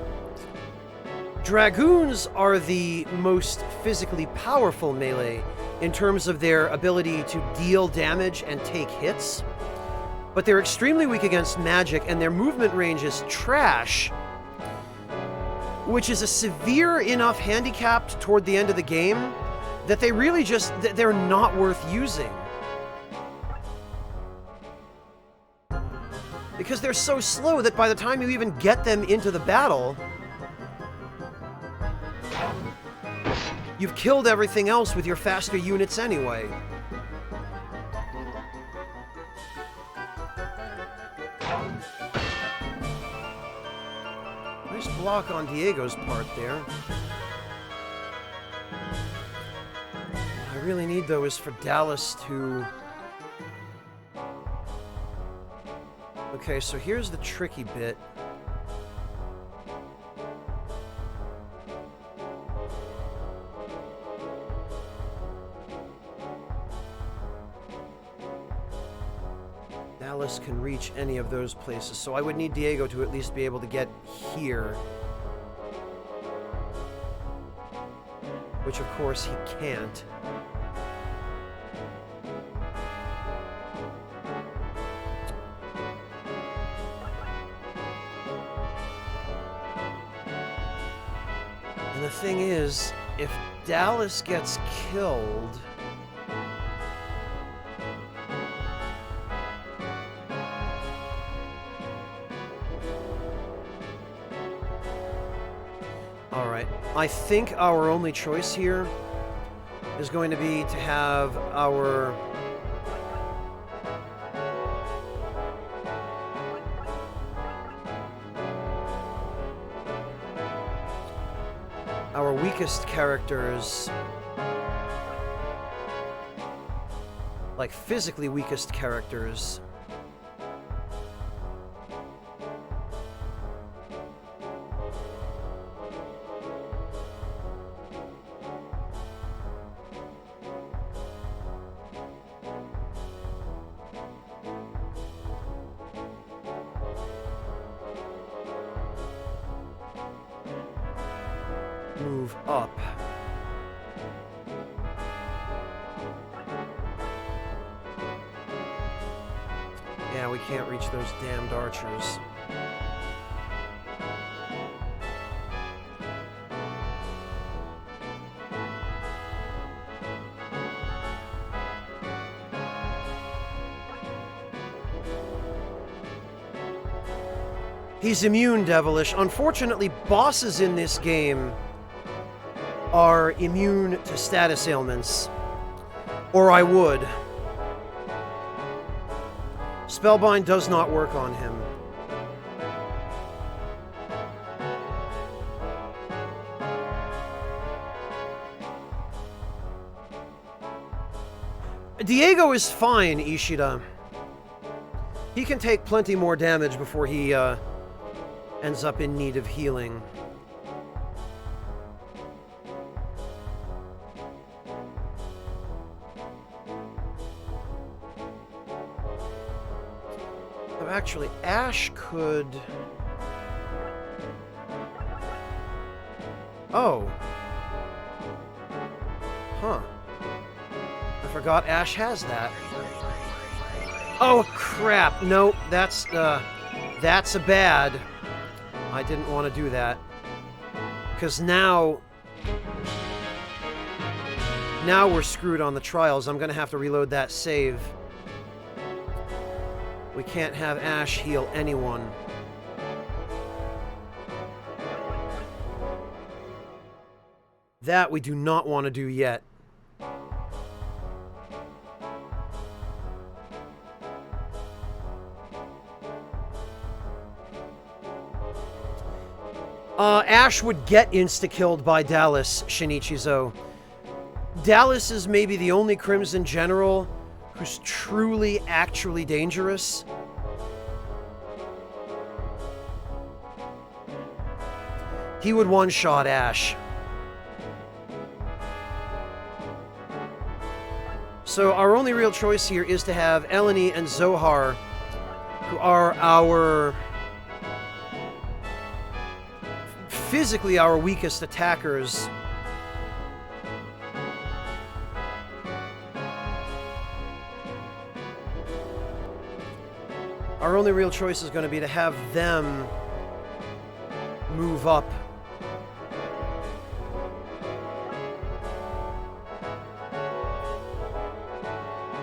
Dragoons are the most physically powerful melee in terms of their ability to deal damage and take hits. But they're extremely weak against magic, and their movement range is trash, which is a severe enough handicap toward the end of the game that they really just... they're not worth using. Because they're so slow that by the time you even get them into the battle, you've killed everything else with your faster units anyway. Nice block on Diego's part there. What I really need, though, is for Dallas to... Okay, so here's the tricky bit. Dallas can reach any of those places, so I would need Diego to at least be able to get here. Which, of course, he can't. And the thing is, if Dallas gets killed... Alright, I think our only choice here is going to be to have our... our weakest characters, like physically weakest characters, move up. Yeah, we can't reach those damned archers. He's immune, Devilish. Unfortunately, bosses in this game are immune to status ailments. Or I would. Spellbind does not work on him. Diego is fine, Ishida. He can take plenty more damage before he ends up in need of healing. Oh, actually, Ash could... Oh. Huh. I forgot Ash has that. Oh, crap. No, that's a bad. I didn't want to do that. Because now we're screwed on the trials. I'm going to have to reload that save. We can't have Ash heal anyone. That we do not want to do yet. Ash would get insta-killed by Dallas, Shinichizo. Dallas is maybe the only Crimson General who's truly, actually dangerous. He would one-shot Ash. So our only real choice here is to have Eleni and Zohar, who are physically our weakest attackers. Our only real choice is going to be to have them move up.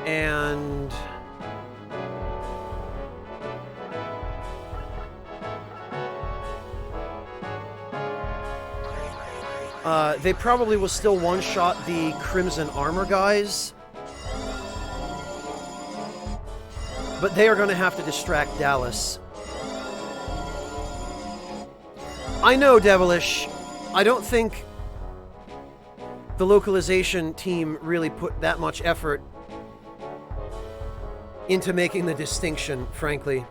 And they probably will still one-shot the Crimson Armor guys. But they are going to have to distract Dallas. I know, Devilish. I don't think the localization team really put that much effort into making the distinction, frankly.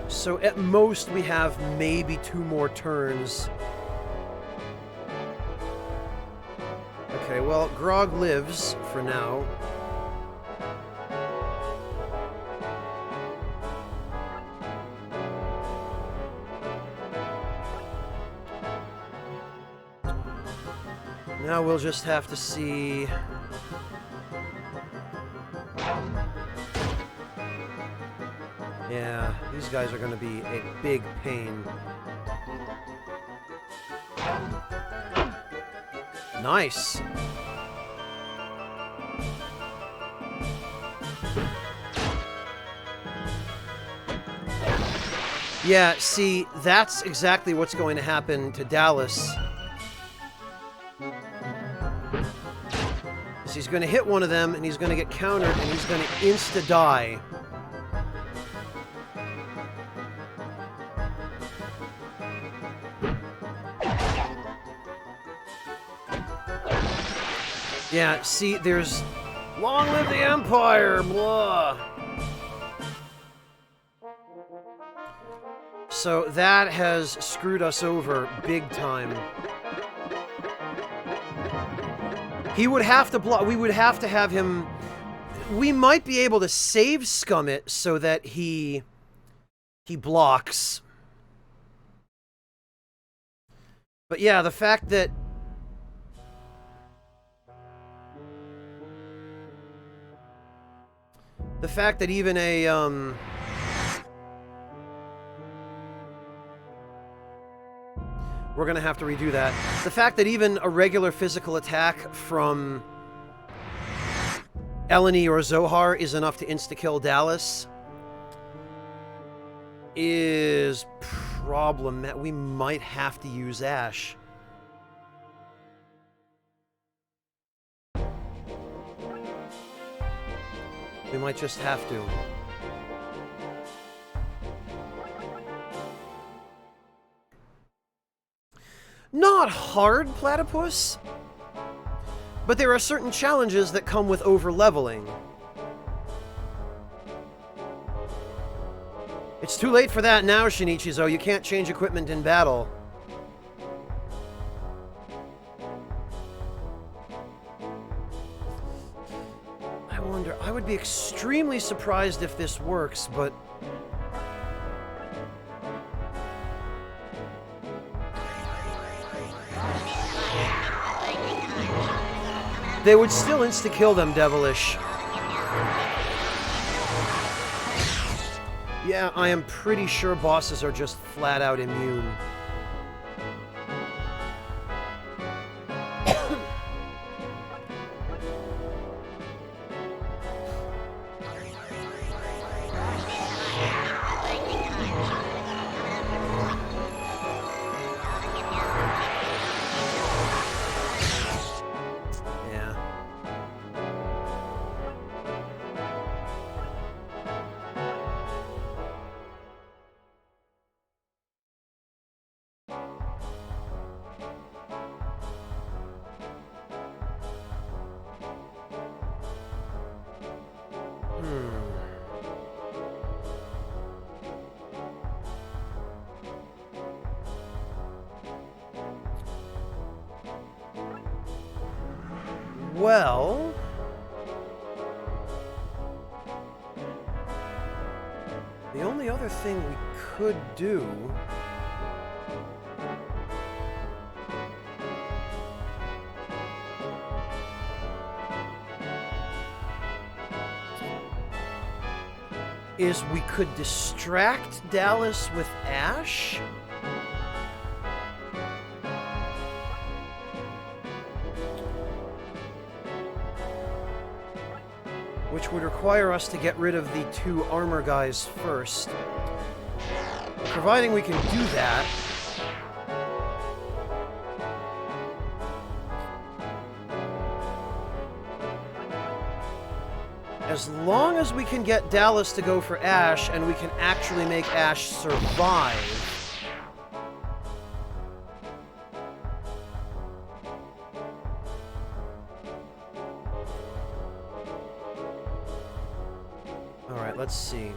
So at most we have maybe 2 more turns. Okay, well, Grog lives for now. Now we'll just have to see... Yeah, these guys are going to be a big pain. Nice. Yeah, see, that's exactly what's going to happen to Dallas. So he's going to hit one of them, and he's going to get countered, and he's going to insta-die. Yeah, see, there's... Long live the Empire, blah! So that has screwed us over big time. He would have to block... We would have to have him... We might be able to save Scum it so that he blocks. But yeah, the fact that... The fact that even a, we're gonna have to redo that. The fact that even a regular physical attack from Eleni or Zohar is enough to insta-kill Dallas is problematic. We might have to use Ash. We might just have to. Not hard platypus, but there are certain challenges that come with over-leveling. It's too late for that now, Shinichizo. You can't change equipment in battle. I wonder, I would be extremely surprised if this works, but... they would still insta-kill them, Devilish. Yeah, I am pretty sure bosses are just flat-out immune. Well... the only other thing we could do... is we could distract Dallas with Ash? Which would require us to get rid of the two armor guys first. Providing we can do that... as long as we can get Dallas to go for Ash, and we can actually make Ash survive... Alright, let's see.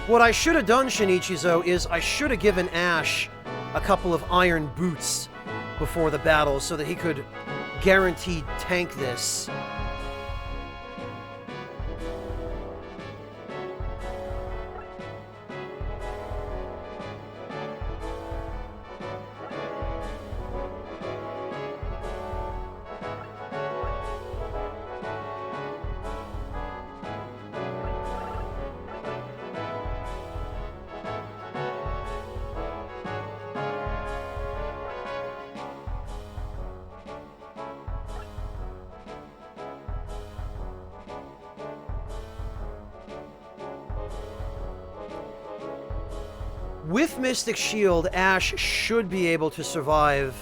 What I should have done, Shinichizo, is I should have given Ash a couple of iron boots before the battle so that he could guaranteed tank this. With Mystic Shield, Ash should be able to survive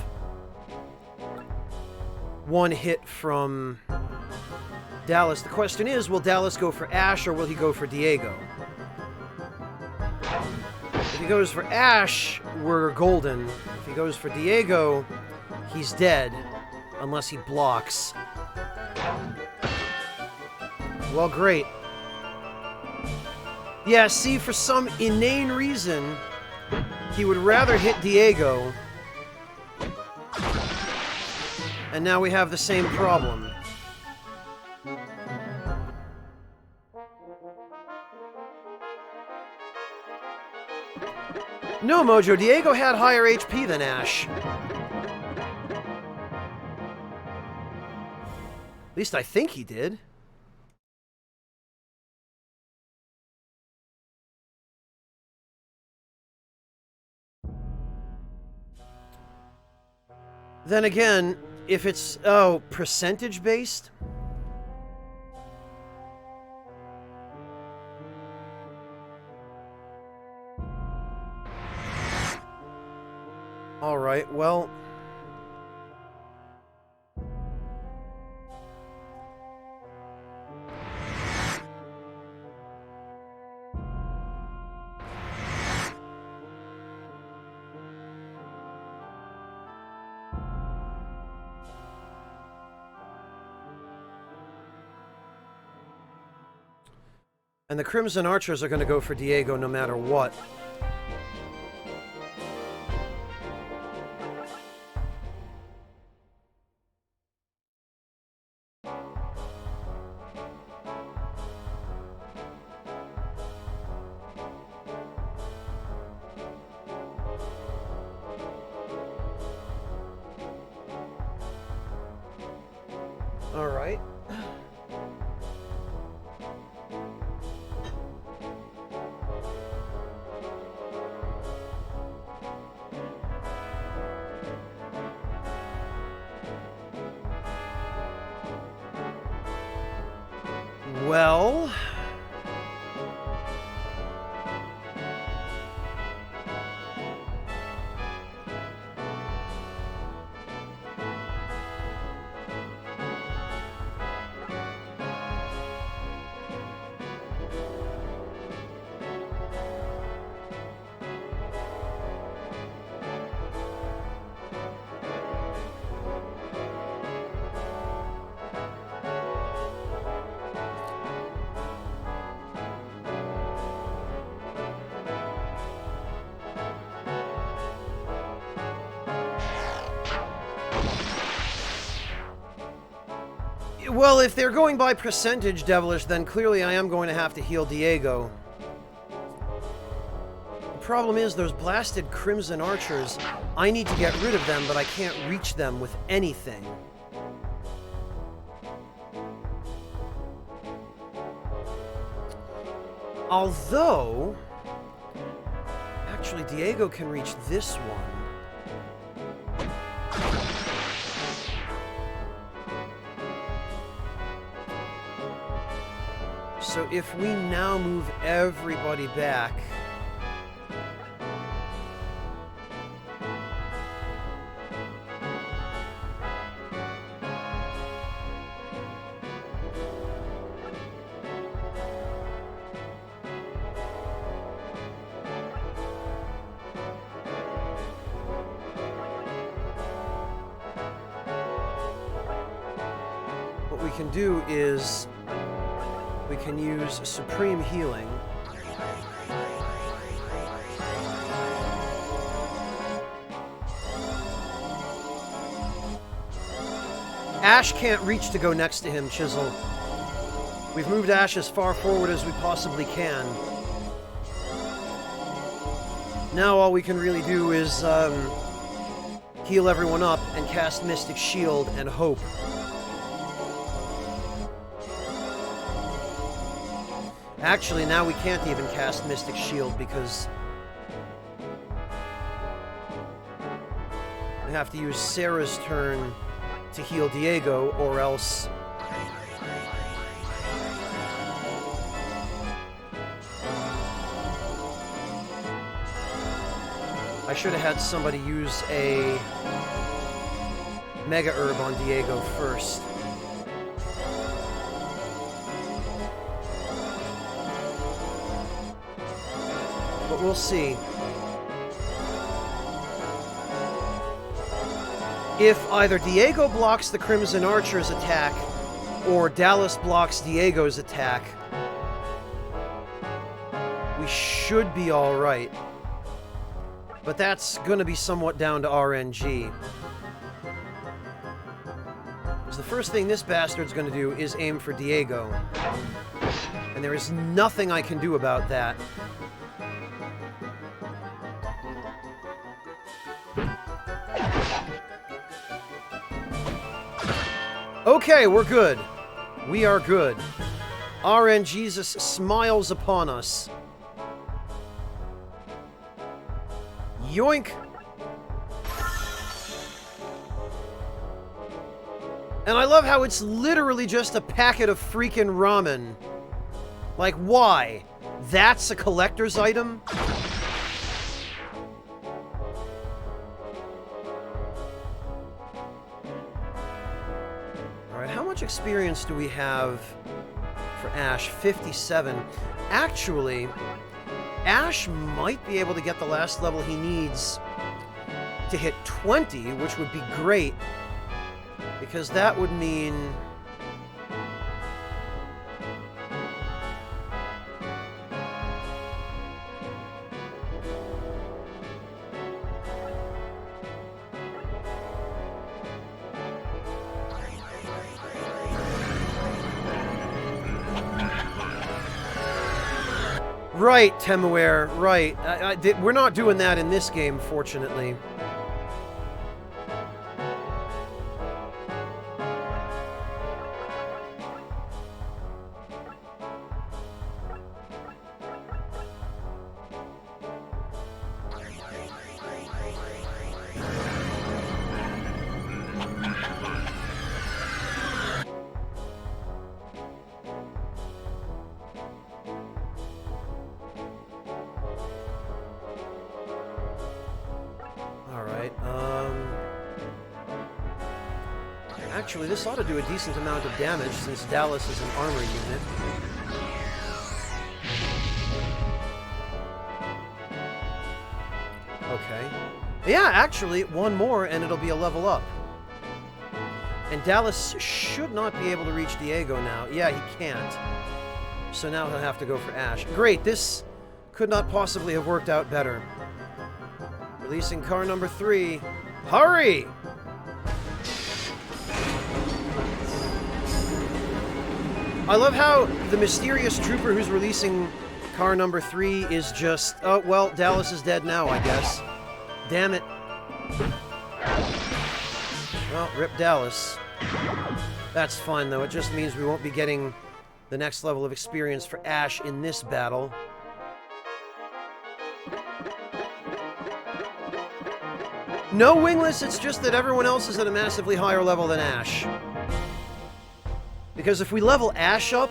one hit from Dallas. The question is, will Dallas go for Ash or will he go for Diego? If he goes for Ash, we're golden. If he goes for Diego, he's dead, unless he blocks. Well, great. Yeah, see, for some inane reason, he would rather hit Diego. And now we have the same problem. No, Mojo, Diego had higher HP than Ash. At least I think he did. Then again, if it's, percentage-based? Alright, well... And the Crimson Archers are going to go for Diego no matter what. All right. Well... Well, if they're going by percentage, Devilish, then clearly I am going to have to heal Diego. The problem is, those blasted Crimson Archers, I need to get rid of them, but I can't reach them with anything. Although... Actually, Diego can reach this one. So if we now move everybody back... What we can do is... we can use Supreme Healing. Ash can't reach to go next to him, Chisel. We've moved Ash as far forward as we possibly can. Now all we can really do is heal everyone up and cast Mystic Shield and hope. Actually, now we can't even cast Mystic Shield because we have to use Sarah's turn to heal Diego, or else... I should have had somebody use a Mega Herb on Diego first. But we'll see. If either Diego blocks the Crimson Archer's attack, or Dallas blocks Diego's attack, we should be alright. But that's gonna be somewhat down to RNG. Because the first thing this bastard's gonna do is aim for Diego. And there is nothing I can do about that. Okay, we're good. We are good. RNGesus smiles upon us. Yoink! And I love how it's literally just a packet of freaking ramen. Like, why? That's a collector's item? experience do we have for Ash? 57. Actually, Ash might be able to get the last level he needs to hit 20, which would be great, because that would mean... Right, Temuer, right. We're not doing that in this game, fortunately. Actually, this ought to do a decent amount of damage since Dallas is an armor unit. Okay. Yeah, actually, one more and it'll be a level up. And Dallas should not be able to reach Diego now. Yeah, he can't. So now he'll have to go for Ash. Great, this could not possibly have worked out better. Releasing car number 3. Hurry! I love how the mysterious trooper who's releasing car number 3 is just... Oh, well, Dallas is dead now, I guess. Damn it. Well, rip Dallas. That's fine, though. It just means we won't be getting the next level of experience for Ash in this battle. No wingless, it's just that everyone else is at a massively higher level than Ash. Because if we level Ash up,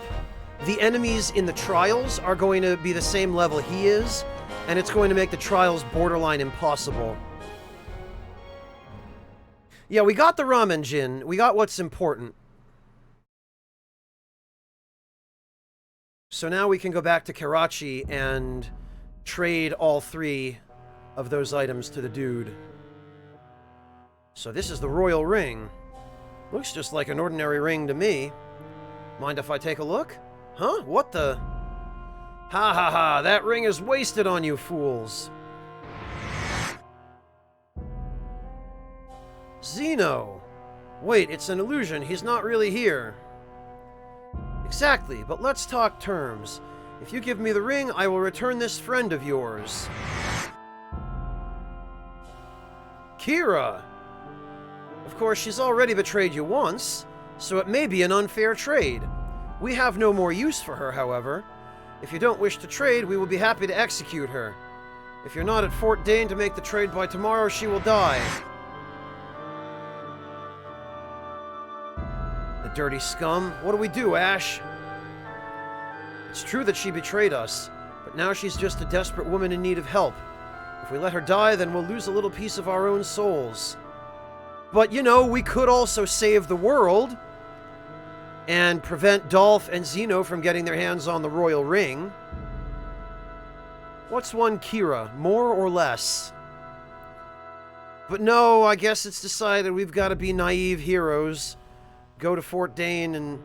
the enemies in the Trials are going to be the same level he is, and it's going to make the Trials borderline impossible. Yeah, we got the Ramen Jin. We got what's important. So now we can go back to Karachi and trade all 3 of those items to the dude. So this is the Royal Ring. Looks just like an ordinary ring to me. Mind if I take a look? Huh? What the? Ha ha ha, that ring is wasted on you fools. Zeno! Wait, it's an illusion. He's not really here. Exactly, but let's talk terms. If you give me the ring, I will return this friend of yours. Kira! Of course, she's already betrayed you once, so it may be an unfair trade. We have no more use for her, however. If you don't wish to trade, we will be happy to execute her. If you're not at Fort Dane to make the trade by tomorrow, she will die. The dirty scum. What do we do, Ash? It's true that she betrayed us, but now she's just a desperate woman in need of help. If we let her die, then we'll lose a little piece of our own souls. But, you know, we could also save the world and prevent Dolph and Zeno from getting their hands on the Royal Ring. What's one Kira? More or less? But no, I guess it's decided we've got to be naive heroes. Go to Fort Dane and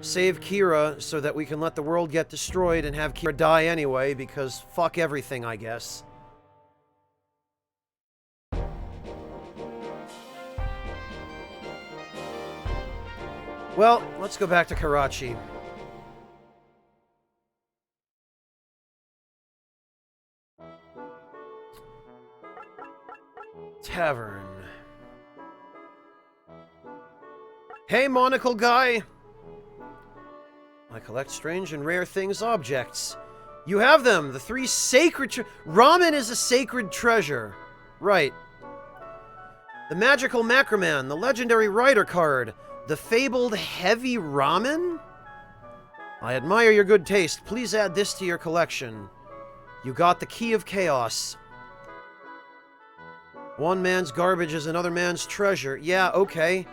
save Kira so that we can let the world get destroyed and have Kira die anyway, because fuck everything, I guess. Well, let's go back to Karachi. Tavern. Hey, monocle guy! I collect strange and rare things, objects. You have them! The 3 sacred Ramen is a sacred treasure. Right. The magical Macroman, the legendary rider card, the fabled heavy ramen? I admire your good taste. Please add this to your collection. You got the key of chaos. One man's garbage is another man's treasure. Yeah, okay.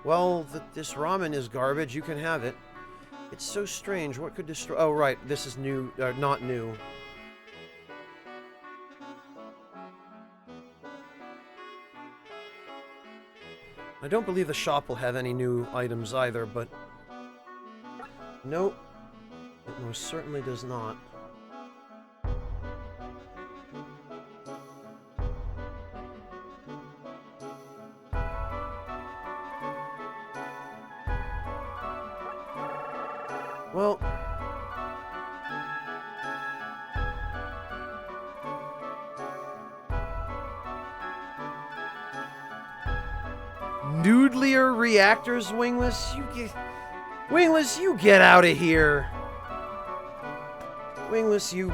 Well, this ramen is garbage. You can have it. It's so strange. What could destroy... Oh, right. This is new. Not new. I don't believe the shop will have any new items either, but... Nope. It most certainly does not. Well... Noodlier reactors, Wingless? Wingless, you get out of here! Wingless, you...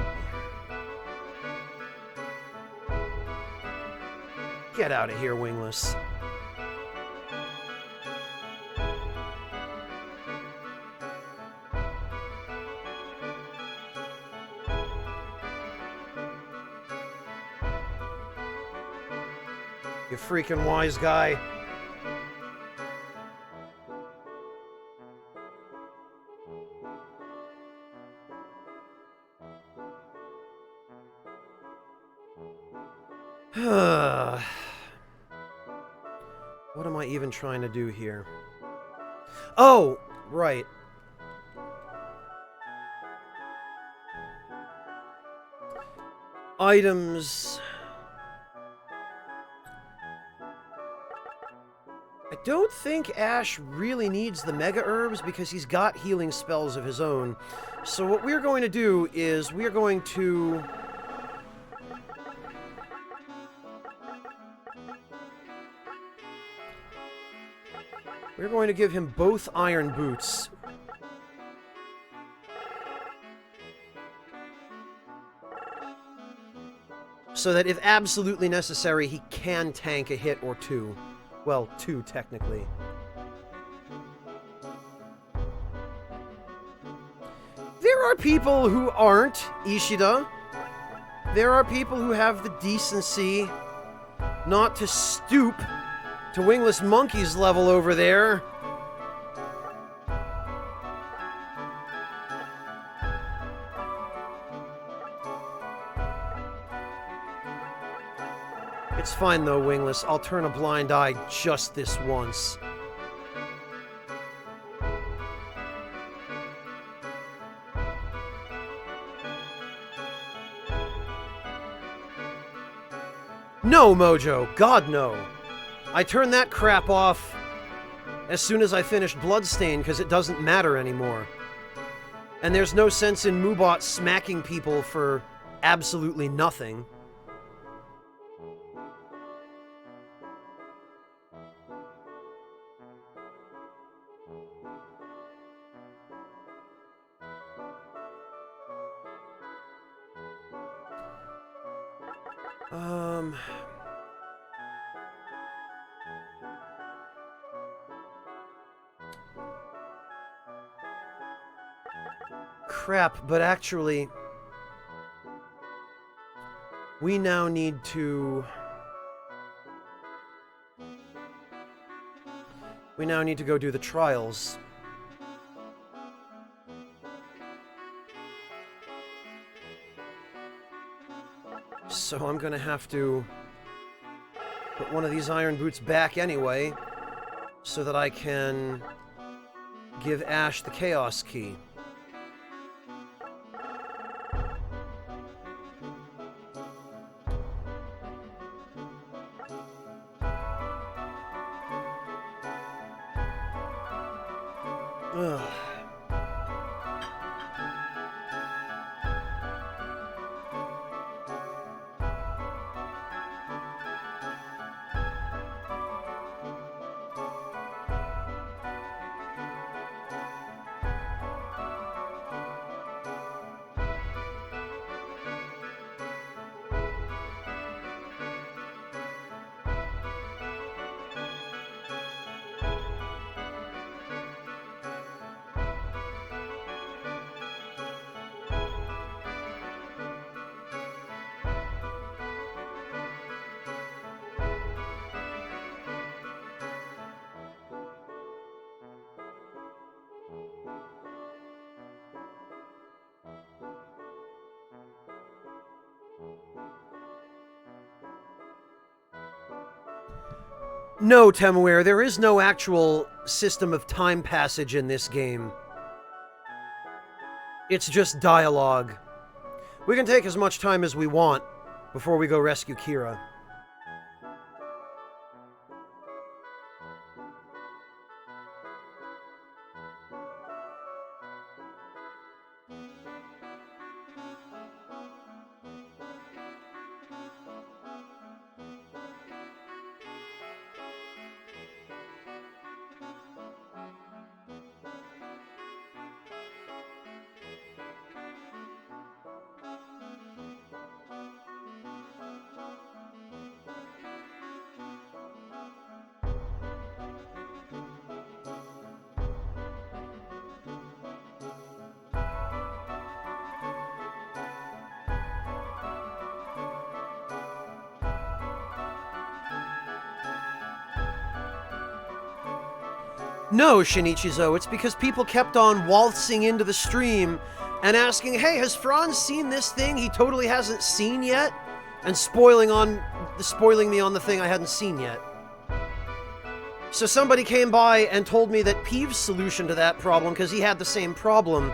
Get out of here, Wingless. You freaking wise guy. What am I even trying to do here? Oh, right. Items. I don't think Ash really needs the Mega Herbs because he's got healing spells of his own. So what we're going to do is we're going to... We're going to give him both iron boots. So that if absolutely necessary, he can tank a hit or two. Well, two, technically. There are people who aren't, Ishida. There are people who have the decency not to stoop to Wingless Monkey's level over there. It's fine though, Wingless. I'll turn a blind eye just this once. No, Mojo! God, no! I turned that crap off as soon as I finished Bloodstain because it doesn't matter anymore. And there's no sense in Moobot smacking people for absolutely nothing. Crap, but actually... We now need to... We now need to go do the trials. So I'm gonna have to put one of these iron boots back anyway, so that I can give Ash the Chaos Key. Ugh. No, Temuer, there is no actual system of time passage in this game. It's just dialogue. We can take as much time as we want before we go rescue Kira. No, Shinichizo, it's because people kept on waltzing into the stream and asking, hey, has Franz seen this thing he totally hasn't seen yet? And spoiling me on the thing I hadn't seen yet. So somebody came by and told me that Peeve's solution to that problem, because he had the same problem,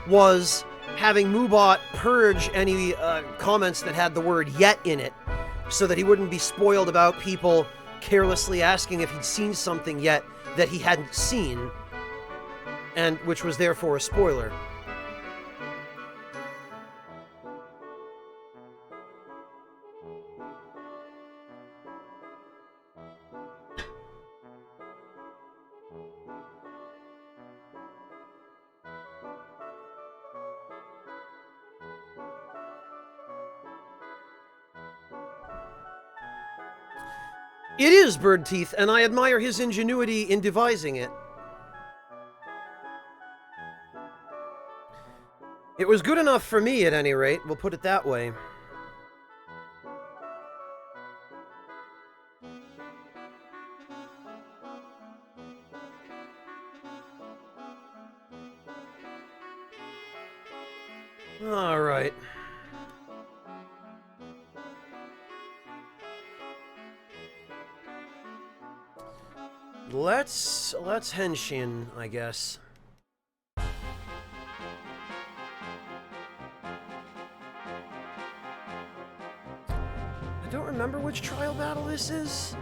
was having Moobot purge any comments that had the word yet in it, so that he wouldn't be spoiled about people carelessly asking if he'd seen something yet that he hadn't seen, and which was therefore a spoiler. It is Bird Teeth, and I admire his ingenuity in devising it. It was good enough for me, at any rate. We'll put it that way. All right. Let's henshin, I guess. I don't remember which trial battle this is.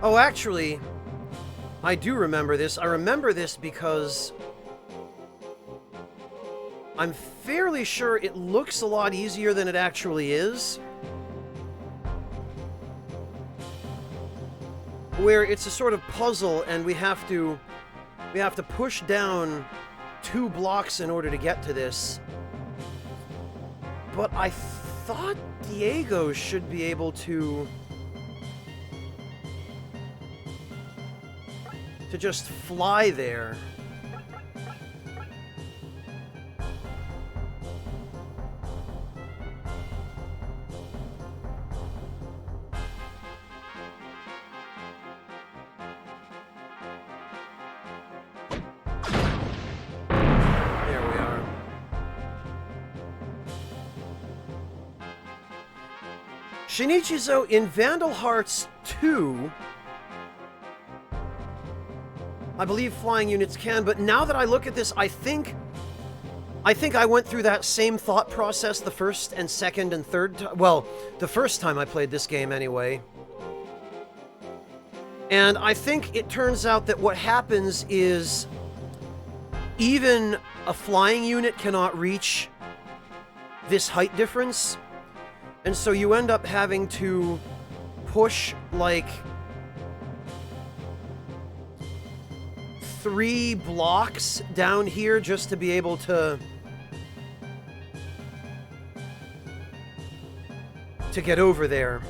Oh, actually, I do remember this. I remember this because I'm fairly sure it looks a lot easier than it actually is. Where it's a sort of puzzle and we have to push down 2 blocks in order to get to this. But I thought Diego should be able to just fly there. Shinichizo, in Vandal Hearts 2, I believe flying units can, but now that I look at this, I think I went through that same thought process the first and second and third time. Well, the first time I played this game anyway. And I think it turns out that what happens is even a flying unit cannot reach this height difference. And so you end up having to push, like, 3 blocks down here just to be able to get over there.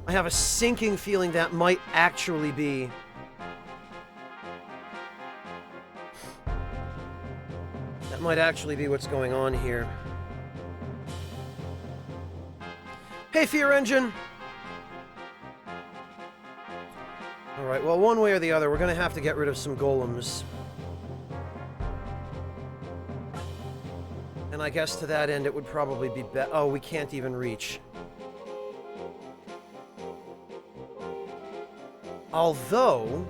I have a sinking feeling that might actually be what's going on here. Hey, Fear Engine! Alright, well, one way or the other, we're gonna have to get rid of some golems. And I guess to that end, it would probably be oh, we can't even reach. Although...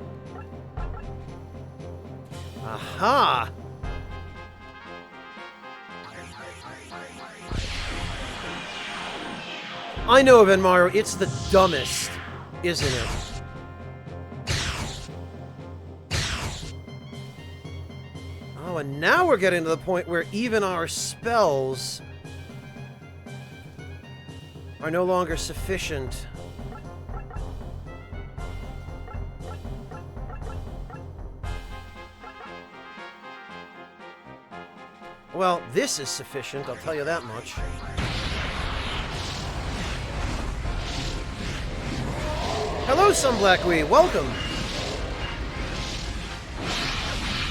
Aha! I know, Venmaru, it's the dumbest, isn't it? Oh, and now we're getting to the point where even our spells are no longer sufficient. Well, this is sufficient, I'll tell you that much. Hello, Sunblackweed, welcome!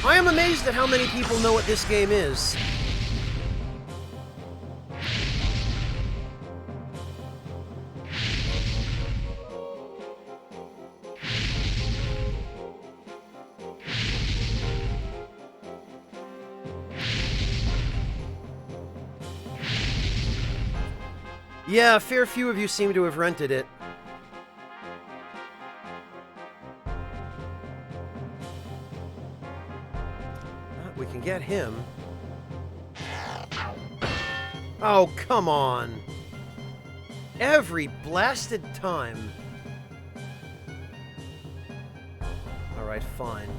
I am amazed at how many people know what this game is. Yeah, a fair few of you seem to have rented it. We can get him. Oh, come on. Every blasted time. Alright, fine.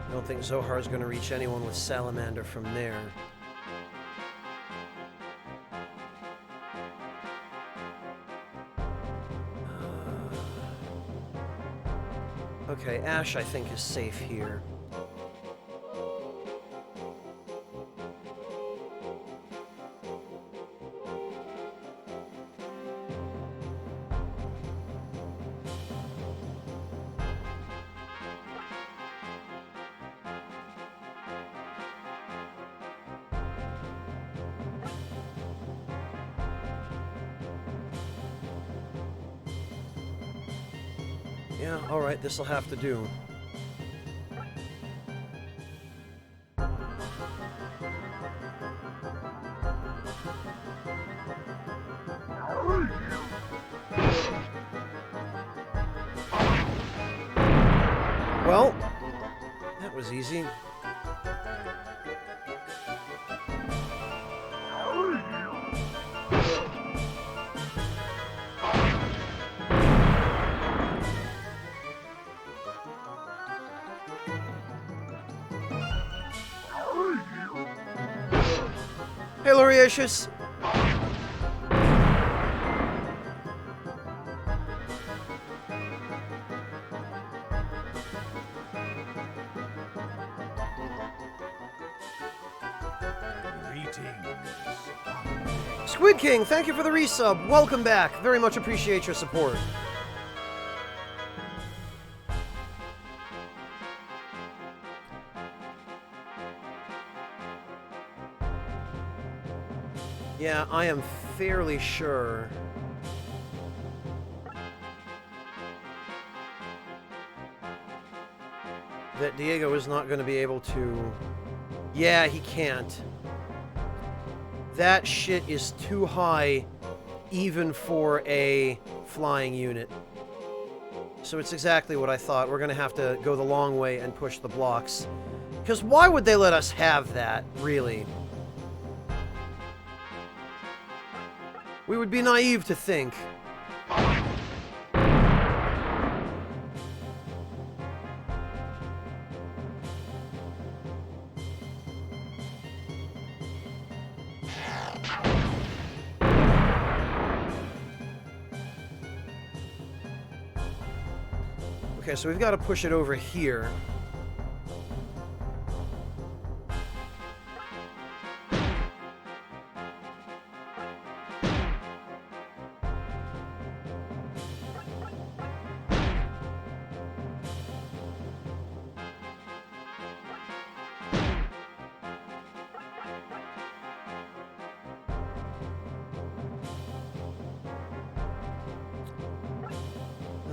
I don't think Zohar's going to reach anyone with Salamander from there. Okay, Ash, I think, is safe here. Yeah, alright, this'll have to do. Well, that was easy. Hey, Loriatius. Greetings. Squid King, thank you for the resub. Welcome back. Very much appreciate your support. Yeah, I am fairly sure that Diego is not going to be able to... Yeah, he can't. That shit is too high even for a flying unit. So it's exactly what I thought. We're going to have to go the long way and push the blocks. Because why would they let us have that, really? We would be naive to think. Okay, so we've got to push it over here.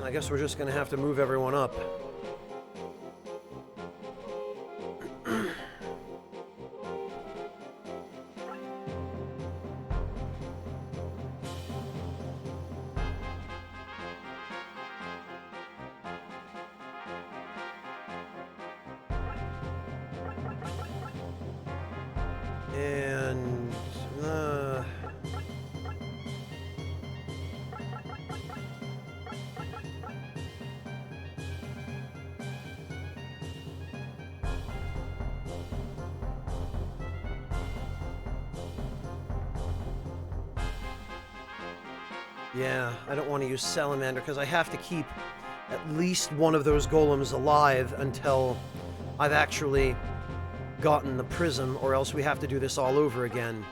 I guess we're just gonna have to move everyone up. And yeah, I don't want to use Salamander because I have to keep at least one of those golems alive until I've actually gotten the prism, or else we have to do this all over again.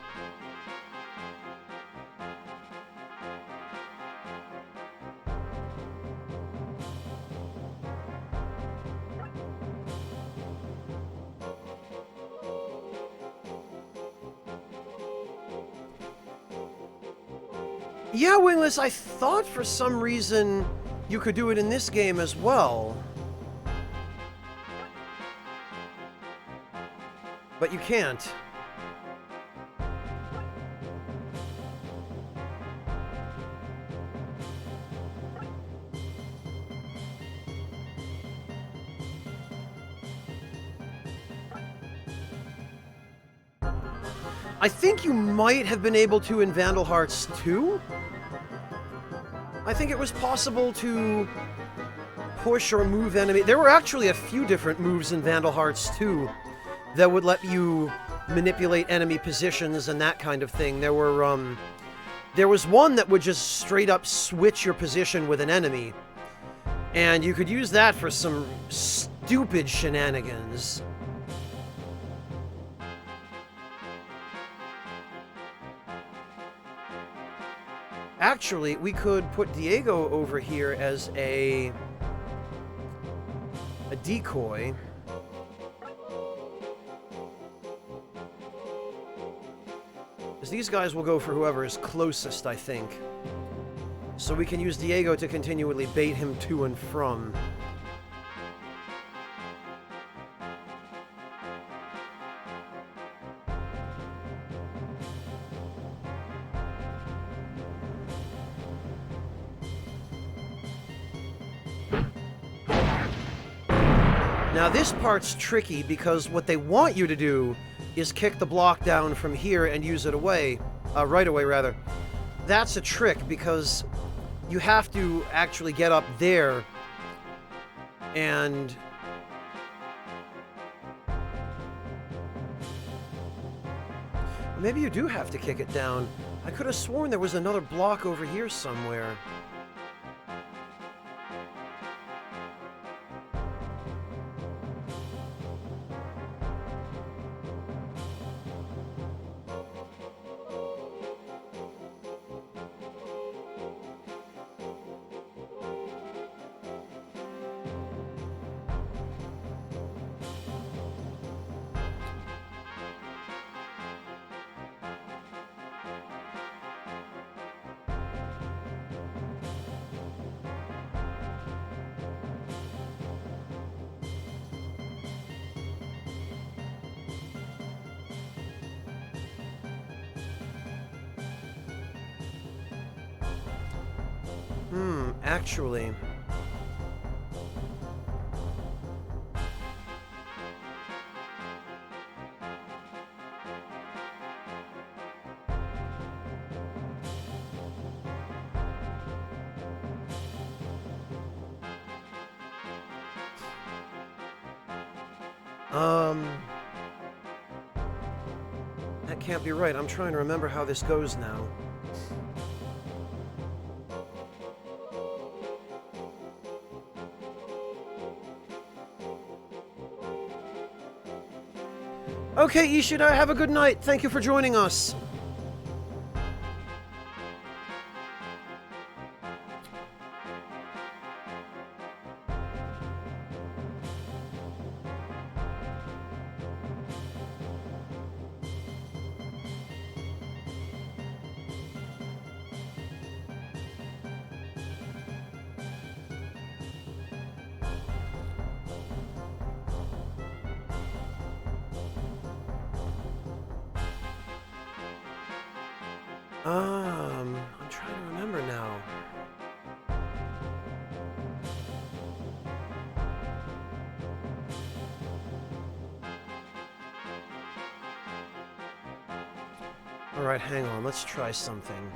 Yeah, Wingless, I thought for some reason you could do it in this game as well. But you can't. I think you might have been able to in Vandal Hearts 2? I think it was possible to push or move enemy. There were actually a few different moves in Vandal Hearts 2 that would let you manipulate enemy positions and that kind of thing. There was one that would just straight up switch your position with an enemy, and you could use that for some stupid shenanigans. Actually, we could put Diego over here as a decoy. Because these guys will go for whoever is closest, I think. So we can use Diego to continually bait him to and from. Now this part's tricky because what they want you to do is kick the block down from here and use it away, right away rather. That's a trick because you have to actually get up there and maybe you do have to kick it down. I could have sworn there was another block over here somewhere. Actually. That can't be right. I'm trying to remember how this goes now. Okay, Ishida, have a good night. Thank you for joining us. I'm trying to remember now. Alright, hang on, let's try something.